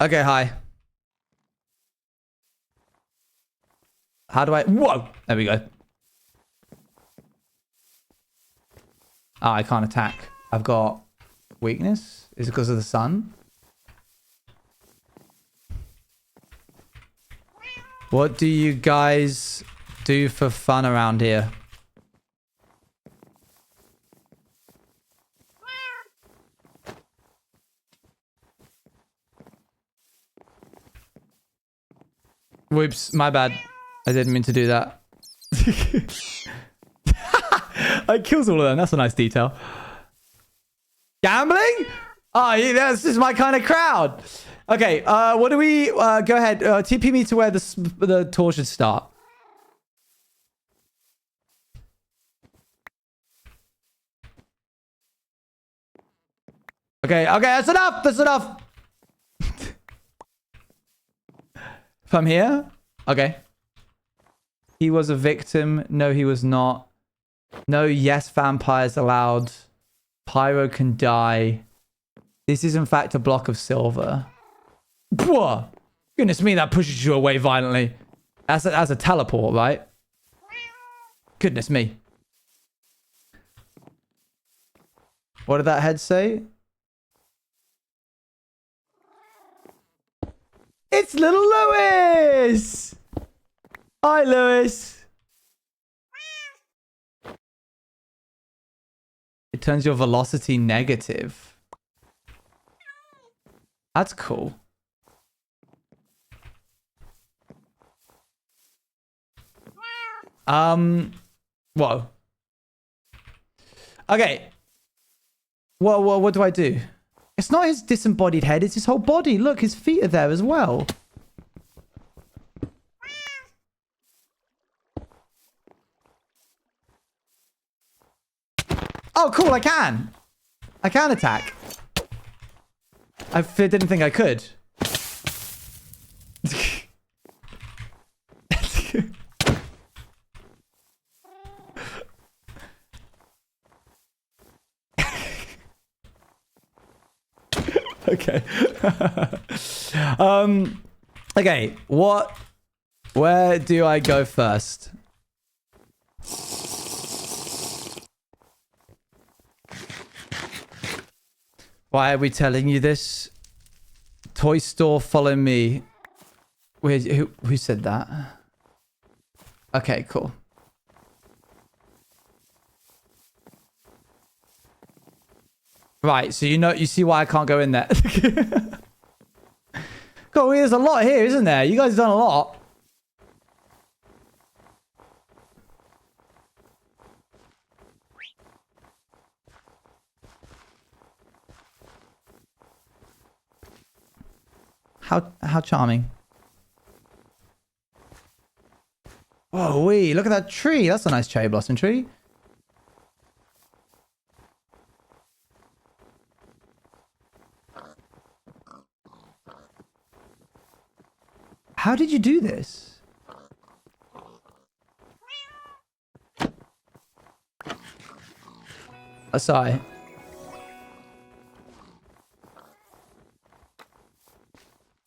Okay, hi. How do I... Whoa! There we go. Oh, I can't attack. I've got weakness. Is it because of the sun? What do you guys do for fun around here? Whoops, my bad. I didn't mean to do that. It kills all of them. That's a nice detail. Gambling? Oh, yeah, this is my kind of crowd. Okay, what do we... go ahead. TP me to where the tour should start. Okay, that's enough. That's enough. From here? Okay. He was a victim. No, he was not. No, yes, vampires allowed. Pyro can die. This is in fact a block of silver. Whoa! Goodness me, that pushes you away violently. That's a teleport, right? Goodness me. What did that head say? It's little Lewis! Hi, Lewis. It turns your velocity negative. That's cool. Whoa. Okay. What do I do? It's not his disembodied head, it's his whole body. Look, his feet are there as well. Oh, cool. I can. I can attack. I didn't think I could. Okay. Okay. Where do I go first? Why are we telling you this? Toy store, follow me. Wait, who said that? Okay, cool. Right, so you see why I can't go in there. God, there's a lot here, isn't there? You guys have done a lot. How charming. Whoa, look at that tree. That's a nice cherry blossom tree. How did you do this? Oh, sorry.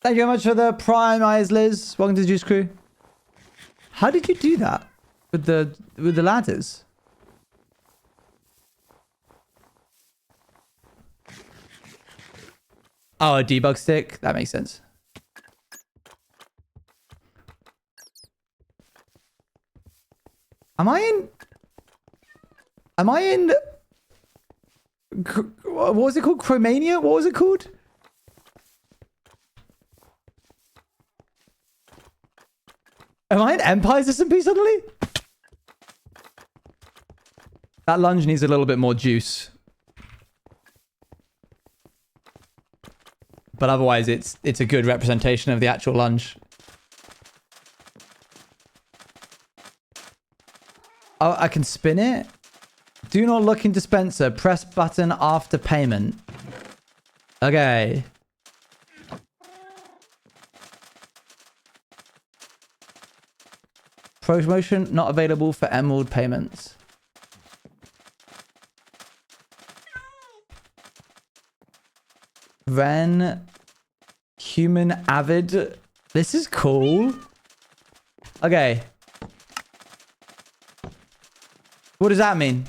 Thank you very much for the prime eyes, Liz. Welcome to the Juice Crew. How did you do that with the ladders? Oh, a debug stick. That makes sense. Am I in... What was it called? Chromania? What was it called? Am I in Empires SMP suddenly? That lunge needs a little bit more juice. But otherwise, it's a good representation of the actual lunge. Oh, I can spin it? Do not look in dispenser. Press button after payment. Okay. Promotion not available for emerald payments. Ren. Human avid. This is cool. Okay. What does that mean?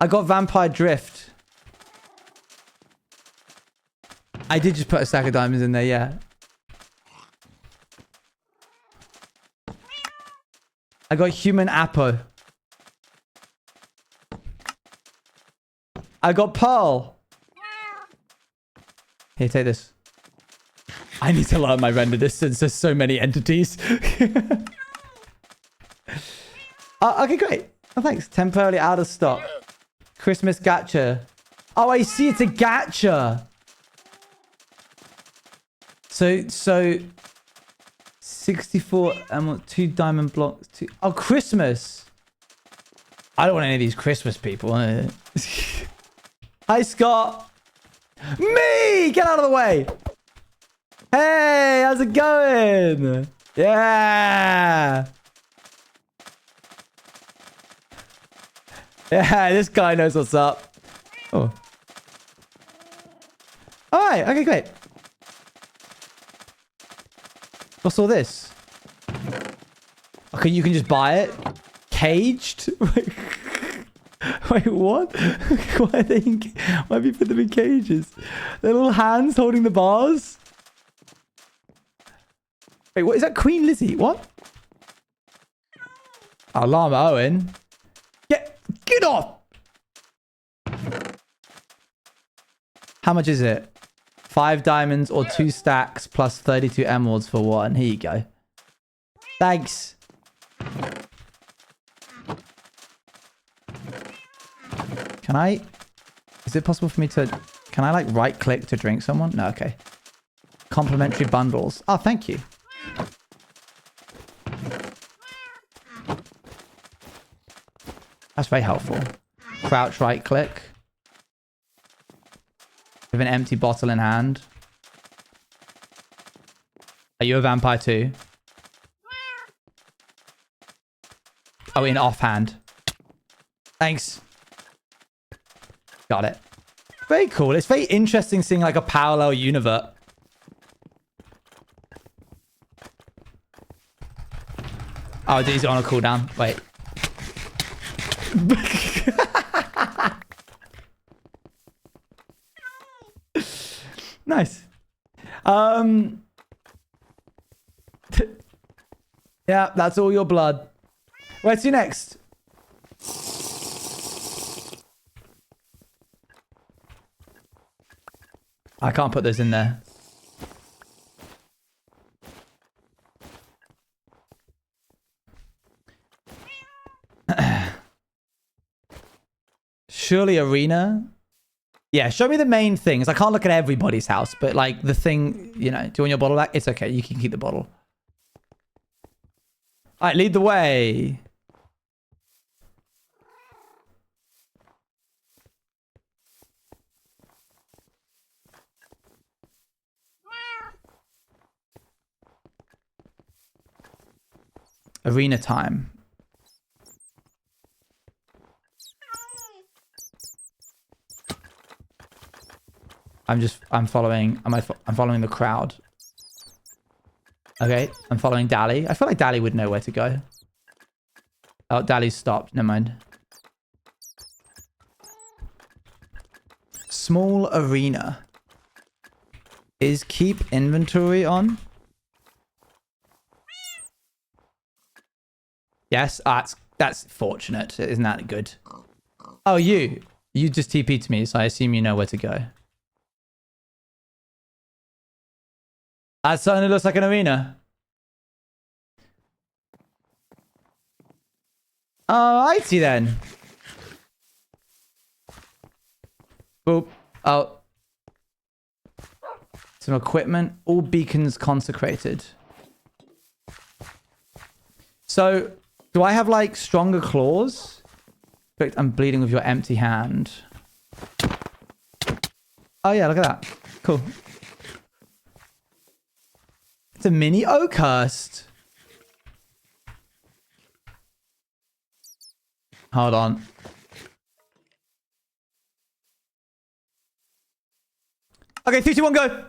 I got vampire drift. I did just put a stack of diamonds in there, yeah. I got human Apo. I got pearl. Here, take this. I need to learn my render distance. There's so many entities. Okay, great. Oh, thanks. Temporarily out of stock. Christmas gacha. Oh, I see. It's a gacha. So 64 emerald, 2 diamond blocks. Oh, Christmas. I don't want any of these Christmas people. Hi, Scott. Me! Get out of the way. Hey, how's it going? Yeah. Yeah, this guy knows what's up. Oh. All right. Okay, great. What's all this? Okay, you can just buy it. Caged? Wait, what? Why are they why have you put them in cages? Their little hands holding the bars? Wait, what is that? Queen Lizzie? What? Oh, Llama Owen. Get off! How much is it? 5 diamonds or 2 stacks plus 32 emeralds for 1. Here you go. Thanks. Can I... Is it possible for me to... Can I like right click to drink someone? No, okay. Complimentary bundles. Oh, thank you. That's very helpful. So crouch right click. With an empty bottle in hand. Are you a vampire too? Oh, in offhand. Thanks. Got it. Very cool. It's very interesting seeing like a parallel universe. Oh, he's on a cooldown. Wait. Nice. Yeah, that's all your blood. Where's you next? I can't put those in there. Surely arena? Yeah, show me the main things. I can't look at everybody's house, but like the thing, you know, do you want your bottle back? It's okay. You can keep the bottle. All right, lead the way. Arena time. I'm following the crowd. Okay, I'm following Dally. I feel like Dally would know where to go. Oh, Dally's stopped. Never mind. Small arena. Is keep inventory on? Yes, that's fortunate. Isn't that good? Oh, you just TP'd to me, so I assume you know where to go. That certainly looks like an arena. Alrighty then. Boop. Oh. Some equipment. All beacons consecrated. So, do I have like stronger claws? I'm bleeding with your empty hand. Oh yeah, look at that. Cool. It's a mini Oakhurst. Hold on. Okay, 3, 2, 1, go.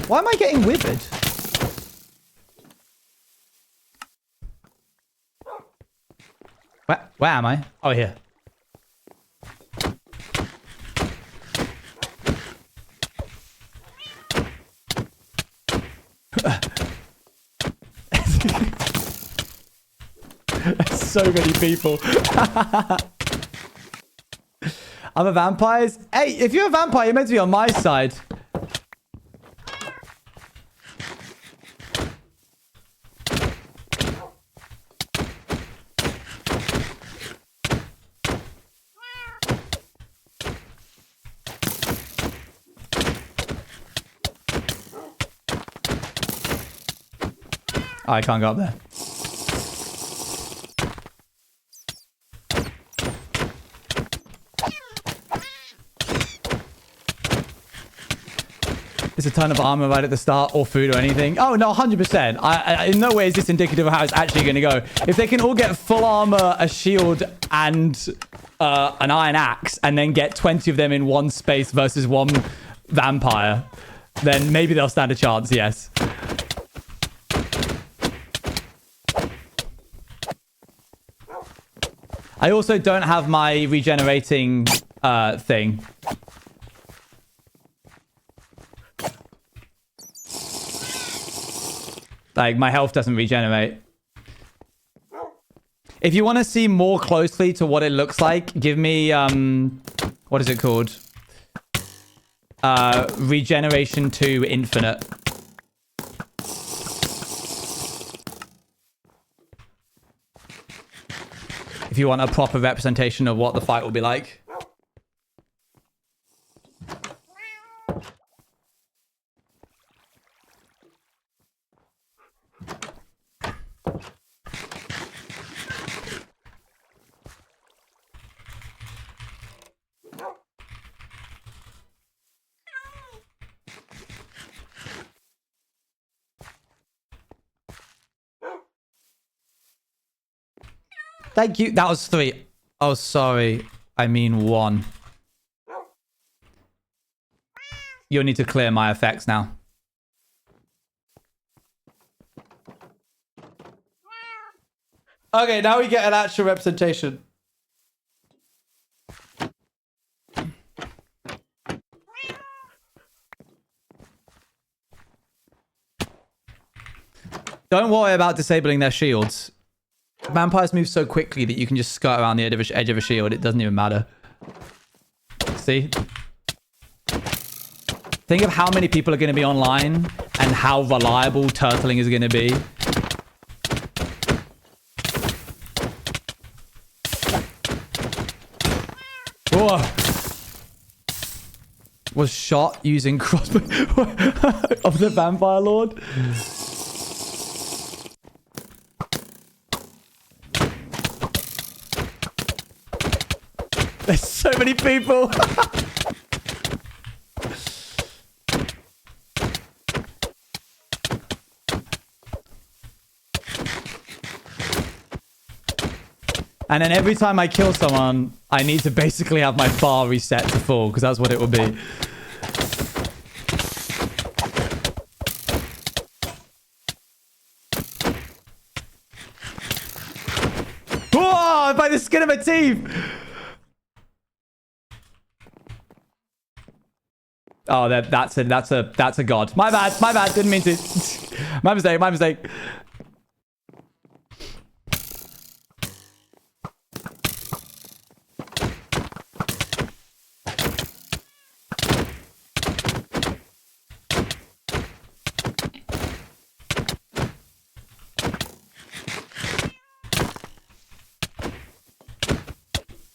Why am I getting withered? Where am I? Oh, here. So many people. I'm a vampire. Hey, if you're a vampire, you're meant to be on my side. I can't go up there. There's a ton of armor right at the start, or food, or anything. Oh, no, 100%. In no way is this indicative of how it's actually going to go. If they can all get full armor, a shield, and an iron axe, and then get 20 of them in one space versus one vampire, then maybe they'll stand a chance, yes. I also don't have my regenerating thing. Like, my health doesn't regenerate. If you want to see more closely to what it looks like, give me, what is it called? Regeneration 2 Infinite. If you want a proper representation of what the fight will be like. Thank you. That was 3. Oh, sorry. I mean 1. You'll need to clear my effects now. Okay, now we get an actual representation. Don't worry about disabling their shields. Vampires move so quickly that you can just skirt around the edge of a shield. It doesn't even matter. See? Think of how many people are going to be online and how reliable turtling is going to be. Whoa. Was shot using crossbow of the Vampire Lord. There's so many people. And then every time I kill someone, I need to basically have my bar reset to full, because that's what it will be. Whoa! By the skin of my teeth! Oh, that's a god. My bad, didn't mean to. My mistake.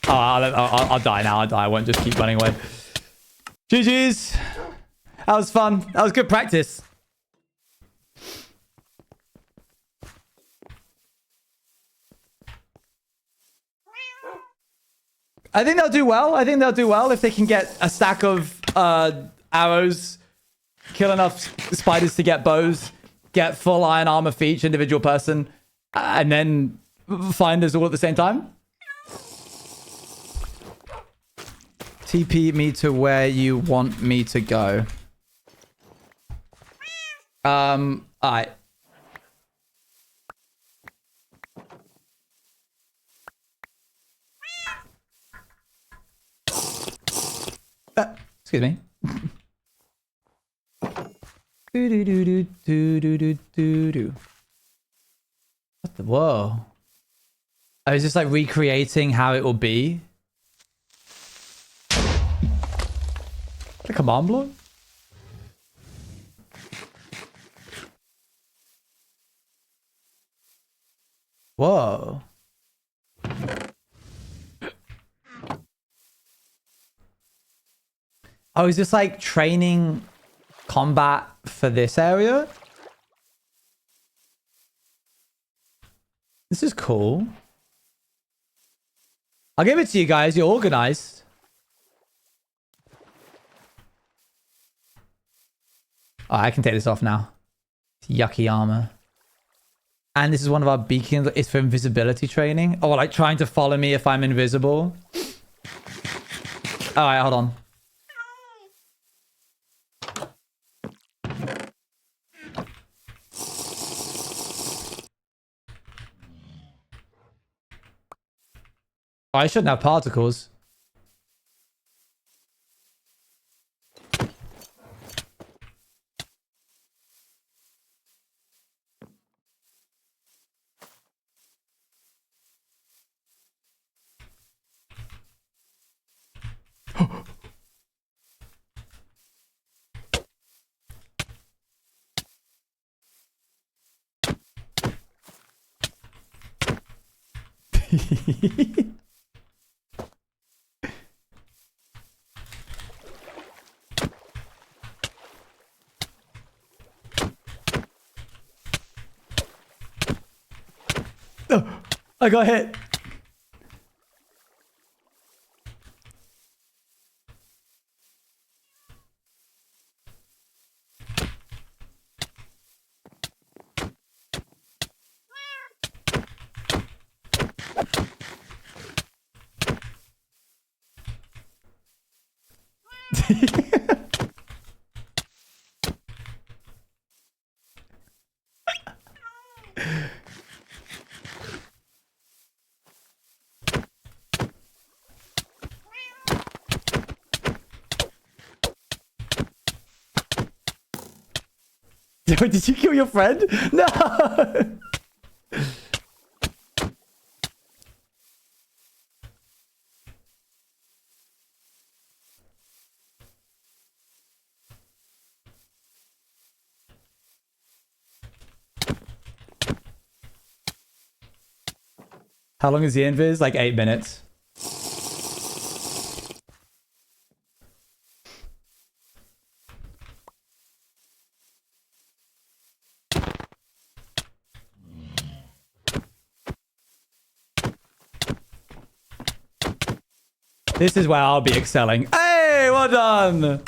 Oh, I'll die now. I won't just keep running away. GG's. That was fun. That was good practice. I think they'll do well. I think they'll do well if they can get a stack of arrows, kill enough spiders to get bows, get full iron armor for each individual person, and then find us all at the same time. TP me to where you want me to go. Alright. Excuse me. What the? Whoa. I was just like recreating how it will be. A command block? Whoa. Oh, is this like training combat for this area? This is cool. I'll give it to you guys. You're organized. Oh, I can take this off now. Yucky armor. And this is one of our beacons. It's for invisibility training. Oh, like trying to follow me if I'm invisible. All right, hold on. Oh, I shouldn't have particles. Oh, I got hit. Did you kill your friend? No! How long is the invis? Like 8 minutes. This is where I'll be excelling. Hey, well done!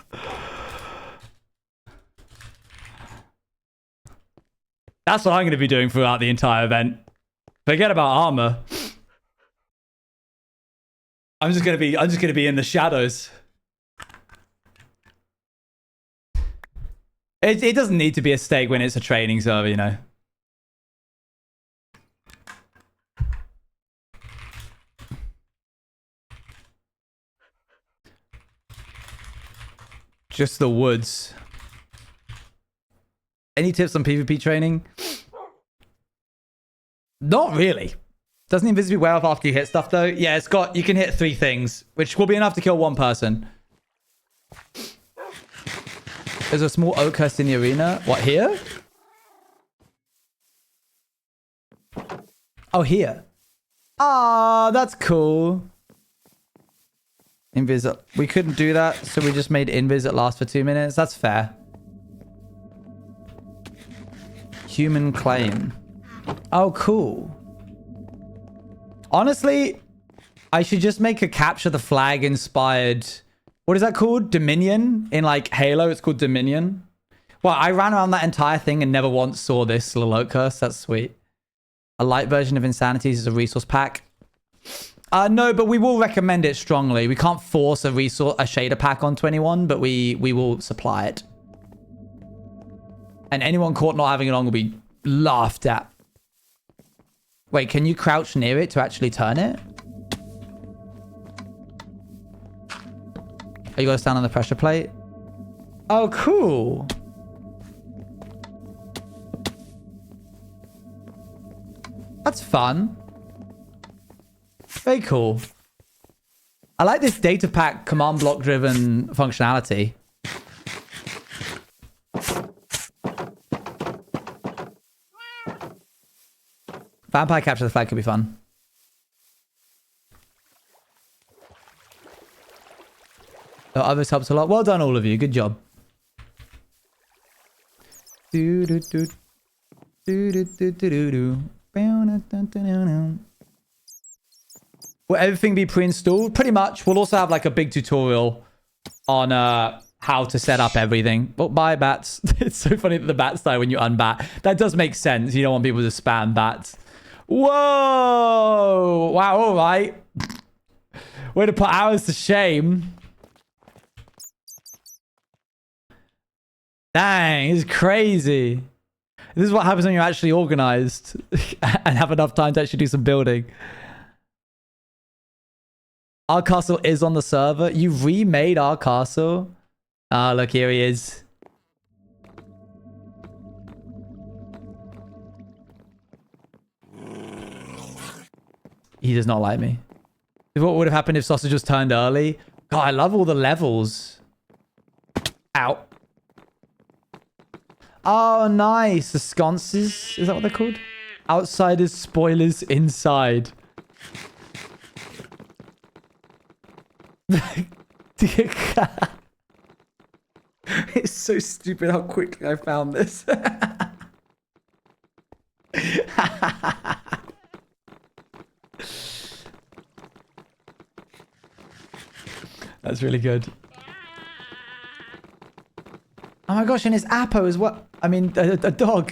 That's what I'm going to be doing throughout the entire event. Forget about armor. I'm just going to be in the shadows. It doesn't need to be a stake when it's a training server, you know. Just the woods. Any tips on PvP training? Not really. Doesn't invisibly wear off after you hit stuff though. Yeah, it's got, you can hit 3 things, which will be enough to kill 1 person. There's a small oak crest in the arena. What, here? Oh, here. Ah, that's cool. Invis, we couldn't do that, so we just made invis last for 2 minutes. That's fair. Human claim. Oh, cool. Honestly, I should just make a capture the flag inspired. What is that called? Dominion? In like Halo, it's called Dominion. Well, I ran around that entire thing and never once saw this little oak curse. That's sweet. A light version of Insanities is a resource pack. No, but we will recommend it strongly. We can't force a shader pack onto anyone, but we will supply it. And anyone caught not having it on will be laughed at. Wait, can you crouch near it to actually turn it? Oh, you gotta stand on the pressure plate? Oh, cool. That's fun. Very cool. I like this data pack command block driven functionality. Vampire capture the flag could be fun. The others helps a lot. Well done, all of you. Good job. Do do do do do do do do. Will everything be pre-installed? Pretty much. We'll also have like a big tutorial on how to set up everything. But bye, bats. It's so funny that the bats die when you unbat. That does make sense. You don't want people to spam bats. Whoa! Wow, all right. Way to put ours to shame. Dang, it's crazy. This is what happens when you're actually organized and have enough time to actually do some building. Our castle is on the server. You remade our castle. Ah, look, here he is. He does not like me. What would have happened if Sausage was turned early? God, I love all the levels. Ow. Oh, nice. The sconces. Is that what they're called? Outsiders, spoilers, inside. It's so stupid how quickly I found this. That's really good. Oh my gosh, and it's Apo as well. I mean, a dog.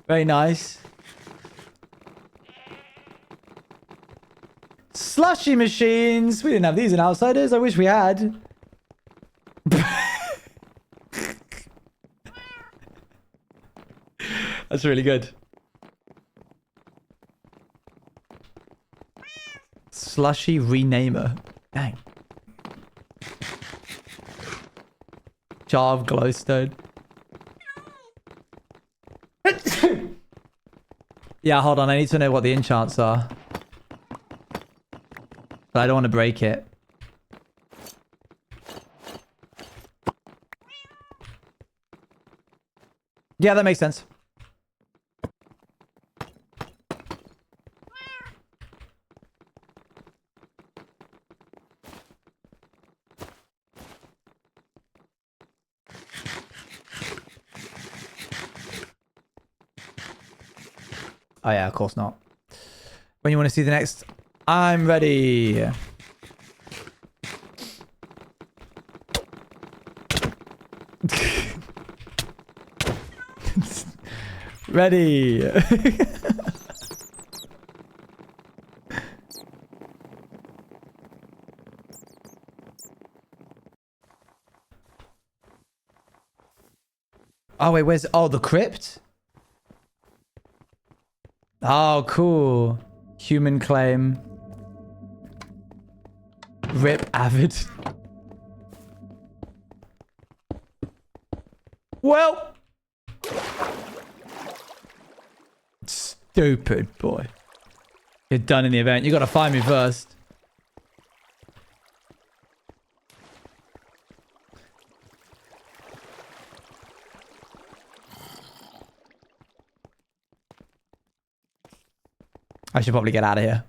Very nice. Slushy machines. We didn't have these in Outsiders. I wish we had. That's really good. Slushy renamer. Dang. Jar of glowstone. Yeah, hold on. I need to know what the enchants are. But I don't want to break it. Yeah, that makes sense. Oh yeah, of course not. When you want to see the next, I'm ready. Ready. Oh wait, where's... Oh, the crypt? Oh, cool. Human claim. Rip Avid. Well. Stupid boy. You're done in the event. You gotta find me first. I should probably get out of here.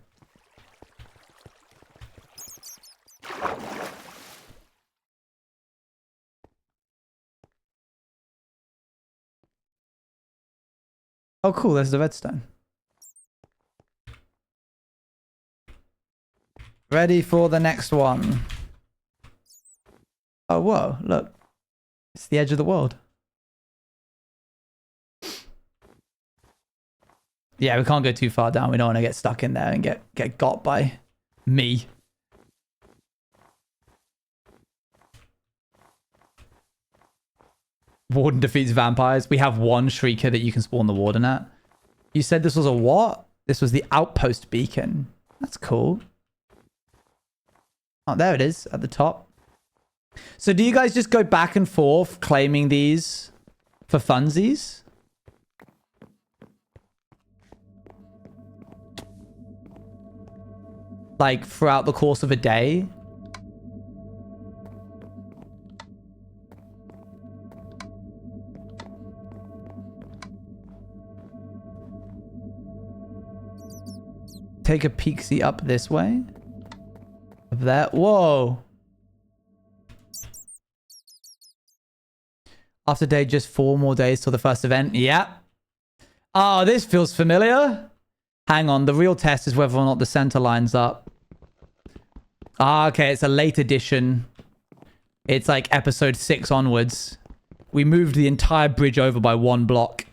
Oh, cool. There's the redstone. Ready for the next one. Oh, whoa. Look. It's the edge of the world. Yeah, we can't go too far down. We don't want to get stuck in there and get got by me. Warden defeats vampires. We have one shrieker that you can spawn the warden at. You said this was a what? This was the outpost beacon. That's cool. Oh, there it is at the top. So do you guys just go back and forth claiming these for funsies? Like throughout the course of a day? Take a peek-see up this way. Up there. Whoa. After day, just 4 more days till the first event. Yeah. Oh, this feels familiar. Hang on. The real test is whether or not the center lines up. Ah, okay. It's a late edition. It's like episode 6 onwards. We moved the entire bridge over by 1 block.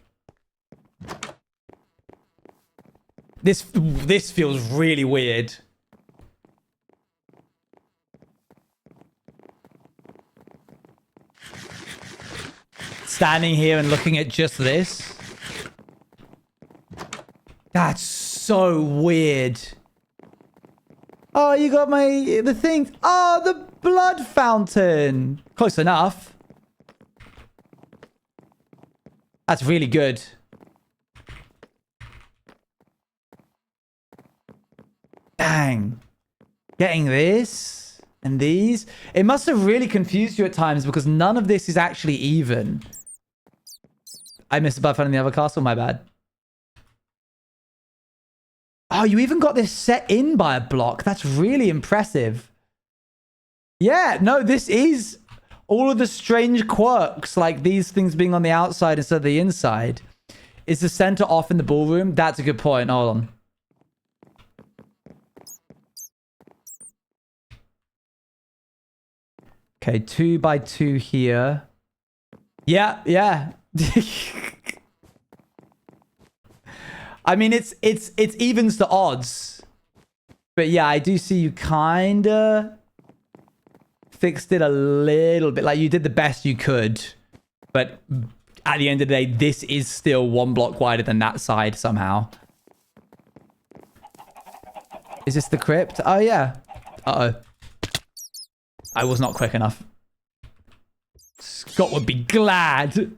This feels really weird. Standing here and looking at just this. That's so weird. Oh, you got the thing. Oh, the blood fountain. Close enough. That's really good. Dang. Getting this and these. It must have really confused you at times because none of this is actually even. I missed the blood fountain in the other castle. My bad. Oh, you even got this set in by a block. That's really impressive. Yeah, no, this is all of the strange quirks, like these things being on the outside instead of the inside. Is the center off in the ballroom? That's a good point. Hold on. Okay, 2 by 2 here. Yeah, yeah. I mean, it's evens the odds. But yeah, I do see you kinda fixed it a little bit. Like, you did the best you could. But at the end of the day, this is still 1 block wider than that side somehow. Is this the crypt? Oh, yeah. Uh-oh. I was not quick enough. Scott would be glad.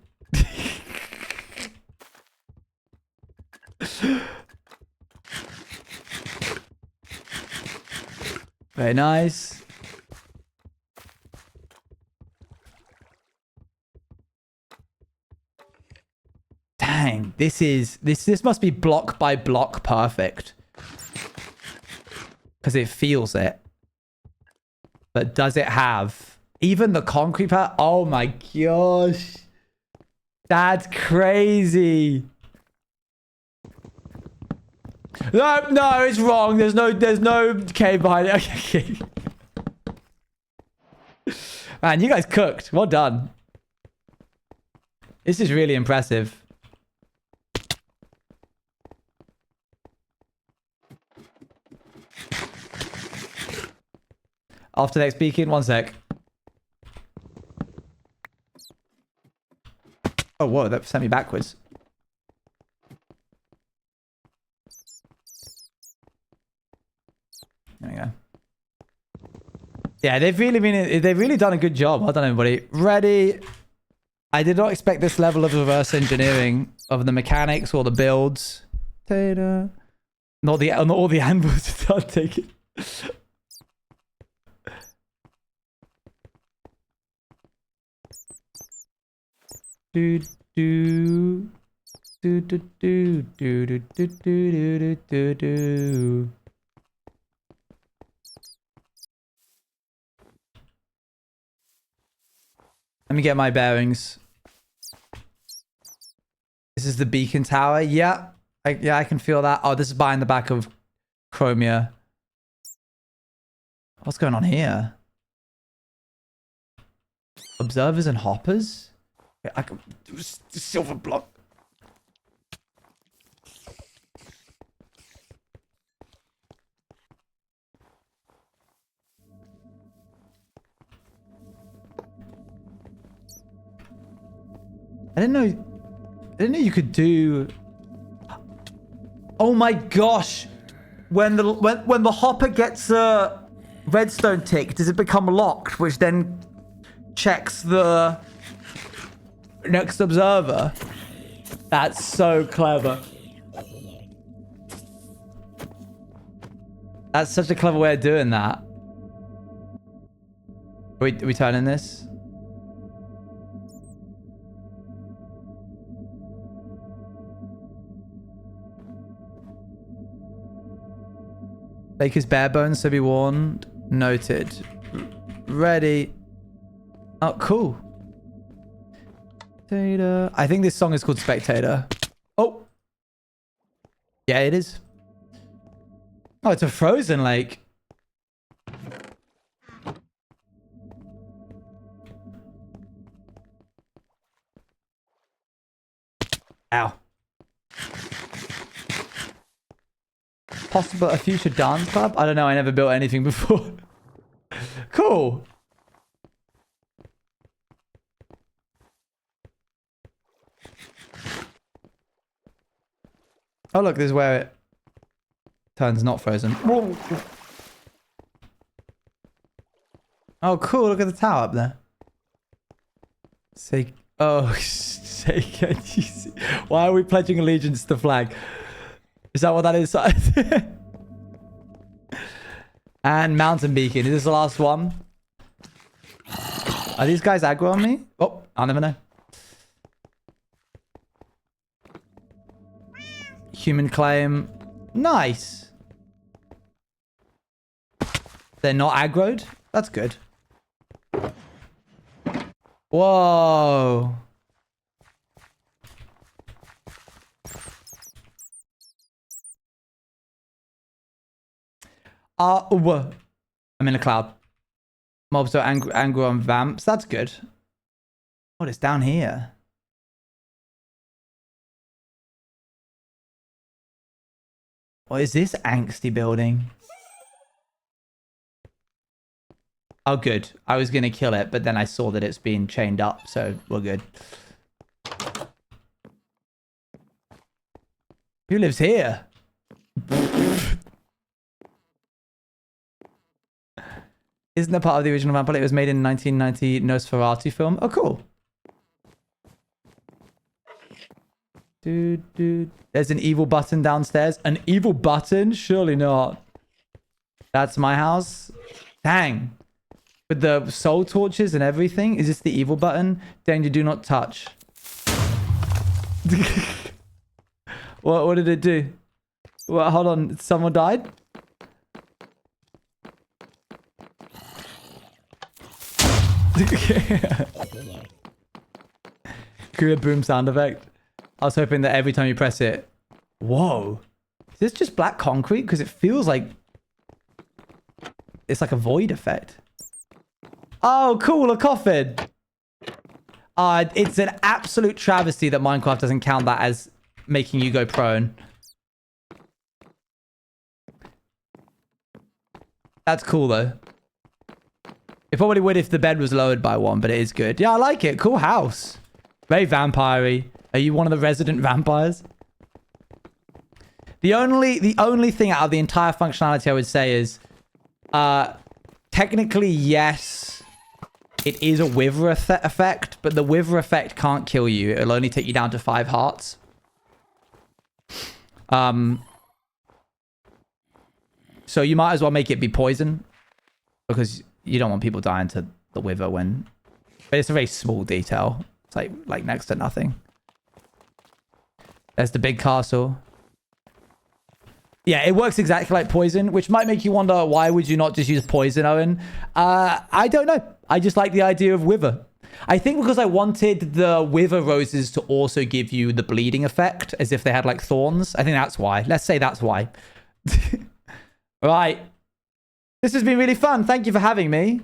Very nice. Dang, this must be block by block perfect. Because it feels it. But does it have even the concrete part? Oh my gosh. That's crazy. No, it's wrong. There's no cave behind it. Okay. Man, you guys cooked. Well done. This is really impressive. After next speaking, 1 sec. Oh, whoa, that sent me backwards. There we go. Yeah, they've really done a good job. Well done, everybody. Ready. I did not expect this level of reverse engineering of the mechanics or the builds. Not all the anvils. I'll take it. Do do do do do do do do do do do. Let me get my bearings. This is the beacon tower. Yeah, I can feel that. Oh, this is behind the back of Chromia. What's going on here? Observers and hoppers? I can do silver block. I didn't know you could do. Oh my gosh! When the hopper gets a redstone tick, does it become locked, which then checks the next observer? That's so clever. That's such a clever way of doing that. Are we turning this? Baker's bare bones, so be warned. Noted. Ready. Oh, cool. Spectator. I think this song is called Spectator. Oh. Yeah, it is. Oh, it's a frozen lake. Ow. Possible a future dance club? I don't know. I never built anything before. Cool. Oh, look, this is where it turns not frozen. Whoa. Oh, cool. Look at the tower up there. Say, oh, say, can you see? Why are we pledging allegiance to the flag? Is that what that is? And mountain beacon. Is this the last one? Are these guys aggro on me? Oh, I'll never know. Human claim. Nice. They're not aggroed? That's good. Whoa. I'm in a cloud. Mobs are angry on vamps. That's good. Oh, it's down here. What is this angsty building? Oh, good. I was going to kill it, but then I saw that it's being chained up, so we're good. Who lives here? Isn't it part of the original Vampire? It was made in 1990 Nosferatu film. Oh, cool. Dude. There's an evil button downstairs. An evil button? Surely not. That's my house. Dang. With the soul torches and everything. Is this the evil button? Danger, do not touch. What did it do? Well, hold on. Someone died? Good boom sound effect. I was hoping that every time you press it... Whoa. Is this just black concrete? Because it feels like... It's like a void effect. Oh, cool. A coffin. It's an absolute travesty that Minecraft doesn't count that as making you go prone. That's cool, though. It probably would if the bed was lowered by one, but it is good. Yeah, I like it. Cool house. Very vampire-y. Are you one of the resident vampires? The only thing out of the entire functionality I would say is... technically, yes, it is a wither effect, but the wither effect can't kill you. It'll only take you down to 5 hearts. So you might as well make it be poison, because you don't want people dying to the wither when... But it's a very small detail. It's like next to nothing. There's the big castle. Yeah, it works exactly like poison, which might make you wonder, why would you not just use poison, Owen? I don't know. I just like the idea of wither. I think because I wanted the wither roses to also give you the bleeding effect, as if they had like thorns. I think that's why. Let's say that's why. Right. This has been really fun. Thank you for having me.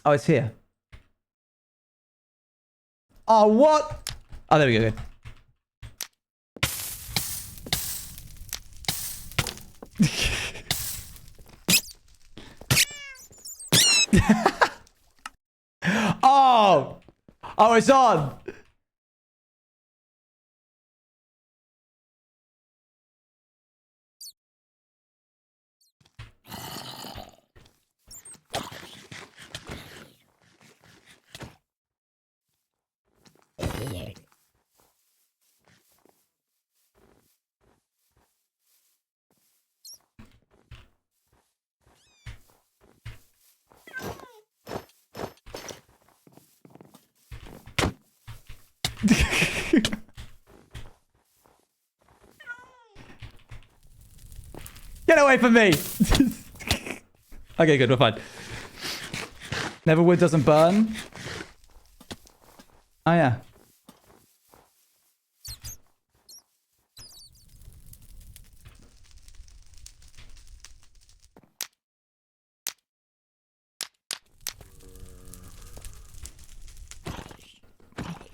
Oh, it's here. Oh, what? Oh, there we go. Oh! Oh, it's on! Get away from me! Okay, good, we're fine. Neverwood doesn't burn. Oh, yeah.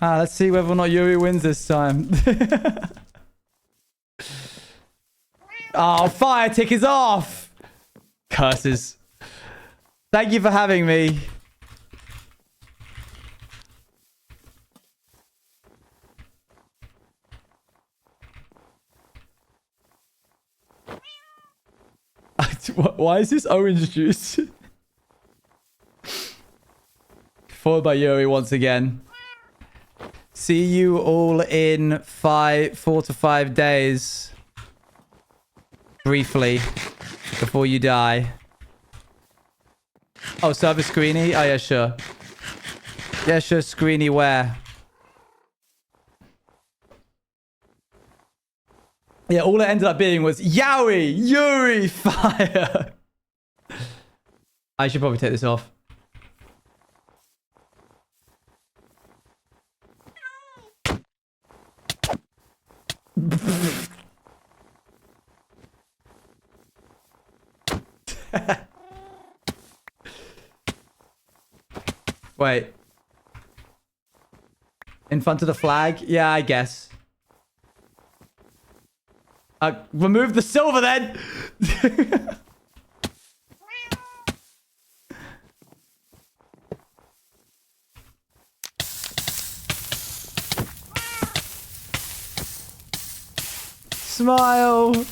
Let's see whether or not Yuri wins this time. Oh, fire tick is off! Curses. Thank you for having me. Why is this orange juice? Followed by Yuri once again. See you all in 4 to 5 days. Briefly. before you die. Oh, service screeny? Oh, yeah, sure. Yeah, sure, screeny where? Yeah, all it ended up being was Yowie, Yuri, fire. I should probably take this off. Wait. In front of the flag? Yeah, I guess. Remove the silver then! Smile!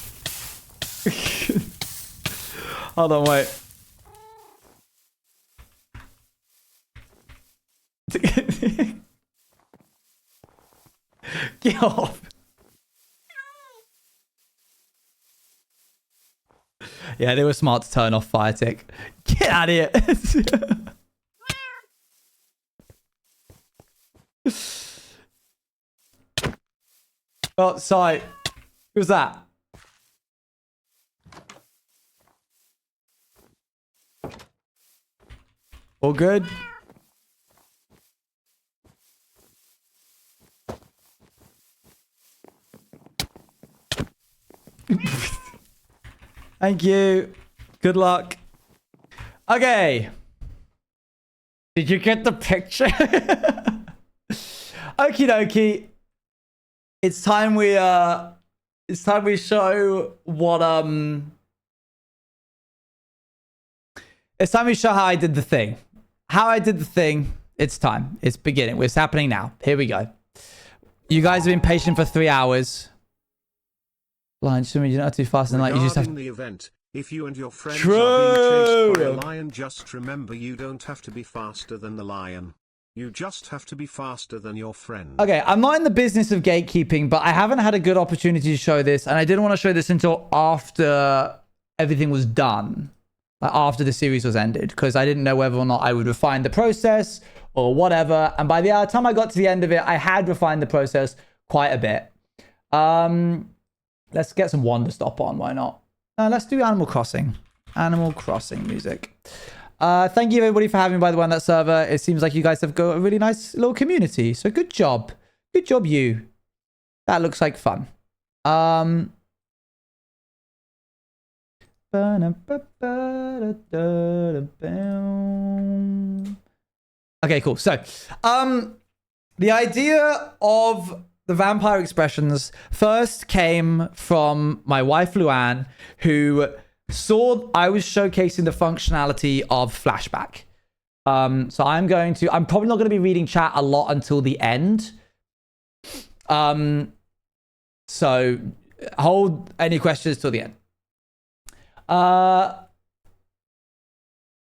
Hold on, wait. Get off. Yeah, they were smart to turn off Fire Tick. Get out of here. Oh, sorry. Who's that? All good? Thank you. Good luck. Okay. Did you get the picture? Okie dokie. It's time we show what it's time we show how I did the thing. How I did the thing. It's time. It's beginning. It's happening now. Here we go. You guys have been patient for 3 hours. Lion, you're not too fast and like you just have
the event. If you and your friends
True.
are being chased by a lion, just remember you don't have to be faster than the lion. You just have to be faster than your friend.
Okay, I'm not in the business of gatekeeping, but I haven't had a good opportunity to show this, and I didn't want to show this until after everything was done, like after the series was ended, because I didn't know whether or not I would refine the process or whatever. And by the time I got to the end of it, I had refined the process quite a bit. Let's get some Wonder Stop on. Why not? Let's do Animal Crossing. Animal Crossing music. Thank you everybody for having me, by the way, on that server. It seems like you guys have got a really nice little community. So good job. Good job, you. That looks like fun. Okay, cool. So, the idea of the vampire expressions first came from my wife, Luann, who saw I was showcasing the functionality of Flashback. So I'm probably not going to be reading chat a lot until the end. So hold any questions till the end.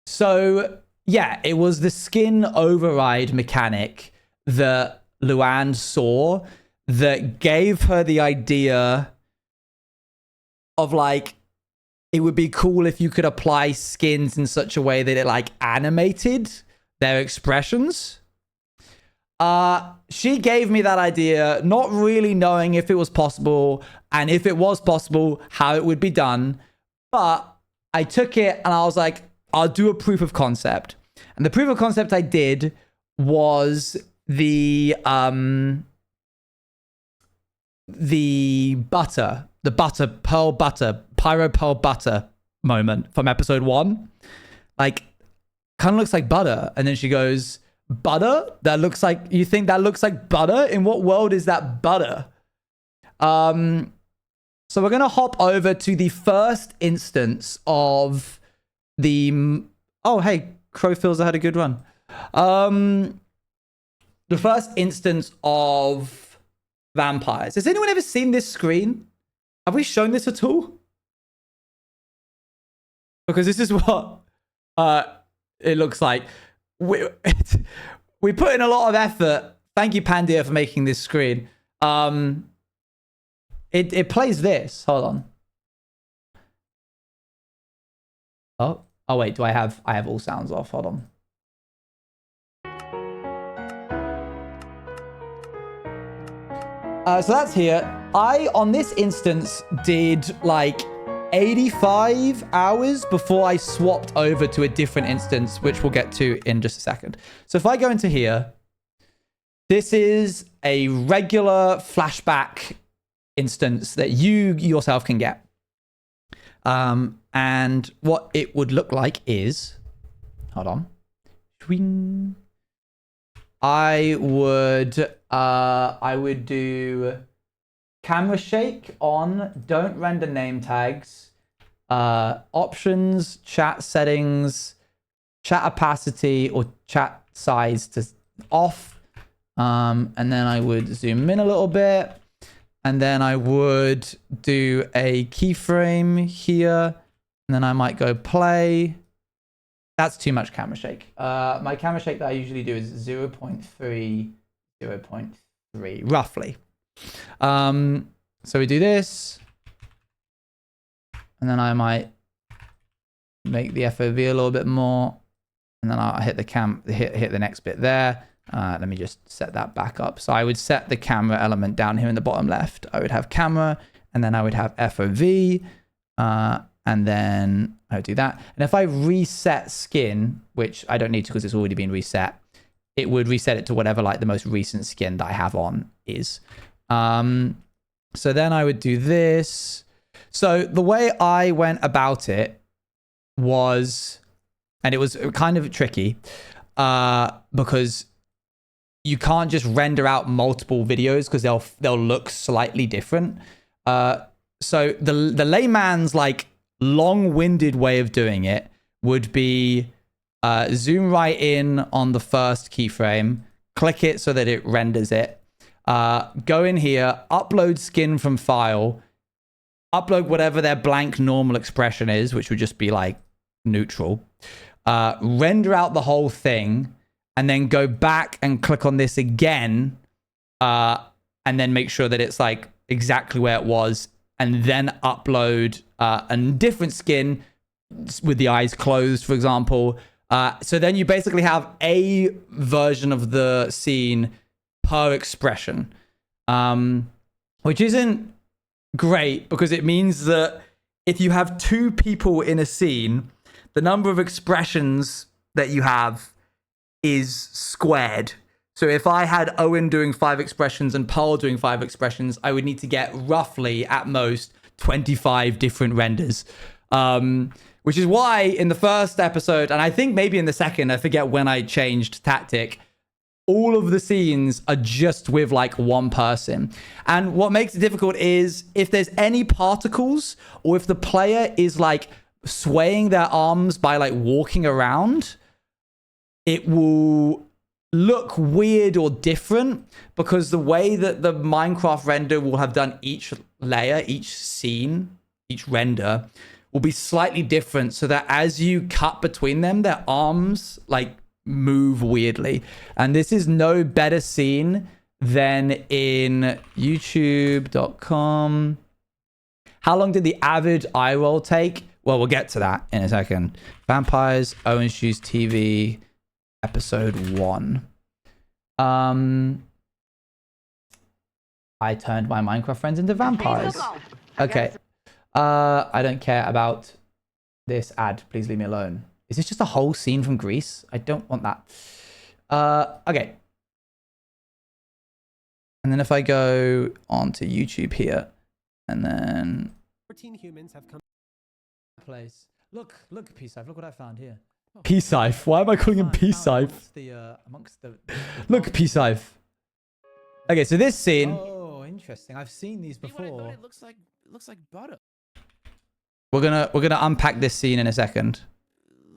So yeah, it was the skin override mechanic that Luann saw that gave her the idea of like, it would be cool if you could apply skins in such a way that it like animated their expressions. She gave me that idea, not really knowing if it was possible, and if it was possible, how it would be done. But I took it and I was like, I'll do a proof of concept. And the proof of concept I did was the pearl butter, pyro pearl butter moment from episode 1. Like, kind of looks like butter. And then she goes, butter? That looks like, you think that looks like butter? In what world is that butter? So we're going to hop over to the first instance of the... Oh, hey, Crow feels I had a good run. The first instance of vampires. Has anyone ever seen this screen? Have we shown this at all? Because this is what it looks like. We put in a lot of effort. Thank you, Pandia, for making this screen. It plays this. Hold on. Oh, wait, do I have all sounds off? Hold on. So that's here. I, on this instance, did like 85 hours before I swapped over to a different instance, which we'll get to in just a second. So if I go into here, this is a regular flashback instance that you yourself can get. And what it would look like is, hold on. I would do camera shake on, don't render name tags, options, chat settings, chat opacity or chat size to off. And then I would zoom in a little bit. And then I would do a keyframe here. And then I might go play. That's too much camera shake. My camera shake that I usually do is 0.3, 0.3, roughly. So we do this. And then I might make the FOV a little bit more. And then I'll hit the hit the next bit there. Let me just set that back up. So I would set the camera element down here in the bottom left. I would have camera, and then I would have FOV, and then I would do that. And if I reset skin, which I don't need to because it's already been reset, it would reset it to whatever like the most recent skin that I have on is. So then I would do this. So the way I went about it was, and it was kind of tricky, because you can't just render out multiple videos because they'll look slightly different. So the layman's like long-winded way of doing it would be zoom right in on the first keyframe, click it so that it renders it, go in here, upload skin from file, upload whatever their blank normal expression is, which would just be like neutral, render out the whole thing, and then go back and click on this again, and then make sure that it's like exactly where it was, and then upload a different skin with the eyes closed, for example. So then you basically have a version of the scene per expression, which isn't great because it means that if you have two people in a scene, the number of expressions that you have is squared. So if I had Owen doing 5 expressions and Pearl doing 5 expressions, I would need to get roughly at most 25 different renders. Which is why in the first episode, and I think maybe in the second, I forget when I changed tactic, all of the scenes are just with like one person. And what makes it difficult is if there's any particles or if the player is like swaying their arms by like walking around, it will look weird or different because the way that the Minecraft render will have done each layer, each scene, each render will be slightly different so that as you cut between them, their arms like move weirdly. And this is no better seen than in youtube.com. How long did the avid eye roll take? Well, we'll get to that in a second. Vampires, Owen Shoes TV, episode 1. I turned my Minecraft friends into vampires. Okay. I don't care about this ad. Please leave me alone. Is this just a whole scene from Greece? I don't want that. Okay. And then if I go onto YouTube here, and then
14 humans have come.
Place. Look, P-Sife. Look what I found here. P-Sife. Why am I calling him P-Sife? Amongst the Look, P-Sife. Okay, so this scene. Oh, interesting. I've seen these before.
It looks like butter.
We're gonna unpack this scene in a second.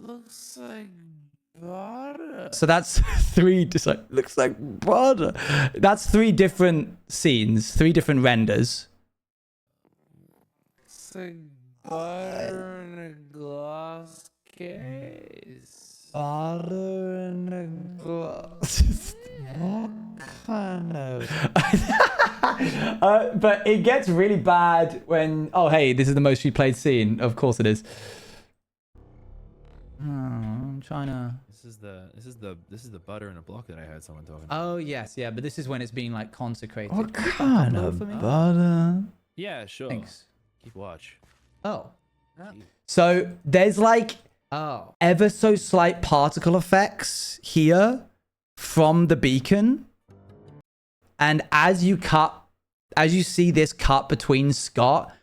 Looks like butter.
So that's 3. Just like looks like butter. That's 3 different scenes, 3 different renders.
It's like butter in a glass case.
Butter in a glass. What kind of? But it gets really bad when. Oh, hey, this is the most replayed scene. Of course it is. I'm trying to.
This is the butter in a block that I had someone talking about.
Oh yes, yeah, but this is when it's being like consecrated.
What
Can you
kind
pop
of
for me?
butter? Yeah, sure.
Thanks.
Keep watch.
Oh. So there's like ever so slight particle effects here from the beacon. And as you see this cut between Scott,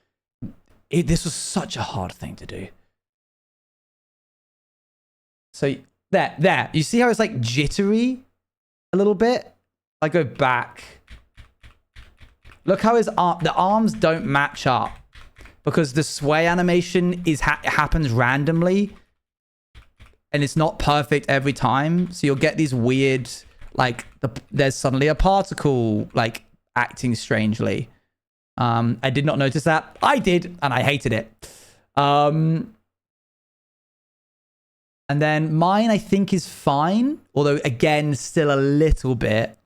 this was such a hard thing to do. So there, you see how it's like jittery a little bit? I go back. Look how the arms don't match up because the sway animation happens randomly and it's not perfect every time. So you'll get these weird, like there's suddenly a particle like acting strangely. I did not notice that. I did, and I hated it. And then mine, I think, is fine. Although, again, still a little bit.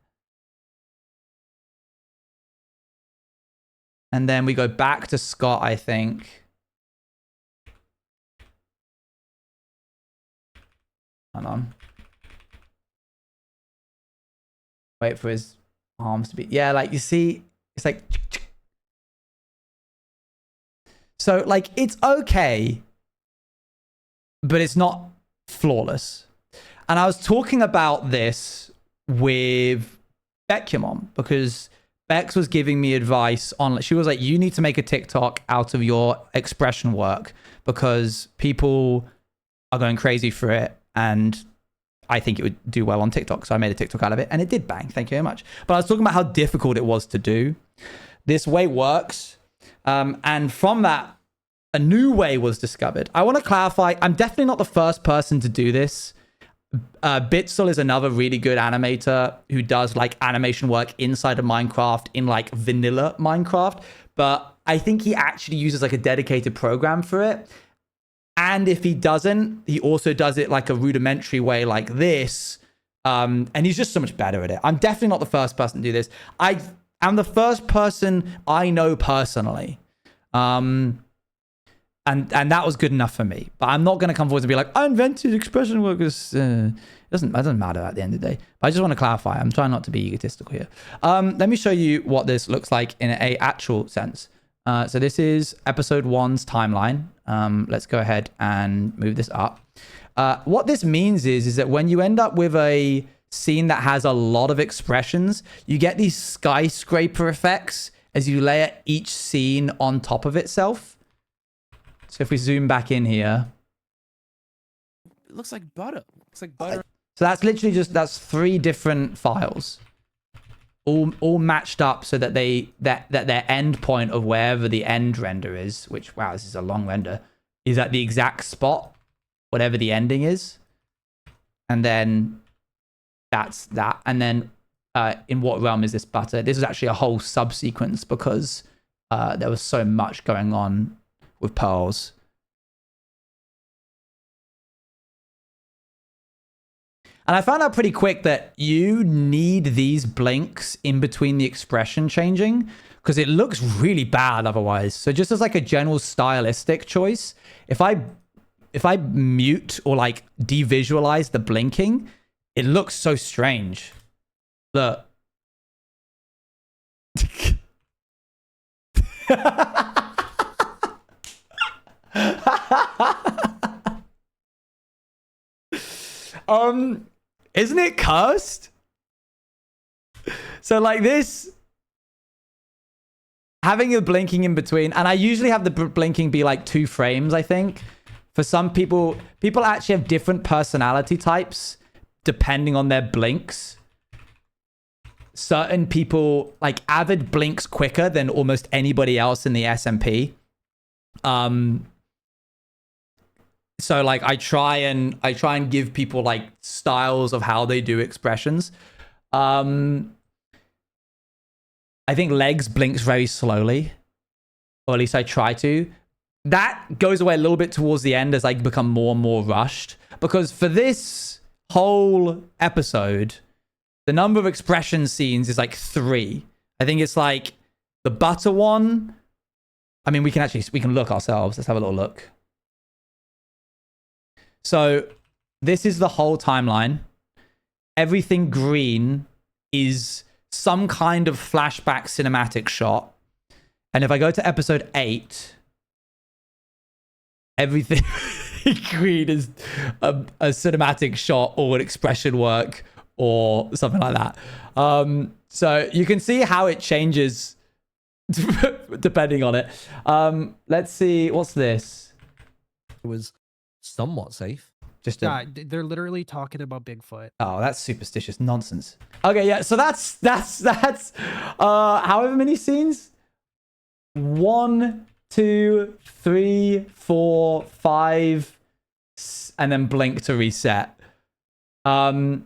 And then we go back to Scott, I think. Hang on. Wait for his arms to be... Yeah, like, you see, it's like... So, like, it's okay. But it's not flawless. And I was talking about this with Beckymon because Bex was giving me advice on, she was like, you need to make a TikTok out of your expression work because people are going crazy for it and I think it would do well on TikTok. So I made a TikTok out of it and it did bang. Thank you very much. But I was talking about how difficult it was to do. This way works. And from that, a new way was discovered. I want to clarify, I'm definitely not the first person to do this. Bitzel is another really good animator who does like animation work inside of Minecraft in like vanilla Minecraft. But I think he actually uses like a dedicated program for it. And if he doesn't, he also does it like a rudimentary way like this. And he's just so much better at it. I'm definitely not the first person to do this. I am the first person I know personally. And that was good enough for me. But I'm not going to come forward and be like, I invented expression workers. It doesn't matter at the end of the day. But I just want to clarify. I'm trying not to be egotistical here. Let me show you what this looks like in a actual sense. So this is episode 1's timeline. Let's go ahead and move this up. What this means is that when you end up with a scene that has a lot of expressions, you get these skyscraper effects as you layer each scene on top of itself. So if we zoom back in here.
It looks like butter. It's like butter.
So that's literally that's 3 different files. All matched up so that their end point of wherever the end render is, which, wow, this is a long render, is at the exact spot, whatever the ending is. And then that's that. And then in what realm is this butter? This is actually a whole subsequence because there was so much going on with pearls. And I found out pretty quick that you need these blinks in between the expression changing because it looks really bad otherwise. So just as like a general stylistic choice, if I mute or like devisualize the blinking, it looks so strange. Look. Isn't it cursed? So like this, having a blinking in between, and I usually have the blinking be like 2 frames, I think. For some people actually have different personality types depending on their blinks. Certain people, like Avid blinks quicker than almost anybody else in the SMP. So like I try and give people like styles of how they do expressions. I think Legs blinks very slowly, or at least I try to. That goes away a little bit towards the end as I become more and more rushed, because for this whole episode, the number of expression scenes is like 3. I think it's like the butter one. I mean, we can look ourselves. Let's have a little look. So this is the whole timeline. Everything green is some kind of flashback cinematic shot. And if I go to episode 8, everything green is a cinematic shot or an expression work or something like that. So you can see how it changes depending on it. Let's see. What's this?
It was somewhat safe.
Just
they're literally talking about Bigfoot.
Oh, that's superstitious nonsense. Okay, yeah. So that's however many scenes. 1, 2, 3, 4, 5, and then blink to reset. Some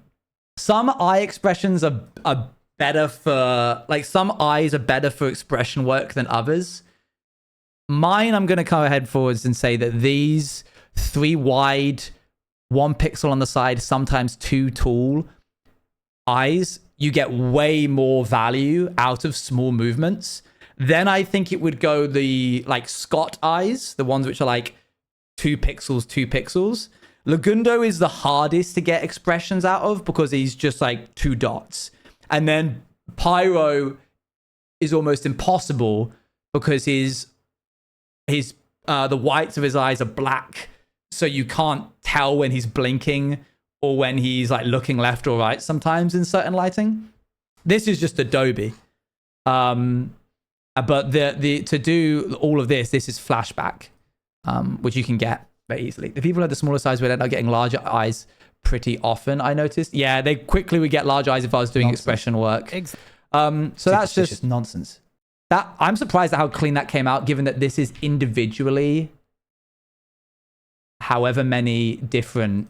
eye expressions are better for, like, some eyes are better for expression work than others. Mine, I'm going to go ahead forwards and say that these 3 wide, 1 pixel on the side, sometimes 2 tall eyes, you get way more value out of small movements. Then I think it would go the, like, Scott eyes, the ones which are like 2 pixels, 2 pixels. Lagundo is the hardest to get expressions out of because he's just like 2 dots. And then Pyro is almost impossible because the whites of his eyes are black, so you can't tell when he's blinking or when he's like looking left or right sometimes in certain lighting. This is just Adobe. But to do all of this is Flashback, which you can get very easily. The people at the smaller size would end up getting larger eyes pretty often, I noticed. Yeah, they quickly would get large eyes if I was doing expression work. So that's just nonsense. I'm surprised at how clean that came out, given that this is individually however many different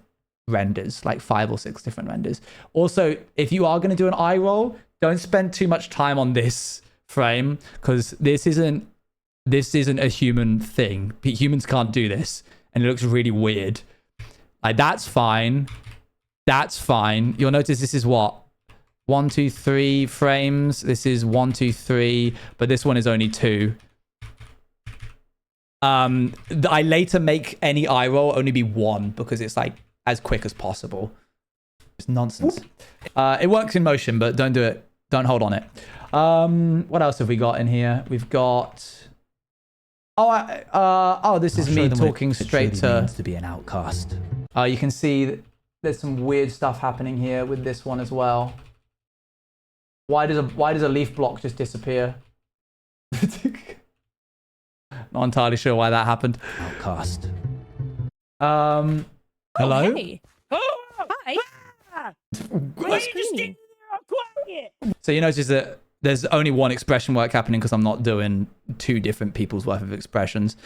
renders, like 5 or 6 different renders. Also, if you are going to do an eye roll, don't spend too much time on this frame, because this isn't a human thing. Humans can't do this, and it looks really weird. Like, that's fine. That's fine. You'll notice this is what? 1, 2, 3 frames. This is 1, 2, 3, but this one is only 2. I later make any eye roll only be 1 because it's like as quick as possible. It's nonsense. It works in motion, but don't do it. Don't hold on it. What else have we got in here? We've got... this is me talking straight to be an outcast. You can see that there's some weird stuff happening here with this one as well. Why does a leaf block just disappear? Not entirely sure why that happened. Outcast. Hello?
Hey. Hi.
So you notice that there's only 1 expression work happening because I'm not doing 2 different people's worth of expressions.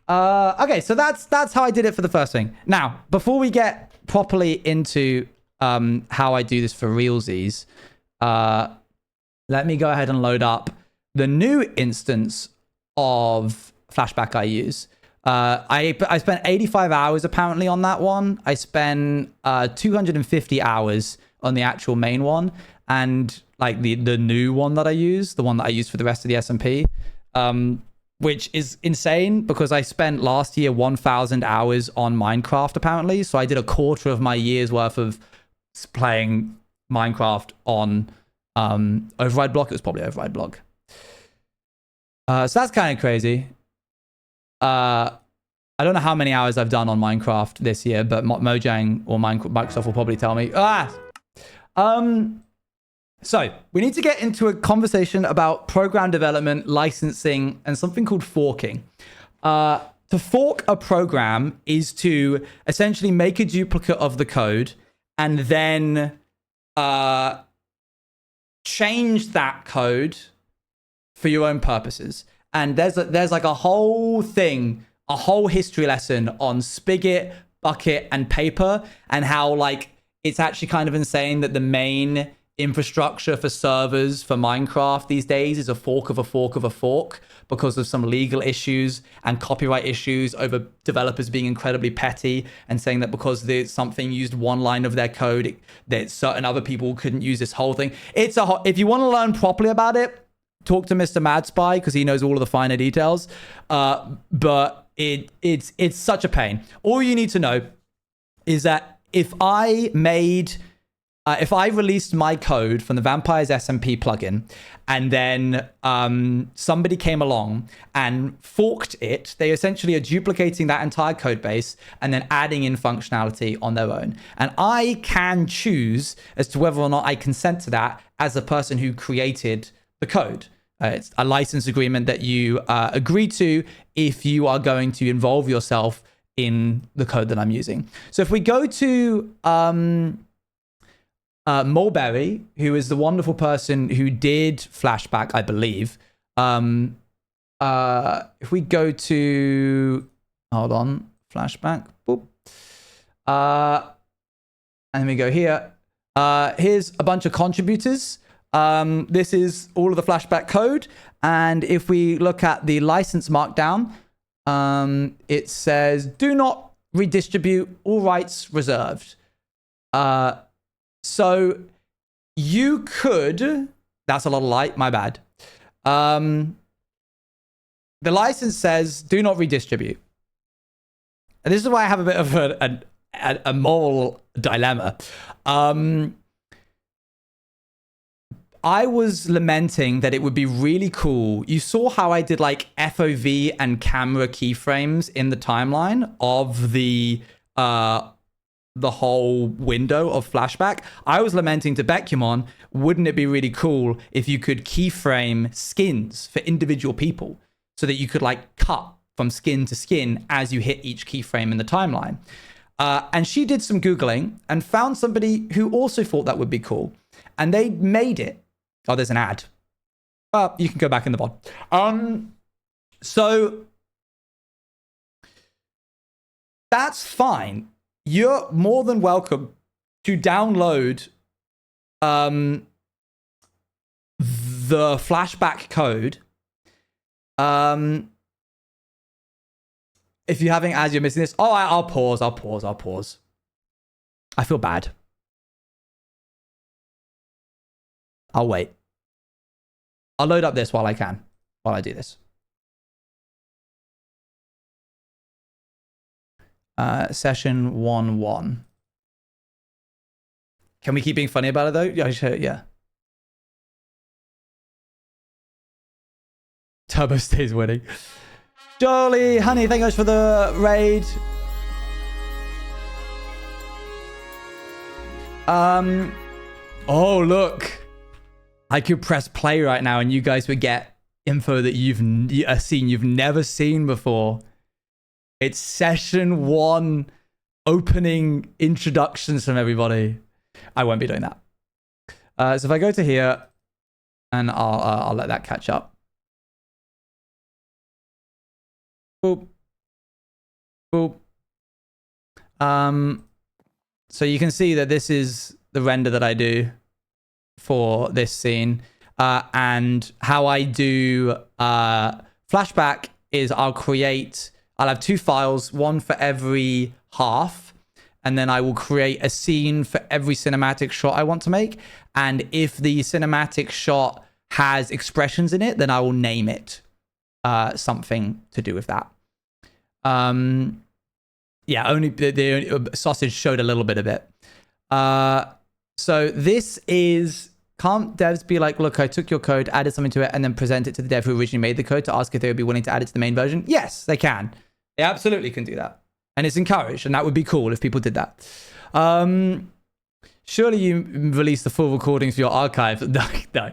Okay, so that's how I did it for the first thing. Now, before we get properly into how I do this for realsies, let me go ahead and load up the new instance of Flashback I use. I spent 85 hours apparently on that one. I spent 250 hours on the actual main one, and like the new one that I use, the one that I use for the rest of the SMP, which is insane because I spent last year 1,000 hours on Minecraft apparently. So I did a quarter of my year's worth of playing Minecraft on Override Block. It was probably Override Block. So that's kind of crazy. I don't know how many hours I've done on Minecraft this year, but Mojang or Microsoft will probably tell me. So we need to get into a conversation about program development, licensing, and something called forking. To fork a program is to essentially make a duplicate of the code and then change that code for your own purposes. And there's like a whole thing, a whole history lesson on Spigot, Bucket, and Paper, and how like it's actually kind of insane that the main infrastructure for servers for Minecraft these days is a fork of a fork of a fork because of some legal issues and copyright issues over developers being incredibly petty and saying that because there's something used one line of their code, that certain other people couldn't use this whole thing. If you want to learn properly about it, talk to Mr. Mad Spy because he knows all of the finer details. But it's such a pain. All you need to know is that if I released my code from the Vampires SMP plugin, and then somebody came along and forked it, they essentially are duplicating that entire code base and then adding in functionality on their own. And I can choose as to whether or not I consent to that as a person who created the code. It's a license agreement that you agree to if you are going to involve yourself in the code that I'm using. So if we go to Mulberry, who is the wonderful person who did Flashback, I believe. If we go to, hold on, Flashback, boop. And then we go here. Here's a bunch of contributors. This is all of the Flashback code. And if we look at the license markdown, it says, do not redistribute, all rights reserved. So you could, that's a lot of light, my bad. The license says, do not redistribute. And this is why I have a bit of a moral dilemma. I was lamenting that it would be really cool. You saw how I did like FOV and camera keyframes in the timeline of the whole window of Flashback. I was lamenting to Becumon, wouldn't it be really cool if you could keyframe skins for individual people so that you could like cut from skin to skin as you hit each keyframe in the timeline. And she did some Googling and found somebody who also thought that would be cool. And they made it. Oh, there's an ad. You can go back in the pod. So that's fine. You're more than welcome to download the Flashback code. If you're having ads, you're missing this. Oh, I'll pause. I feel bad. I'll wait. I'll load up this while I can, while I do this. Session 1-1. Can we keep being funny about it though? Yeah, sure, yeah. Turbo stays winning. Jolly, honey, thank you guys for the raid. Oh, look. I could press play right now and you guys would get info that you've never seen before. It's session 1 opening introductions from everybody. I won't be doing that. So if I go to here and I'll let that catch up. Boop. Boop. So you can see that this is the render that I do for this scene. And how I do Flashback is I'll have 2 files, one for every half, and then I will create a scene for every cinematic shot I want to make. And if the cinematic shot has expressions in it, then I will name it something to do with that. Yeah, only the sausage showed a little bit of it. So this is, can't devs be like, look, I took your code, added something to it, and then present it to the dev who originally made the code to ask if they would be willing to add it to the main version? Yes, they can. They absolutely can do that. And it's encouraged, and that would be cool if people did that. Surely you release the full recordings for your archive. No.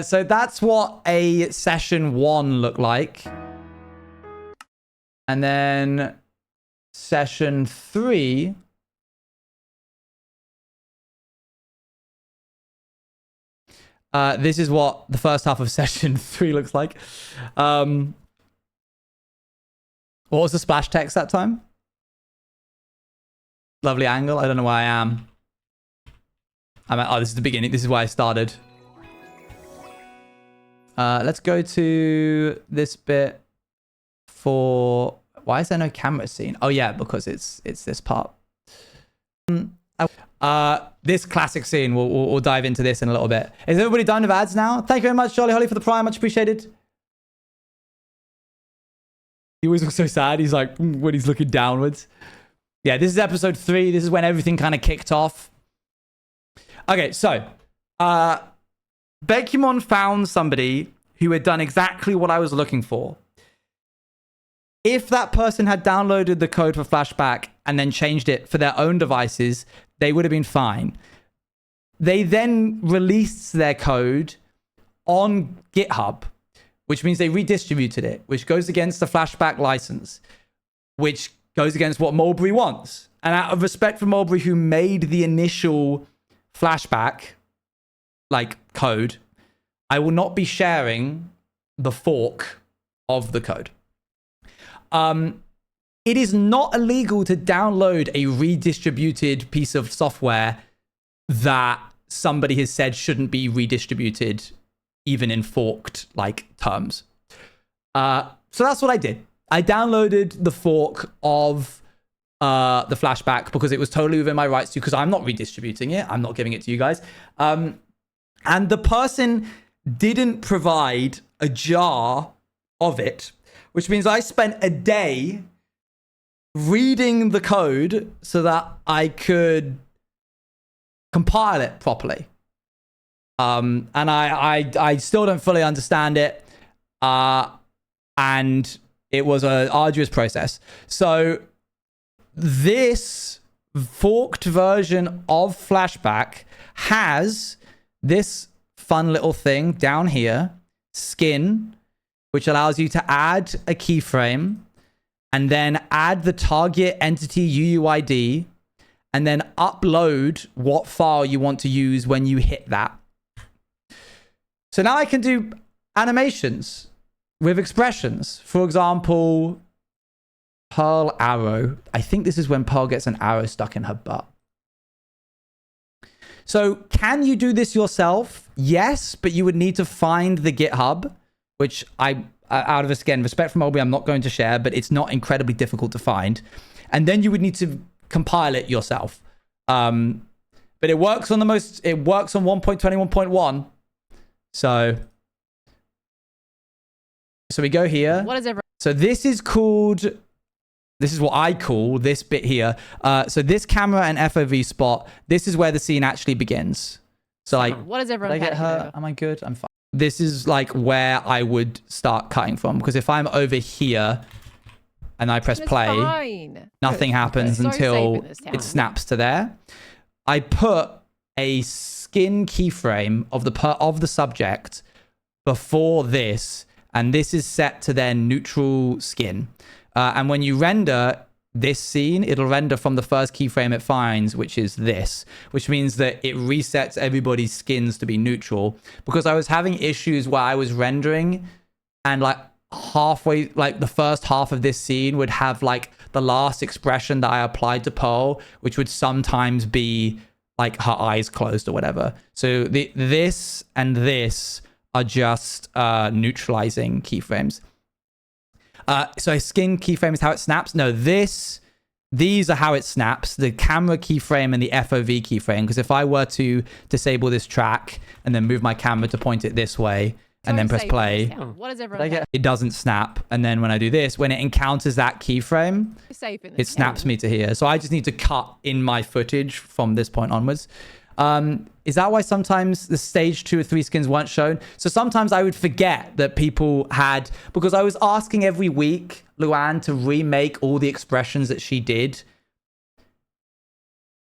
So that's what a session 1 looked like. And then session 3. This is what the first half of session 3 looks like. What was the splash text that time? Lovely angle. I don't know where I am. Oh, this is the beginning. This is where I started. Let's go to this bit for... Why is there no camera scene? Oh, yeah, because it's this part. This classic scene, we'll dive into this in a little bit. Is everybody done with ads now? Thank you very much, Jolly Holly, for the prime. Much appreciated. He always looks so sad. He's like, when he's looking downwards. Yeah, this is episode 3. This is when everything kind of kicked off. Okay, so Bekimon found somebody who had done exactly what I was looking for. If that person had downloaded the code for Flashback and then changed it for their own devices, they would have been fine. They then released their code on GitHub, which means they redistributed it, which goes against the Flashback license, which goes against what Mulberry wants. And out of respect for Mulberry, who made the initial Flashback code, I will not be sharing the fork of the code. It is not illegal to download a redistributed piece of software that somebody has said shouldn't be redistributed, even in forked terms. So that's what I did. I downloaded the fork of the Flashback because it was totally within my rights to, because I'm not redistributing it. I'm not giving it to you guys. And the person didn't provide a jar of it, which means I spent a day reading the code so that I could compile it properly. And I still don't fully understand it. And it was an arduous process. So this forked version of Flashback has this fun little thing down here, skin, which allows you to add a keyframe and then add the target entity UUID and then upload what file you want to use when you hit that. So now I can do animations with expressions. For example, Pearl arrow. I think this is when Pearl gets an arrow stuck in her butt. So can you do this yourself? Yes, but you would need to find the GitHub, which out of this, again, respect for Mulberry, I'm not going to share, but it's not incredibly difficult to find. And then you would need to compile it yourself. But it works on it works on 1.21.1. So we go here.
What is it?
So this is what I call this bit here. So this camera and FOV spot, this is where the scene actually begins. So
what is everyone?
Did I get her? Am I good? I'm fine. This is where I would start cutting from, because if I'm over here and I press play, nothing happens until it snaps to there. I put a skin keyframe of the subject before this, and this is set to their neutral skin. And when you render this scene, it'll render from the first keyframe it finds, which is this, which means that it resets everybody's skins to be neutral. Because I was having issues where I was rendering and halfway, the first half of this scene would have the last expression that I applied to Pearl, which would sometimes be her eyes closed or whatever. So this and this are just neutralizing keyframes. So a skin keyframe is how it snaps. No, these are how it snaps. The camera keyframe and the FOV keyframe. Because if I were to disable this track and then move my camera to point it this way and then press play,
what is everyone?
It doesn't snap. And then when I do this, when it encounters that keyframe, it snaps me to here. So I just need to cut in my footage from this point onwards. Is that why sometimes the stage 2 or 3 skins weren't shown? So sometimes I would forget that people had, because I was asking every week Luann to remake all the expressions that she did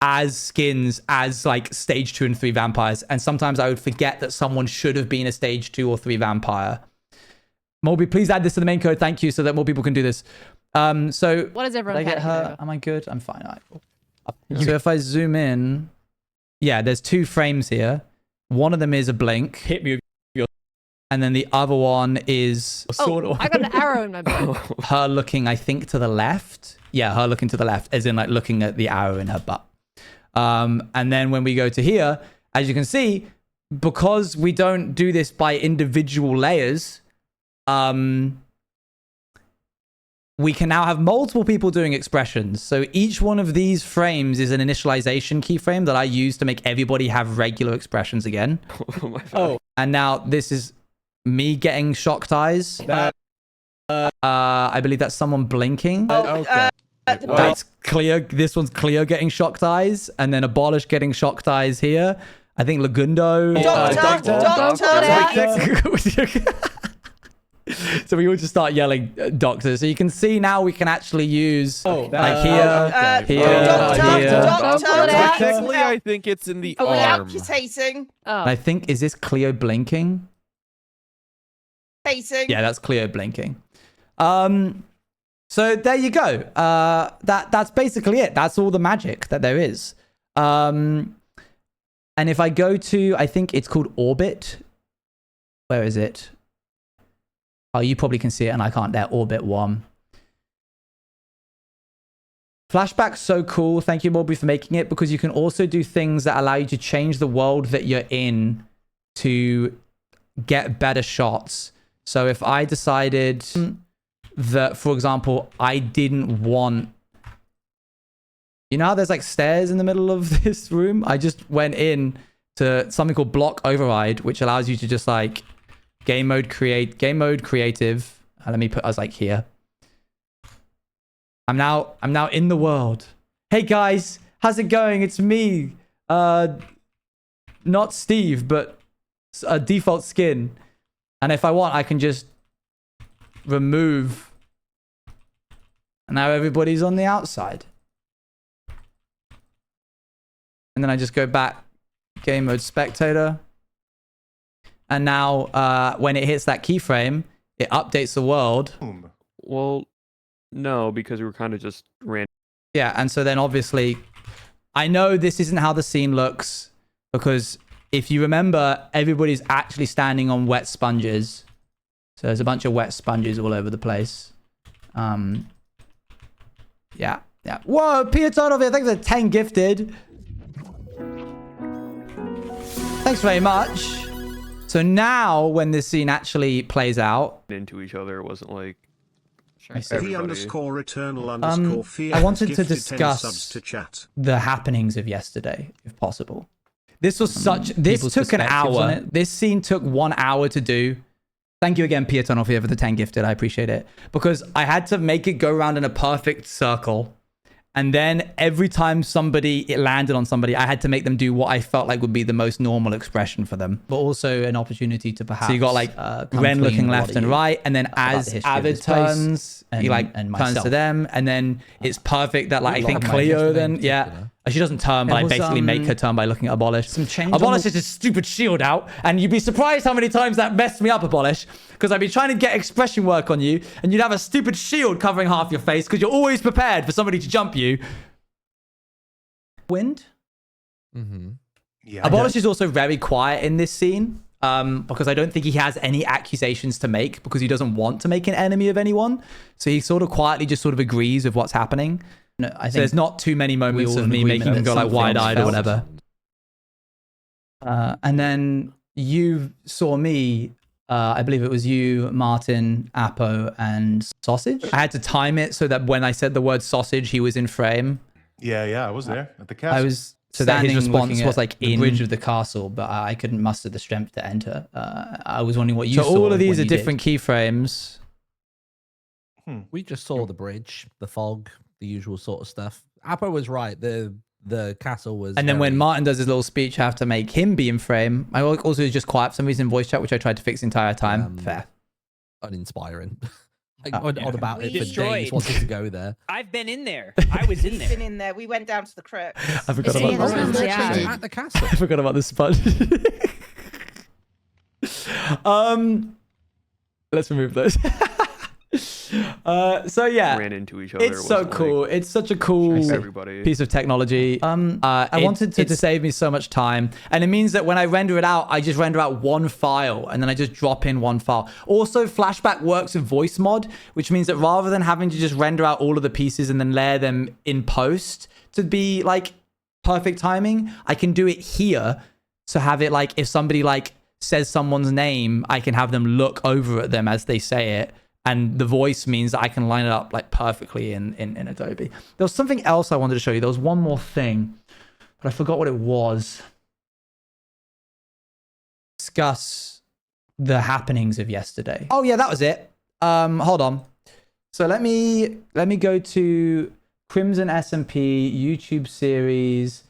as skins, as stage 2 and 3 vampires. And sometimes I would forget that someone should have been a stage 2 or 3 vampire. Mulberry, please add this to the main code. Thank you, so that more people can do this. So
what is everyone?
Did I get her? Am I good? I'm fine. All right, cool. So if I zoom in, yeah, there's 2 frames here. One of them is a blink. Hit me with your... And then the other one is...
I got an arrow in my butt.
Her looking, I think, to the left. Yeah, her looking to the left, as in looking at the arrow in her butt. And then when we go to here, as you can see, because we don't do this by individual layers, we can now have multiple people doing expressions. So each one of these frames is an initialization keyframe that I use to make everybody have regular expressions again. And now this is me getting shocked eyes. I believe that's someone blinking. That's Cleo. This one's Cleo getting shocked eyes, and then Abolish getting shocked eyes here. I think Lagundo. Doctor. So we all just start yelling doctor. So you can see now we can actually use here.
Technically, I think it's in the arm.
Amputating.
I think, is this Cleo blinking?
Facing.
Yeah, that's Cleo blinking. So there you go. That's basically it. That's all the magic that there is. And if I go to, I think it's called Orbit. Where is it? Oh, you probably can see it and I can't. There, Orbit 1. Flashback's so cool. Thank you, Morby, for making it, because you can also do things that allow you to change the world that you're in to get better shots. So if I decided that, for example, I didn't want... You know how there's like stairs in the middle of this room? I just went in to something called Block Override, which allows you to just like game mode creative. Let me put us like here. I'm now in the world. Hey guys, how's it going? It's me. Not Steve, but a default skin. And if I want, I can just remove. And now everybody's on the outside. And then I just go back, game mode spectator. And now when it hits that keyframe, it updates the world.
Well, no, because we were kind of just random.
Yeah, and so then obviously, I know this isn't how the scene looks, because if you remember, everybody's actually standing on wet sponges. So there's a bunch of wet sponges all over the place. Yeah. Whoa, Piatonov, thanks for 10 gifted. Thanks very much. So now when this scene actually plays out...
Into each other, it wasn't like...
P_eternal_fear.
I wanted to
gifted 10
discuss
subs to chat.
the happenings of yesterday, if possible. This was this took an hour. This scene took 1 hour to do. Thank you again, Piatonov, for the 10 gifted. I appreciate it. Because I had to make it go around in a perfect circle. And then every time it landed on somebody, I had to make them do what I felt like would be the most normal expression for them. But also an opportunity to perhaps... So you got like Ren looking left and right. And then as Avid turns, he like turns to them. And then it's perfect that like I think Cleo then... Yeah. She doesn't turn, but I basically make her turn by looking at Abolish. Abolish has his stupid shield out. And you'd be surprised how many times that messed me up, Abolish. Because I'd be trying to get expression work on you. And you'd have a stupid shield covering half your face. Because you're always prepared for somebody to jump you. Wind?
Mm-hmm.
Yeah, Abolish is also very quiet in this scene. Because I don't think he has any accusations to make. Because he doesn't want to make an enemy of anyone. So he sort of quietly just sort of agrees with what's happening. No, I think so there's not too many moments of me making them go like wide-eyed or whatever. And then you saw me, I believe it was you, Martin, Apo, and Sausage. I had to time it so that when I said the word sausage, he was in frame.
Yeah, I was there at the castle.
I was so that his response was like in the bridge of the castle, but I couldn't muster the strength to enter. I was wondering what you saw. So all of these are different keyframes.
We just saw the bridge, the fog, the usual sort of stuff. Apo was right. The castle was...
And then when Martin does his little speech, I have to make him be in frame. I also was just quiet for some reason in voice chat, which I tried to fix the entire time. Fair.
Uninspiring. On about it for days, wanted to go there.
I've been in there. I was in there.
Been in there. We went down to the crypt.
I forgot about this.
At the castle.
I forgot about this sponge. Let's remove those. So yeah,
ran into each other.
It's so cool. Like, it's such a cool piece of technology. I wanted it to save me so much time, and it means that when I render it out, I just render out one file, and then I just drop in one file. Also, Flashback works with voice mod, which means that rather than having to just render out all of the pieces and then layer them in post to be like perfect timing, I can do it here. So have it like if somebody like says someone's name, I can have them look over at them as they say it. And the voice means that I can line it up like perfectly in Adobe. There was something else I wanted to show you. There was one more thing, but I forgot what it was. Discuss the happenings of yesterday. Oh yeah, that was it. Hold on. So let me go to Crimson SMP YouTube series,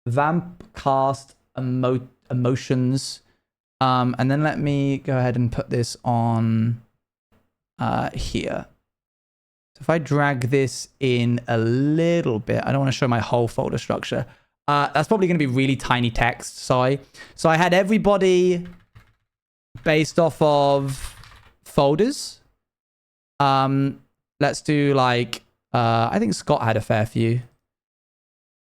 Vampcast Emotions. And then let me go ahead and put this on here. So if I drag this in a little bit, I don't want to show my whole folder structure. That's probably going to be really tiny text. Sorry. So I had everybody based off of folders. Let's do like, I think Scott had a fair few.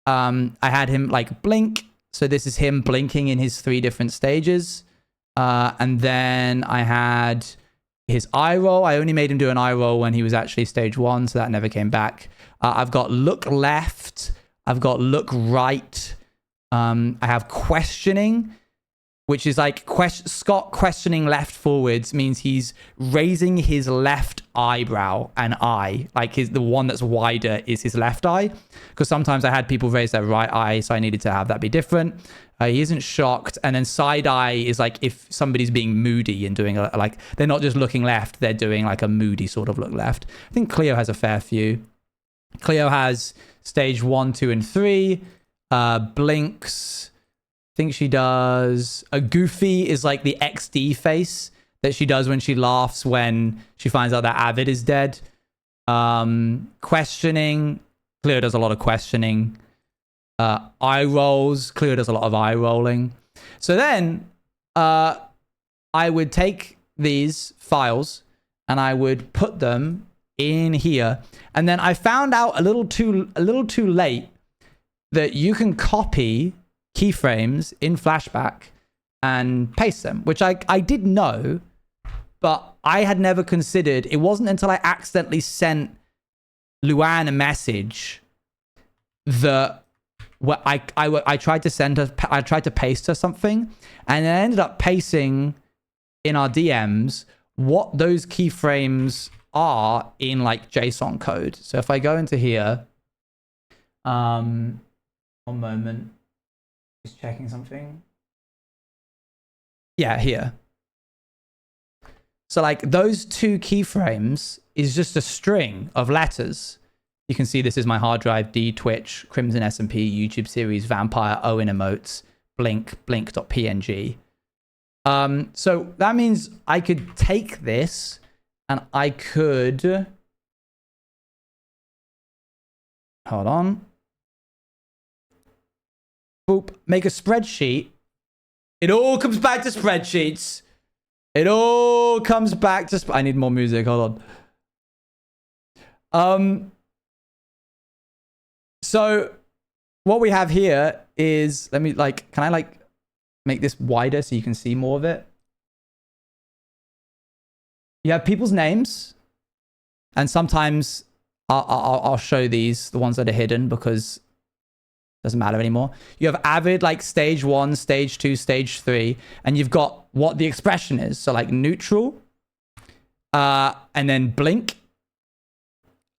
I had him like blink. So this is him blinking in his 3 different stages. And then I had his eye roll. I only made him do an eye roll when he was actually stage 1, so that never came back. I've got look left. I've got look right. I have questioning, which is like Scott questioning left forwards means he's raising his left eyebrow and eye. Like the one that's wider is his left eye. Because sometimes I had people raise their right eye, so I needed to have that be different. He isn't shocked. And then side eye is like if somebody's being moody and doing like, they're not just looking left, they're doing like a moody sort of look left. I think Cleo has a fair few. Cleo has stage 1, 2, and 3. Blinks. I think she does. A Goofy is like the XD face that she does when she laughs when she finds out that Avid is dead. Questioning. Cleo does a lot of questioning. Eye rolls. Cleo does a lot of eye rolling. So then I would take these files and I would put them in here. And then I found out a little too late that you can copy keyframes in Flashback and paste them, which I did know, but I had never considered. It wasn't until I accidentally sent Luann a message that I tried to send her, I tried to paste her something, and I ended up pasting in our DMs what those keyframes are in like JSON code. So if I go into here, one moment, just checking something. Yeah, here. So like those 2 keyframes is just a string of letters. You can see this is my hard drive, D, Twitch, Crimson SMP, YouTube series, Vampire, Owen emotes, Blink, blink.png. So that means I could take this and I could, hold on. Boop, make a spreadsheet. It all comes back to spreadsheets. It all comes back to, I need more music, hold on. So what we have here is, let me like, can I like make this wider so you can see more of it? You have people's names, and sometimes I'll show these, the ones that are hidden, because it doesn't matter anymore. You have Avid, like stage 1, stage 2, stage 3, and you've got what the expression is. So like neutral, and then blink,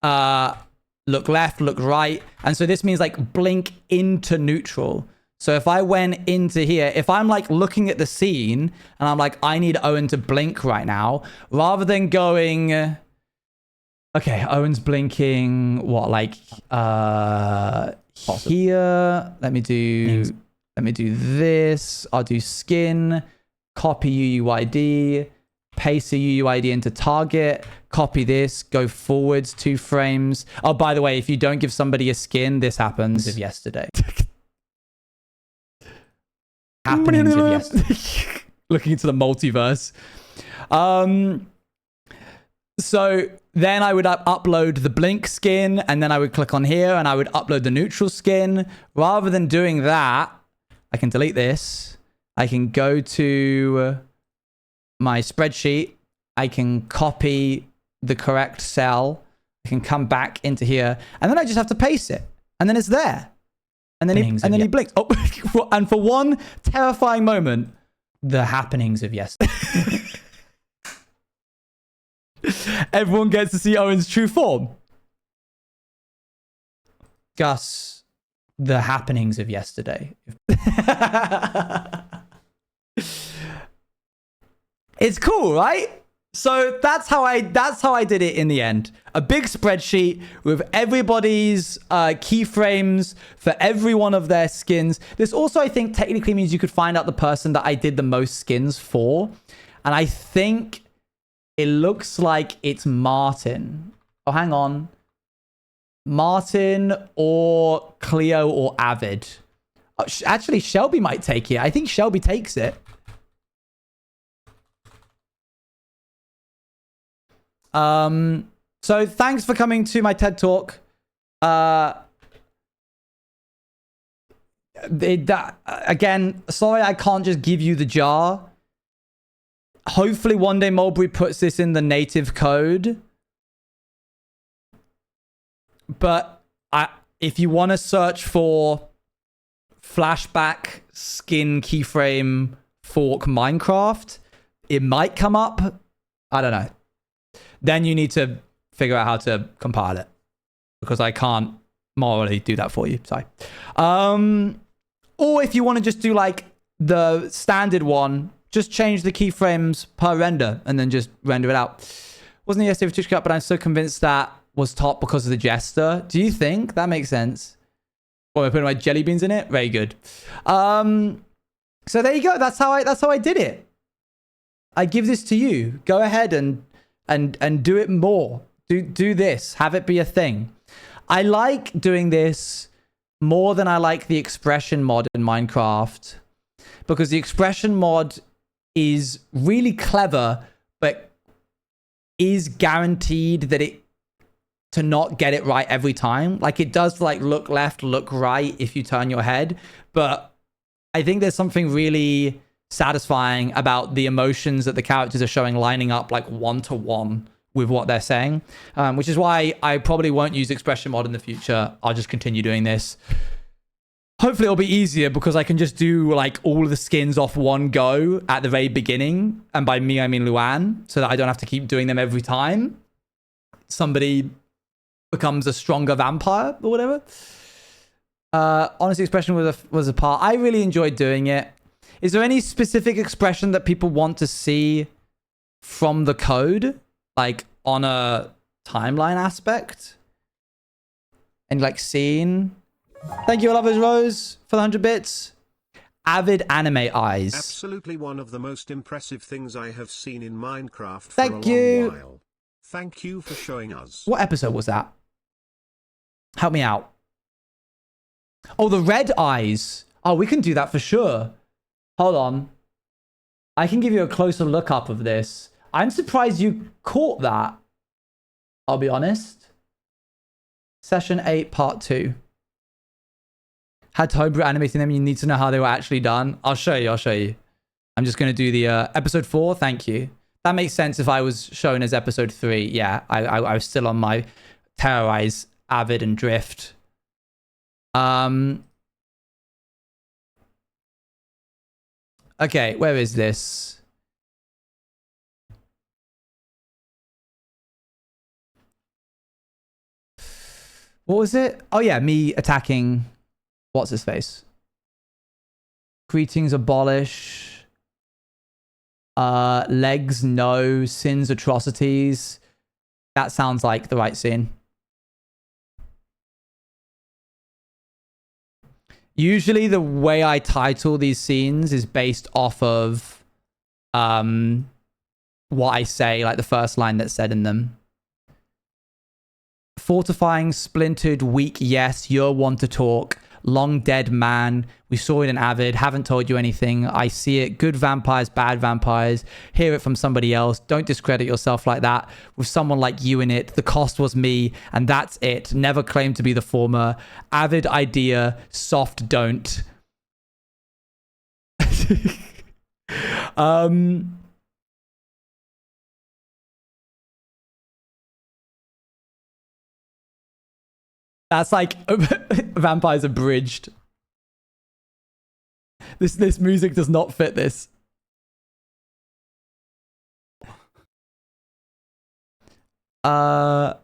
look left, look right. And so this means like blink into neutral. So if I went into here, if I'm like looking at the scene and I'm like, I need Owen to blink right now, rather than going, okay, Owen's blinking, what, like here, let me do this. I'll do skin, copy UUID, paste the UUID into target, copy this, go forwards 2 frames. Oh, by the way, if you don't give somebody a skin, this happens of yesterday. Happenings of yesterday. Looking into the multiverse. So then I would upload the blink skin, and then I would click on here and I would upload the neutral skin. Rather than doing that, I can delete this. I can go to my spreadsheet. I can copy the correct cell. I can come back into here, and then I just have to paste it, and then it's there. And then he blinks. Oh, and for one terrifying moment, the happenings of yesterday. Everyone gets to see Owen's true form. Gus, the happenings of yesterday. It's cool, right? So that's how I did it in the end. A big spreadsheet with everybody's keyframes for every one of their skins. This also, I think, technically means you could find out the person that I did the most skins for. And I think it looks like it's Martin. Oh, hang on. Martin or Cleo or Avid. Oh, actually, Shelby might take it. I think Shelby takes it. So thanks for coming to my TED Talk. Again, sorry I can't just give you the jar. Hopefully one day Mulberry puts this in the native code. But if you want to search for Flashback skin keyframe fork Minecraft, it might come up. I don't know. Then you need to figure out how to compile it, because I can't morally do that for you. Sorry. Or if you want to just do like the standard one, just change the keyframes per render and then just render it out. Wasn't yesterday for Twitch Cup, but I'm so convinced that was top because of the Jester. Do you think that makes sense? Well, I put my jelly beans in it. Very good. So there you go. That's how I did it. I give this to you. Go ahead and do it more. Do this. Have it be a thing. I like doing this more than I like the expression mod in Minecraft, because the expression mod is really clever, but is guaranteed that to not get it right every time. Like, it does like look left, look right if you turn your head, but I think there's something really satisfying about the emotions that the characters are showing lining up like one-to-one with what they're saying, which is why I probably won't use expression mod in the future. I'll just continue doing this. Hopefully it'll be easier because I can just do like all of the skins off one go at the very beginning, and by me I mean Luan, so that I don't have to keep doing them every time somebody becomes a stronger vampire or whatever. Honestly, expression was a part. I really enjoyed doing it. Is there any specific expression that people want to see from the code, like on a timeline aspect? And like scene? Thank you, Lovers Rose, for the 100 bits. Avid anime eyes.
Absolutely one of the most impressive things I have seen in Minecraft for
Thank
a
you.
long while. Thank you for showing us.
What episode was that? Help me out. Oh, the red eyes. Oh, we can do that for sure. Hold on. I can give you a closer look up of this. I'm surprised you caught that. I'll be honest. Session 8, part 2. Had Homebrew animating them. You need to know how they were actually done. I'll show you. I'm just going to do the episode 4. Thank you. That makes sense if I was shown as episode 3. Yeah, I was still on my Terrorize, Avid, and Drift. Okay, where is this? What was it? Oh yeah, me attacking... What's his face? Greetings abolish. Legs no. Sins atrocities. That sounds like the right scene. Usually the way I title these scenes is based off of what I say, like the first line that's said in them. Fortifying, splintered, weak, yes, you're one to talk. Long dead man. We saw it in Avid. Haven't told you anything. I see it. Good vampires, bad vampires. Hear it from somebody else. Don't discredit yourself like that with someone like you in it. The cost was me, and that's it. Never claim to be the former. Avid idea. Soft don't. That's like vampires abridged. This music does not fit this. Oh,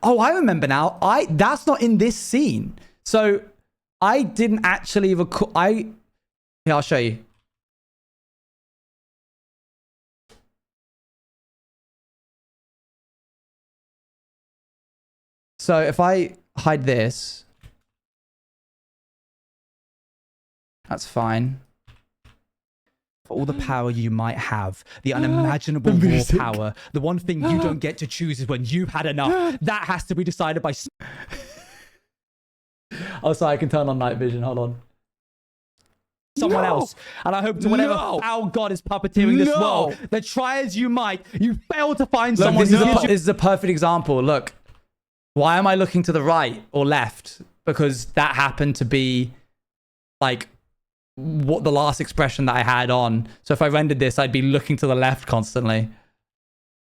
I remember now. That's not in this scene. So I didn't actually record. Here, I'll show you. So if I hide this, that's fine. For all the power you might have, the unimaginable raw power, the one thing you don't get to choose is when you've had enough. That has to be decided by... Oh, sorry, I can turn on night vision. Hold on. Someone else. And I hope to whatever foul God is puppeteering this world, that try as you might, you fail to find someone who gives you... This is a perfect example. Look, why am I looking to the right or left? Because that happened to be like what the last expression that I had on. So if I rendered this, I'd be looking to the left constantly.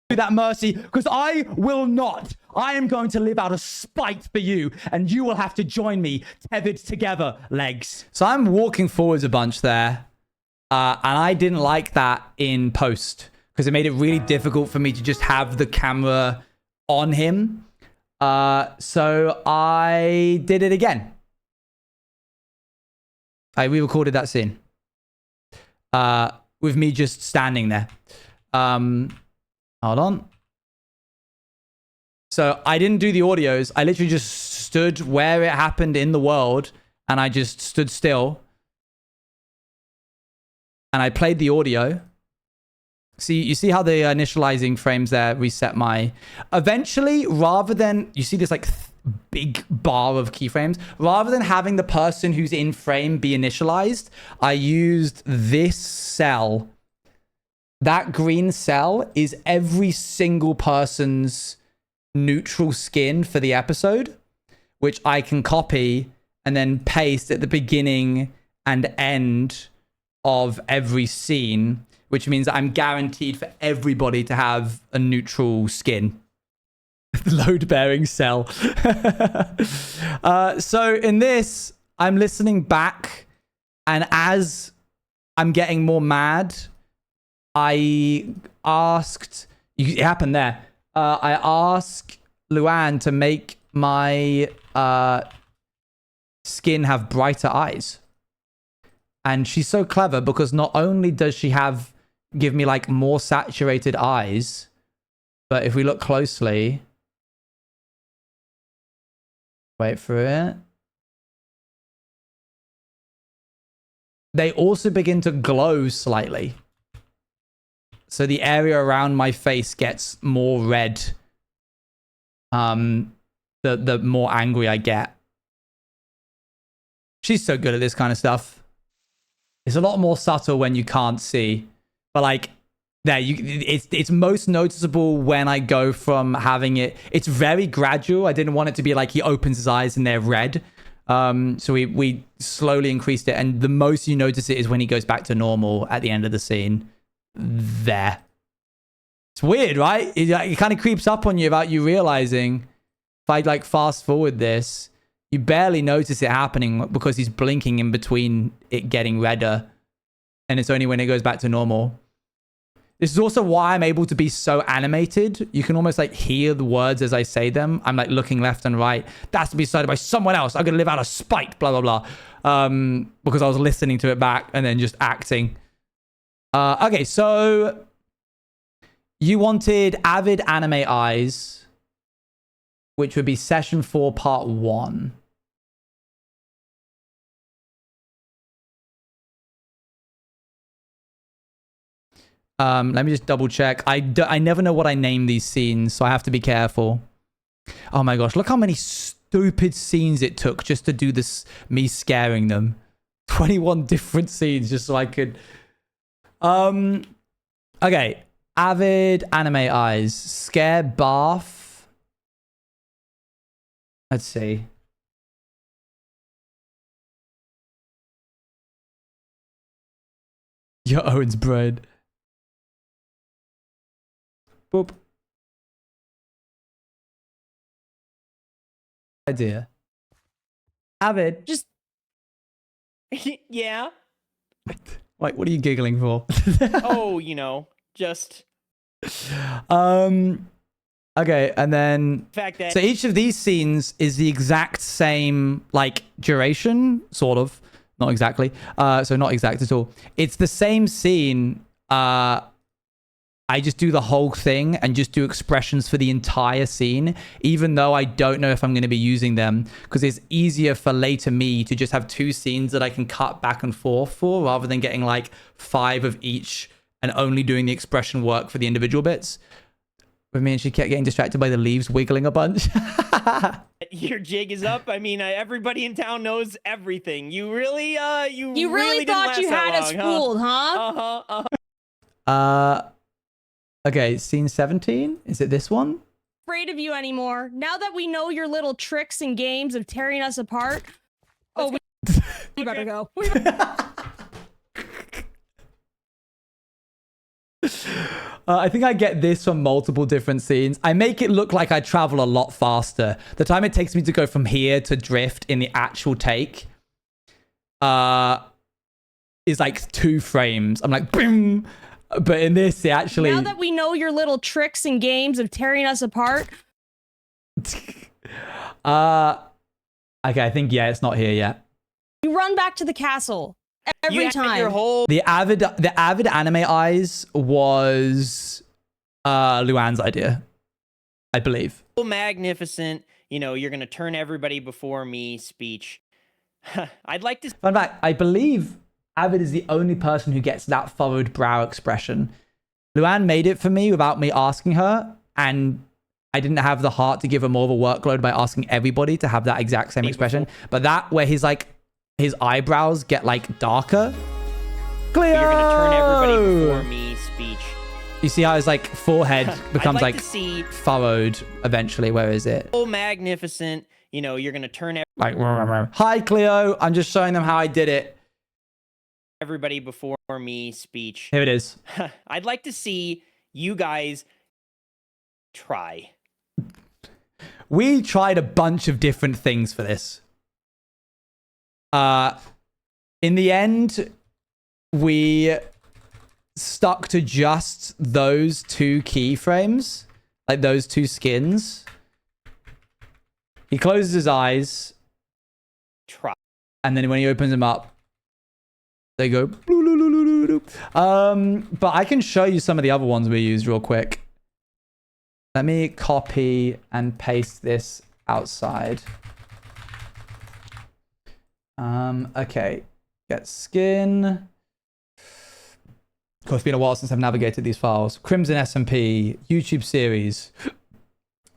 That mercy, because I will not. I am going to live out of spite for you, and you will have to join me, tethered together, legs. So I'm walking forwards a bunch there, and I didn't like that in post because it made it really difficult for me to just have the camera on him. So I did it again. I re-recorded that scene with me just standing there. Hold on. So I didn't do the audios. I literally just stood where it happened in the world, and I just stood still. And I played the audio. See, you see how the initializing frames there reset my... Eventually, rather than... You see this like big bar of keyframes? Rather than having the person who's in frame be initialized, I used this cell. That green cell is every single person's neutral skin for the episode, which I can copy and then paste at the beginning and end of every scene, which means I'm guaranteed for everybody to have a neutral skin. Load-bearing cell. So in this, I'm listening back, and as I'm getting more mad, I asked... It happened there. I asked Luann to make my skin have brighter eyes. And she's so clever because not only does she give me like more saturated eyes, but if we look closely... Wait for it. They also begin to glow slightly. So the area around my face gets more red. The more angry I get. She's so good at this kind of stuff. It's a lot more subtle when you can't see. But like, there, it's most noticeable when I go from having it... It's very gradual. I didn't want it to be like he opens his eyes and they're red. So we slowly increased it. And the most you notice it is when he goes back to normal at the end of the scene. There. It's weird, right? It kind of creeps up on you without you realizing. If I like fast forward this, you barely notice it happening because he's blinking in between it getting redder, and it's only when it goes back to normal. This is also why I'm able to be so animated. You can almost like hear the words as I say them. I'm like looking left and right. That's to be decided by someone else. I'm gonna live out of spite, blah blah blah. Because I was listening to it back and then just acting. Okay, so you wanted Avid Anime Eyes, which would be session 4, part 1. Let me just double check. I never know what I name these scenes, so I have to be careful. Oh my gosh, look how many stupid scenes it took just to do this, me scaring them. 21 different scenes just so I could... Okay. Avid Anime Eyes. Scare Bath. Let's see. Your Owen's bread. Boop. Idea. Avid.
Just... Yeah.
Like, what are you giggling for?
Oh, you know, just...
Okay, and then...
Fact that...
So each of these scenes is the exact same, like, duration, sort of. Not exactly. So not exact at all. It's the same scene, as I just do the whole thing and just do expressions for the entire scene, even though I don't know if I'm going to be using them, because it's easier for later me to just have 2 scenes that I can cut back and forth for, rather than getting like 5 of each and only doing the expression work for the individual bits. With me and she kept getting distracted by the leaves wiggling a bunch.
Your jig is up. I mean, everybody in town knows everything. You really, you
really
didn't
thought
last
you
that
had us
long,
fooled, huh?
Okay, scene 17. Is it this one?
Afraid of you anymore. Now that we know your little tricks and games of tearing us apart. Oh, we better go.
I think I get this from multiple different scenes. I make it look like I travel a lot faster. The time it takes me to go from here to drift in the actual take is like 2 frames. I'm like, boom. But in this, it actually...
Now that we know your little tricks and games of tearing us apart.
Okay, I think, yeah, it's not here yet.
You run back to the castle. Every time.
The avid anime eyes was Luann's idea, I believe.
Magnificent. You know, you're gonna turn everybody before me speech. I'd like to.
Fun fact, I believe Avid is the only person who gets that furrowed brow expression. Luann made it for me without me asking her, and I didn't have the heart to give her more of a workload by asking everybody to have that exact same expression. But that where he's like, his eyebrows get like darker. Cleo!
You're gonna turn everybody before me speech.
You see how his like forehead becomes
like
like
to see...
furrowed eventually. Where is it?
Oh, magnificent. You know, you're gonna turn
like, hi Cleo. I'm just showing them how I did it.
Everybody before me speech.
Here it is.
I'd like to see you guys try.
We tried a bunch of different things for this. In the end, we stuck to just those 2 keyframes, like those 2 skins. He closes his eyes.
Try.
And then when he opens them up, they go. But I can show you some of the other ones we used real quick. Let me copy and paste this outside. Okay. Get skin. Of course, it's been a while since I've navigated these files. Crimson SMP, YouTube series,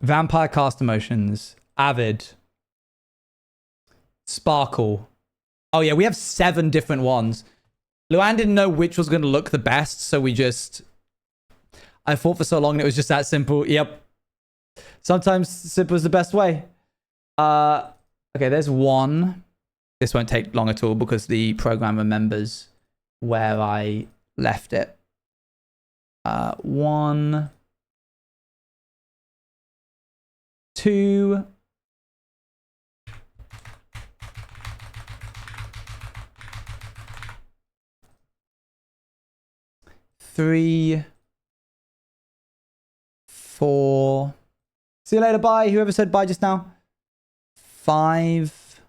Vampire Cast Emotions, Avid, Sparkle. Oh yeah, we have 7 different ones. Luann didn't know which was going to look the best, so we just... I thought for so long and it was just that simple. Yep. Sometimes simple is the best way. Okay, there's one. This won't take long at all because the program remembers where I left it. 1, 2. 3, 4. See you later, bye. Whoever said bye just now. 5,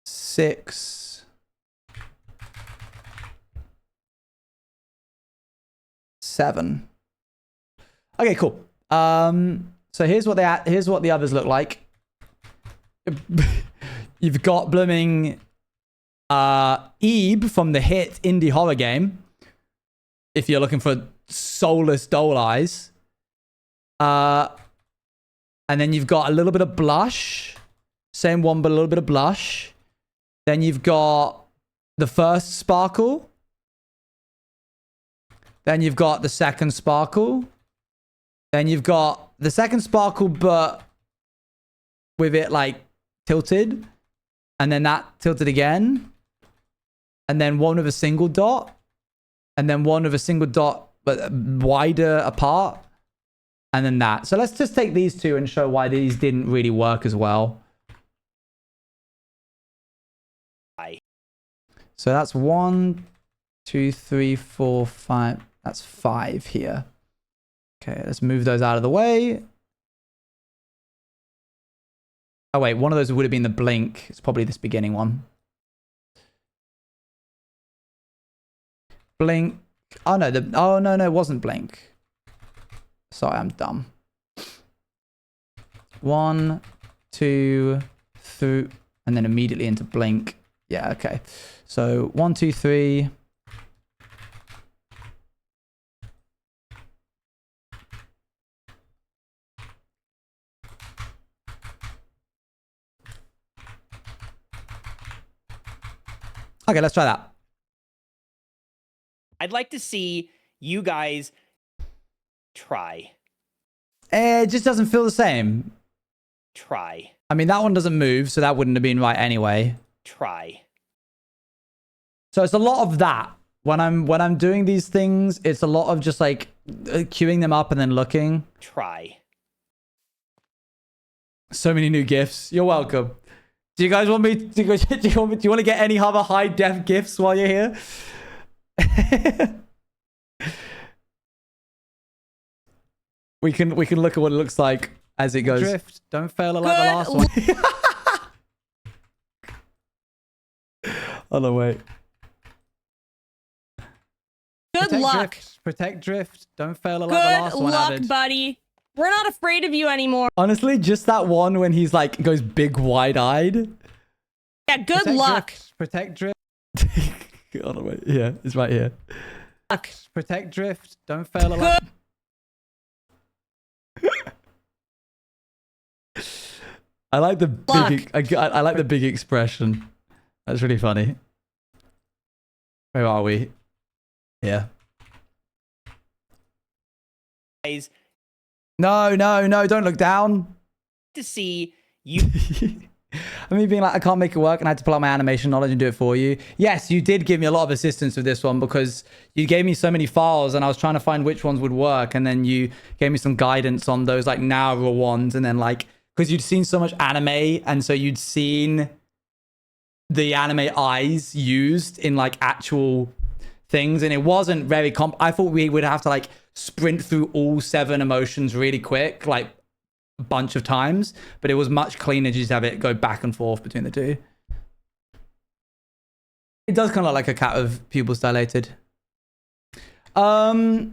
6, 7. Okay, cool. So here's what the others look like. You've got blooming Ebe from the hit indie horror game. If you're looking for soulless doll eyes. And then you've got a little bit of blush. Same one, but a little bit of blush. Then you've got the first sparkle. Then you've got the second sparkle. Then you've got the second sparkle, but with it like tilted. And then that tilted again. And then one with a single dot. And then one with a single dot, but wider apart. And then that. So let's just take these 2 and show why these didn't really work as well. So that's 1, 2, 3, 4, 5. That's 5 here. Okay, let's move those out of the way. Oh wait, one of those would have been the blink. It's probably this beginning one. Blink. Oh no, no, it wasn't blink. Sorry, I'm dumb. 1, 2, 3, and then immediately into blink. Yeah, okay. So 1, 2, 3. Okay, let's try that.
I'd like to see you guys try.
It just doesn't feel the same.
Try.
I mean, that one doesn't move, so that wouldn't have been right anyway.
Try.
So it's a lot of that. When I'm doing these things, it's a lot of just like queuing them up and then looking.
Try.
So many new gifts. You're welcome. Do you guys want me to go? Do you want to get any other high def gifts while you're here? we can look at what it looks like as it goes. Drift. Don't fail it like the last one. Oh no, wait.
Good luck.
Protect drift. Don't fail it like the last one.
Good luck, buddy. We're not afraid of you anymore.
Honestly, just that one when he's like goes big wide-eyed.
Yeah, good luck.
Protect drift. Oh no, wait. Yeah, it's right here. Protect drift. Don't fail it like. I like the big. I like the big expression. That's really funny. Where are we? Yeah.
Guys.
No, don't look down.
To see you.
I mean, being like, I can't make it work and I had to pull out my animation knowledge and do it for you. Yes, you did give me a lot of assistance with this one because you gave me so many files and I was trying to find which ones would work. And then you gave me some guidance on those like narrower ones. And then like, because you'd seen so much anime and so you'd seen the anime eyes used in like actual things. And it wasn't very I thought we would have to like sprint through all 7 emotions really quick, like a bunch of times, but it was much cleaner to just have it go back and forth between the two. It does kind of look like a cat with pupils dilated. So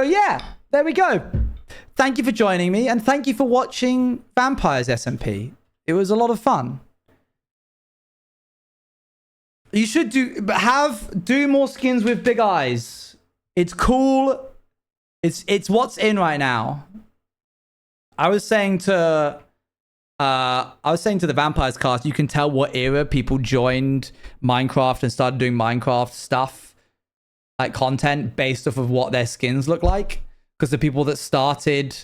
yeah, there we go. Thank you for joining me and thank you for watching Vampires SMP. It was a lot of fun. You should do more skins with big eyes. It's cool. It's what's in right now. I was saying to the Vampires cast, you can tell what era people joined Minecraft and started doing Minecraft stuff, like content based off of what their skins look like. Because the people that started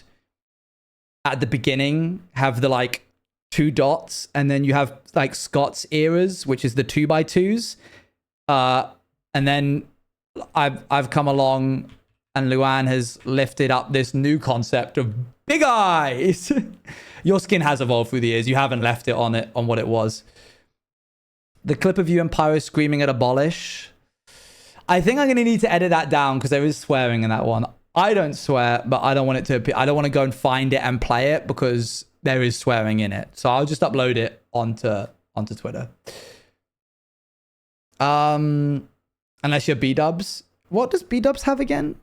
at the beginning have the like 2 dots, and then you have like Scott's eras, which is the 2x2s. And then I've come along and Luan has lifted up this new concept of big eyes. Your skin has evolved through the years. You haven't left it on what it was. The clip of you and Pyro screaming at Abolish. I think I'm going to need to edit that down because there is swearing in that one. I don't swear, but I don't want it to appear. I don't want to go and find it and play it because there is swearing in it. So I'll just upload it onto Twitter. Unless you're B-dubs. What does B-dubs have again?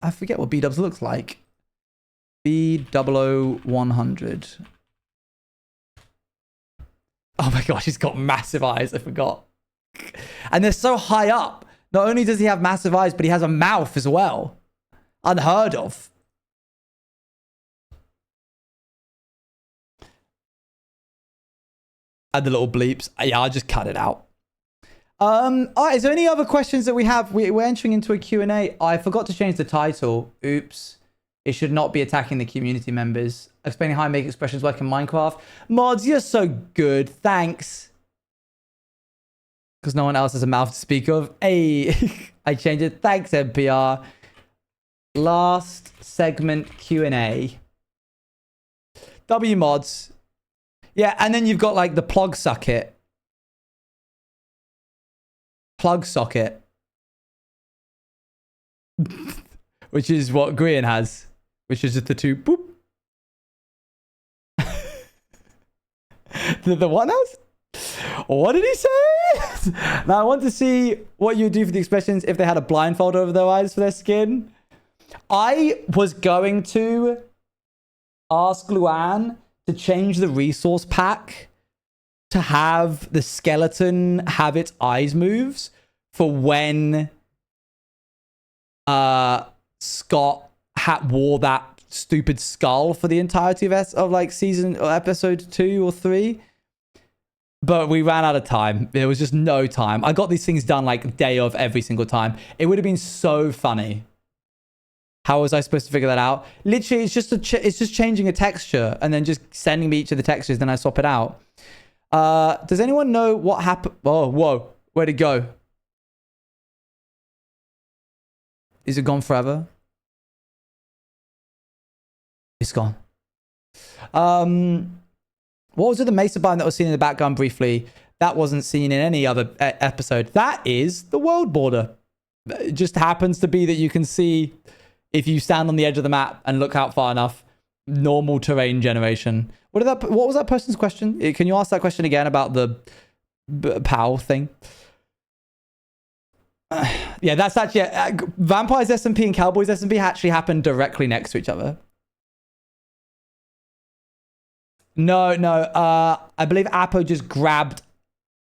I forget what B-dubs looks like. B00100. Oh my gosh, he's got massive eyes. I forgot. And they're so high up. Not only does he have massive eyes, but he has a mouth as well. Unheard of. Add the little bleeps. Yeah, I'll just cut it out. All right, is there any other questions that we have? We're entering into a Q&A. I forgot to change the title. Oops. It should not be attacking the community members. Explaining how I make expressions work in Minecraft. Mods, you're so good. Thanks. Because no one else has a mouth to speak of. Hey, I changed it. Thanks, NPR. Last segment Q&A. W mods. Yeah, and then you've got like the plug socket. Plug socket. Which is what Grian has. Which is just the 2 boop. The one else? What did he say? Now I want to see what you do for the expressions if they had a blindfold over their eyes for their skin. I was going to ask Luann to change the resource pack to have the skeleton have its eyes moves for when Scott wore that stupid skull for the entirety of like season or episode 2 or 3. But we ran out of time. There was just no time. I got these things done like day of every single time. It would have been so funny. How was I supposed to figure that out? Literally, it's just changing a texture and then just sending me each of the textures. Then I swap it out. Does anyone know what happened? Oh, whoa. Where'd it go? Is it gone forever? It's gone. What was it, the Mesa biome that was seen in the background briefly? That wasn't seen in any other episode. That is the world border. It just happens to be that you can see, if you stand on the edge of the map and look out far enough, normal terrain generation. What was that person's question? Can you ask that question again about the POW thing? Yeah, that's actually... Vampires SMP and Cowboys SMP actually happen directly next to each other. No. I believe Apo just grabbed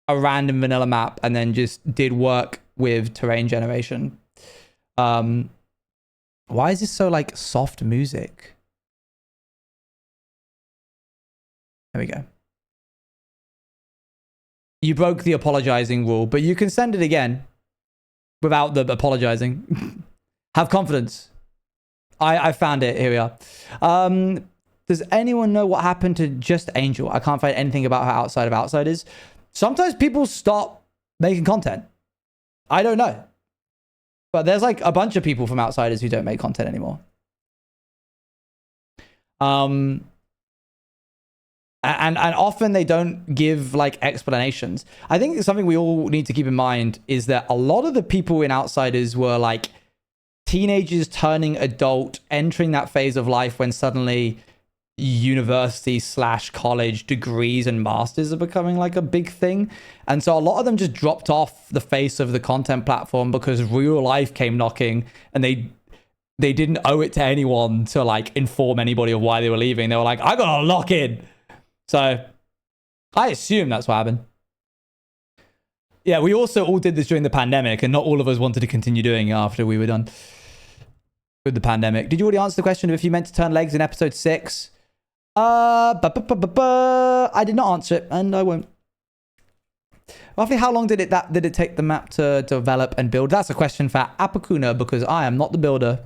a random vanilla map and then just did work with terrain generation. Why is this so like soft music? There we go. You broke the apologizing rule, but you can send it again without the apologizing. Have confidence. I found it. Here we are. Does anyone know what happened to Just Angel? I can't find anything about her outside of Outsiders. Sometimes people stop making content. I don't know. But there's like a bunch of people from Outsiders who don't make content anymore. And often they don't give like explanations. I think something we all need to keep in mind is that a lot of the people in Outsiders were like teenagers turning adult, entering that phase of life when suddenly university/college degrees and masters are becoming like a big thing. And so a lot of them just dropped off the face of the content platform because real life came knocking, and they didn't owe it to anyone to like inform anybody of why they were leaving. They were like, I gotta lock in. So I assume that's what happened. Yeah, we also all did this during the pandemic, and not all of us wanted to continue doing it after we were done with the pandemic. Did you already answer the question of if you meant to turn legs in episode 6? I did not answer it, and I won't. Roughly how long did it take the map to develop and build? That's a question for Apakuna, because I am not the builder.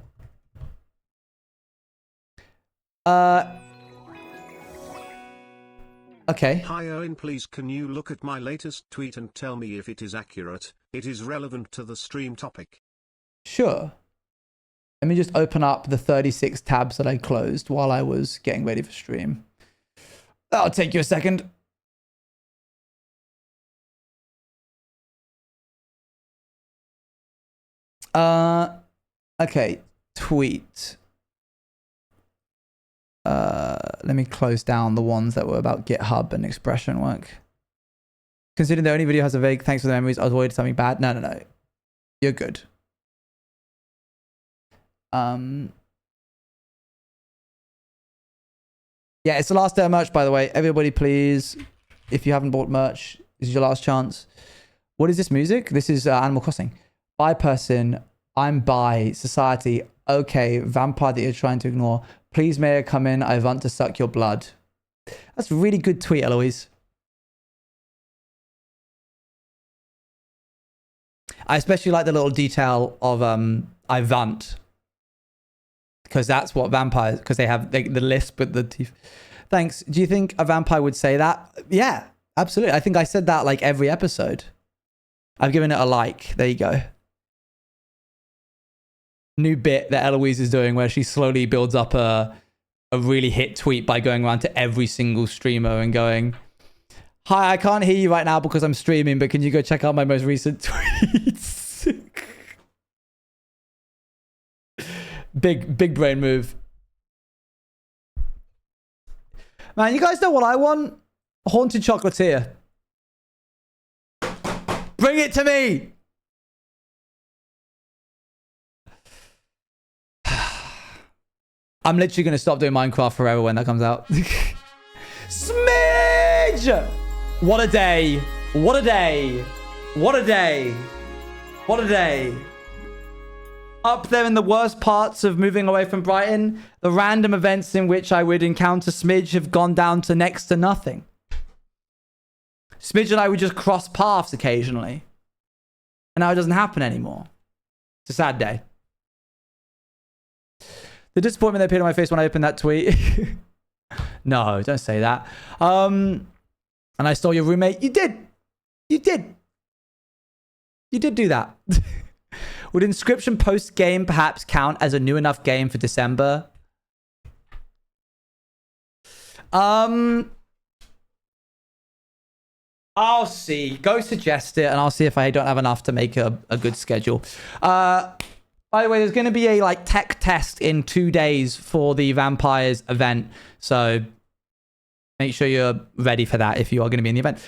Okay.
Hi Owen, please can you look at my latest tweet and tell me if it is accurate? It is relevant to the stream topic.
Sure. Let me just open up the 36 tabs that I closed while I was getting ready for stream. That'll take you a second. Okay, tweet. Let me close down the ones that were about GitHub and expression work. Considering the only video has a vague thanks for the memories, I was worried something bad. No. You're good. Yeah, it's the last day of merch, by the way. Everybody, please, if you haven't bought merch, this is your last chance. What is this music? This is Animal Crossing. Bi person, I'm bi. Society, okay. Vampire that you're trying to ignore. Please may I come in? I want to suck your blood. That's a really good tweet, Eloise. I especially like the little detail of I want. Because that's what vampires, because they have the lisp with the teeth. Thanks. Do you think a vampire would say that? Yeah, absolutely. I think I said that like every episode. I've given it a like. There you go. New bit that Eloise is doing where she slowly builds up a really hit tweet by going around to every single streamer and going, hi, I can't hear you right now because I'm streaming, but can you go check out my most recent tweets? Big brain move. Man, you guys know what I want? Haunted chocolatier. Bring it to me. I'm literally going to stop doing Minecraft forever when that comes out. Smidge! What a day. What a day. What a day. What a day. Up there in the worst parts of moving away from Brighton, the random events in which I would encounter Smidge have gone down to next to nothing. Smidge and I would just cross paths occasionally. And now it doesn't happen anymore. It's a sad day. The disappointment that appeared on my face when I opened that tweet. No, don't say that. And I stole your roommate. You did. You did. You did do that. Would Inscription post-game perhaps count as a new enough game for December? I'll see. Go suggest it, and I'll see if I don't have enough to make a good schedule. By the way, there's going to be a tech test in 2 days for the Vampires event. So make sure you're ready for that if you are going to be in the event.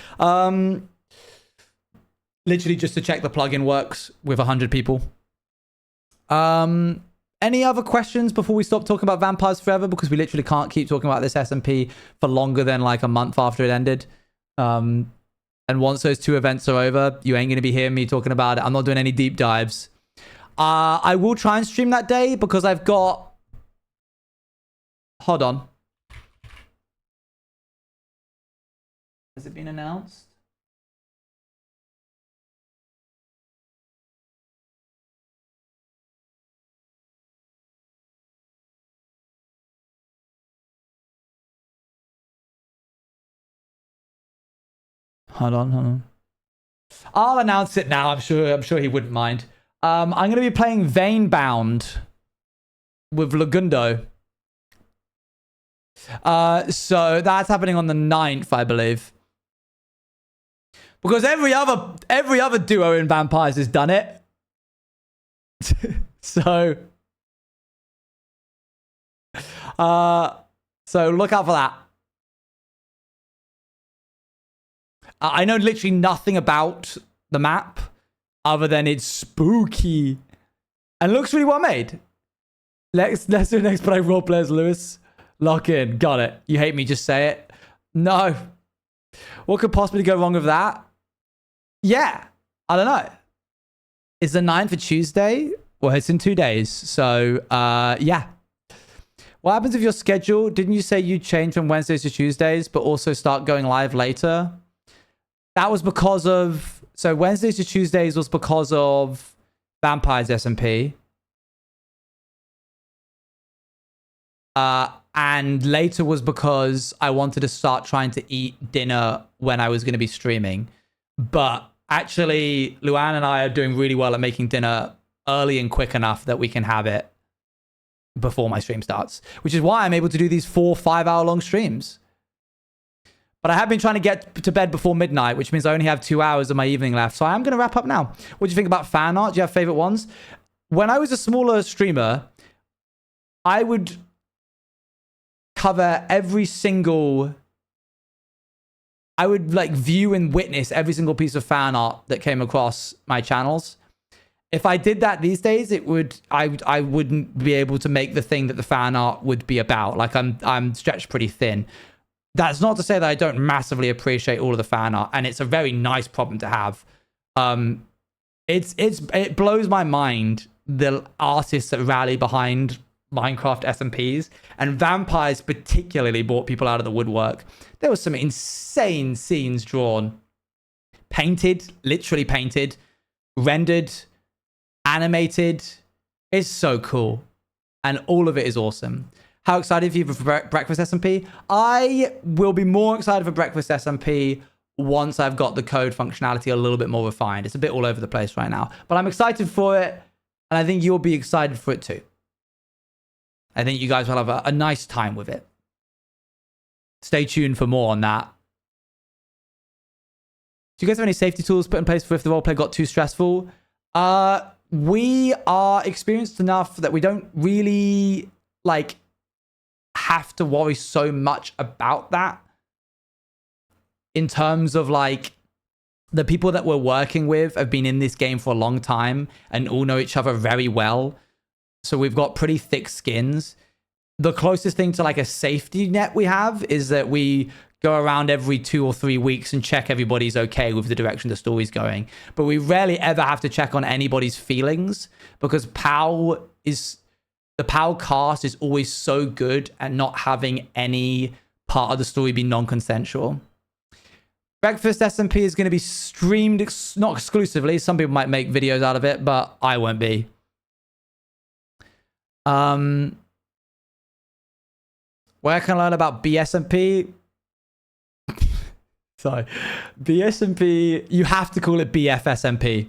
Literally just to check the plugin works with 100 people. Any other questions before we stop talking about Vampires Forever? Because we literally can't keep talking about this SMP for longer than a month after it ended. And once those 2 events are over, you ain't going to be hearing me talking about it. I'm not doing any deep dives. I will try and stream that day because I've got... Hold on. Has it been announced? Hold on. I'll announce it now. I'm sure he wouldn't mind. I'm going to be playing Veinbound with Lagundo. So that's happening on the 9th, I believe. Because every other duo in Vampires has done it. So look out for that. I know literally nothing about the map other than it's spooky and looks really well made. Let's do next play role players, Lewis. Lock in. Got it. You hate me, just say it. No. What could possibly go wrong with that? Yeah. I don't know. Is the 9th for Tuesday? Well, it's in 2 days. So, yeah. What happens if your schedule, didn't you say you change from Wednesdays to Tuesdays, but also start going live later? That was because of... So Wednesdays to Tuesdays was because of Vampires SMP. And later was because I wanted to start trying to eat dinner when I was going to be streaming. But actually, Luan and I are doing really well at making dinner early and quick enough that we can have it before my stream starts. Which is why I'm able to do these 4-5 hour long streams. But I have been trying to get to bed before midnight, which means I only have 2 hours of my evening left. So I am going to wrap up now. What do you think about fan art? Do you have favorite ones? When I was a smaller streamer, I would cover every single... I would view and witness every single piece of fan art that came across my channels. If I did that these days, I wouldn't be able to make the thing that the fan art would be about. I'm stretched pretty thin. That's not to say that I don't massively appreciate all of the fan art, and it's a very nice problem to have. It blows my mind, the artists that rally behind Minecraft SMPs, and Vampires particularly brought people out of the woodwork. There was some insane scenes drawn, painted, literally painted, rendered, animated. It's so cool, and all of it is awesome. How excited are you for Breakfast SMP? I will be more excited for Breakfast SMP once I've got the code functionality a little bit more refined. It's a bit all over the place right now. But I'm excited for it, and I think you'll be excited for it too. I think you guys will have a nice time with it. Stay tuned for more on that. Do you guys have any safety tools put in place for if the roleplay got too stressful? We are experienced enough that we don't really have to worry so much about that in terms of the people that we're working with have been in this game for a long time and all know each other very well. So we've got pretty thick skins. The closest thing to like a safety net we have is that we go around every 2 or 3 weeks and check everybody's okay with the direction the story's going. But we rarely ever have to check on anybody's feelings because the PAL cast is always so good at not having any part of the story be non-consensual. Breakfast SMP is going to be streamed, not exclusively. Some people might make videos out of it, but I won't be. Where can I learn about BSMP? Sorry. BSMP, you have to call it BFSMP.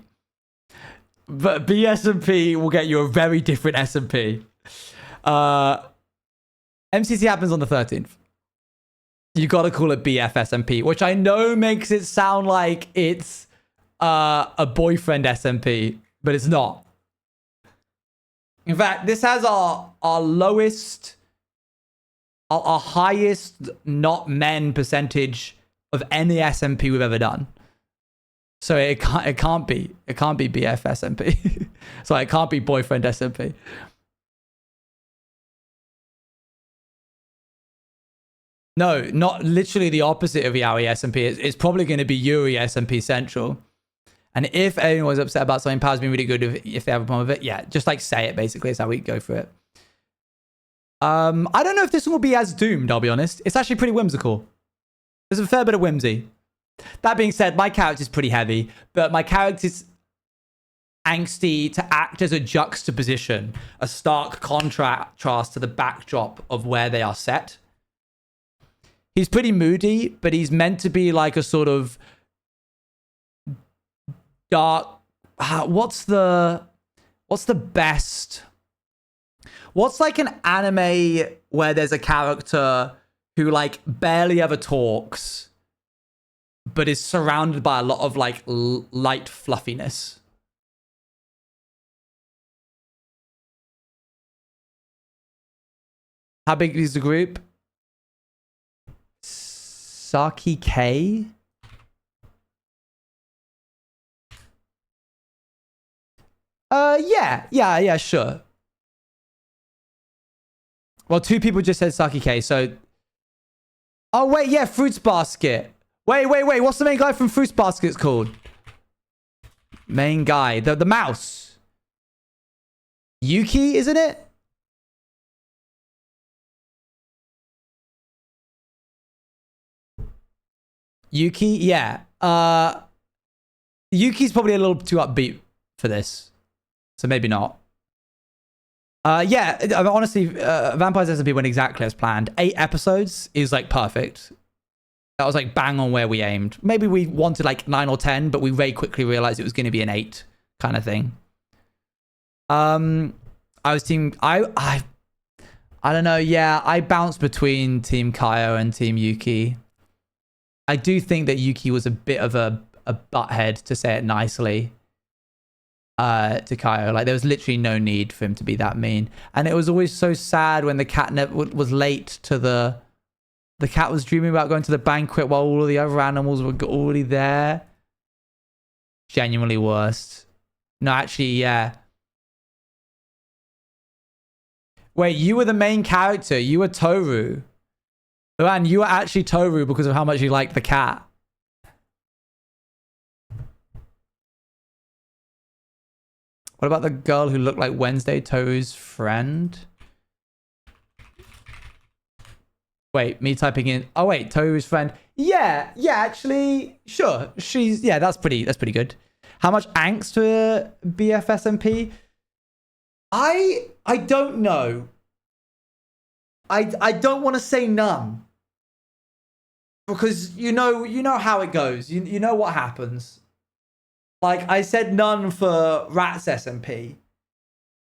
But BSMP will get you a very different SMP. MCC happens on the 13th. You got to call it BFSMP, which I know makes it sound like it's a boyfriend SMP, but it's not. In fact, this has our lowest, our highest not men percentage of any SMP we've ever done. So it can't be BFSMP. So it can't be boyfriend SMP. No, not literally the opposite of Yaoi SMP. It's probably going to be Yuri SMP Central. And if anyone's upset about something, Power's been really good if they have a problem with it. Yeah, just like say it, basically. That's how we go for it. I don't know if this one will be as doomed, I'll be honest. It's actually pretty whimsical. There's a fair bit of whimsy. That being said, my character's pretty heavy, but my character's angsty to act as a juxtaposition, a stark contrast to the backdrop of where they are set. He's pretty moody, but he's meant to be like a sort of dark. What's the best? What's like an anime where there's a character who like barely ever talks, but is surrounded by a lot of like light fluffiness? How big is the group? Saki K? Yeah, sure. Well, 2 people just said Saki K, so... Oh, wait, yeah, Fruits Basket. Wait, what's the main guy from Fruits Basket called? Main guy, the mouse. Yuki, isn't it? Yuki, yeah. Yuki's probably a little too upbeat for this, so maybe not. Yeah, honestly, Vampires SMP went exactly as planned. 8 episodes is like perfect. That was like bang on where we aimed. Maybe we wanted like 9 or 10, but we very quickly realized it was going to be an 8 kind of thing. I was team. I don't know. Yeah, I bounced between Team Kaio and Team Yuki. I do think that Yuki was a bit of a butthead, to say it nicely, to Kaio. Like, there was literally no need for him to be that mean. And it was always so sad when the cat was late to the cat was dreaming about going to the banquet while all of the other animals were already there. Genuinely worst. No, actually, yeah. Wait, you were the main character. You were Toru. Man, you were actually Toru because of how much you liked the cat. What about the girl who looked like Wednesday, Toru's friend? Wait, me typing in. Oh wait, Toru's friend. Yeah, actually, sure. That's pretty good. How much angst for BFSMP? I don't know. I don't want to say none. Because you know how it goes. You know what happens. Like, I said none for Rats SMP.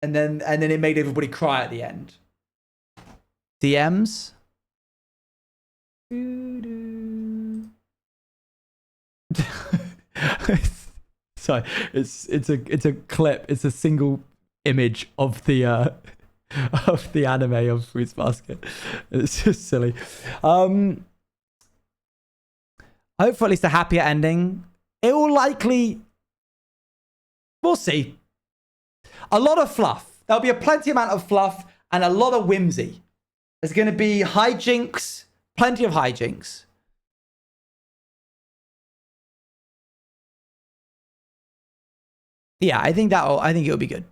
And then it made everybody cry at the end. DMs? Sorry, it's a clip. It's a single image of the anime of Fruits Basket. It's just silly. Hope for at least a happier ending. It will likely... We'll see. A lot of fluff. There'll be a plenty amount of fluff and a lot of whimsy. There's going to be hijinks. Plenty of hijinks. Yeah, I think it'll be good.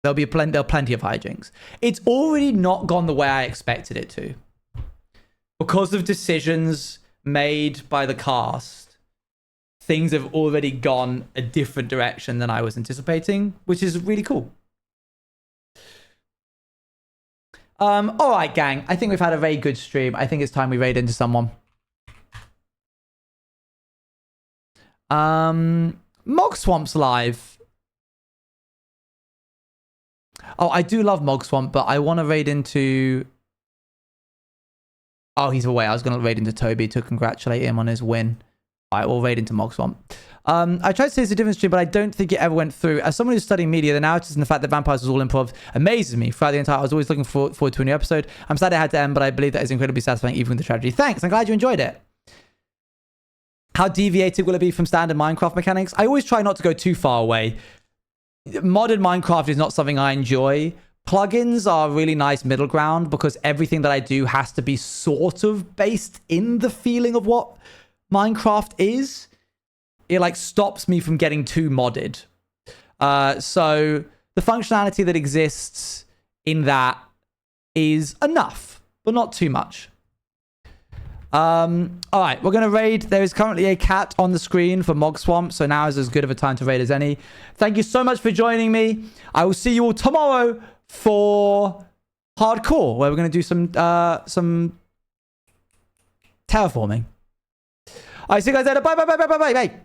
There'll be plenty of hijinks. It's already not gone the way I expected it to. Because of decisions made by the cast, things have already gone a different direction than I was anticipating, which is really cool. All right, gang. I think we've had a very good stream. I think it's time we raid into someone. Mog Swamp's live. Oh, I do love Mog Swamp, but I want to raid into... Oh, he's away. I was going to raid into Toby to congratulate him on his win. All right, we'll raid into Mog Swamp. I tried to say it's a different stream, but I don't think it ever went through. As someone who's studying media, the narratives and the fact that Vampires was all improv amazes me. Throughout the entire, I was always looking forward to a new episode. I'm sad it had to end, but I believe that is incredibly satisfying, even with the tragedy. Thanks. I'm glad you enjoyed it. How deviated will it be from standard Minecraft mechanics? I always try not to go too far away. Modded Minecraft is not something I enjoy. Plugins are a really nice middle ground because everything that I do has to be sort of based in the feeling of what Minecraft is. It like stops me from getting too modded. So the functionality that exists in that is enough, but not too much. All right, we're going to raid. There is currently a cat on the screen for Mog Swamp, so now is as good of a time to raid as any. Thank you so much for joining me. I will see you all tomorrow for Hardcore, where we're going to do some terraforming. All right, see you guys later. Bye, bye, bye, bye, bye, bye.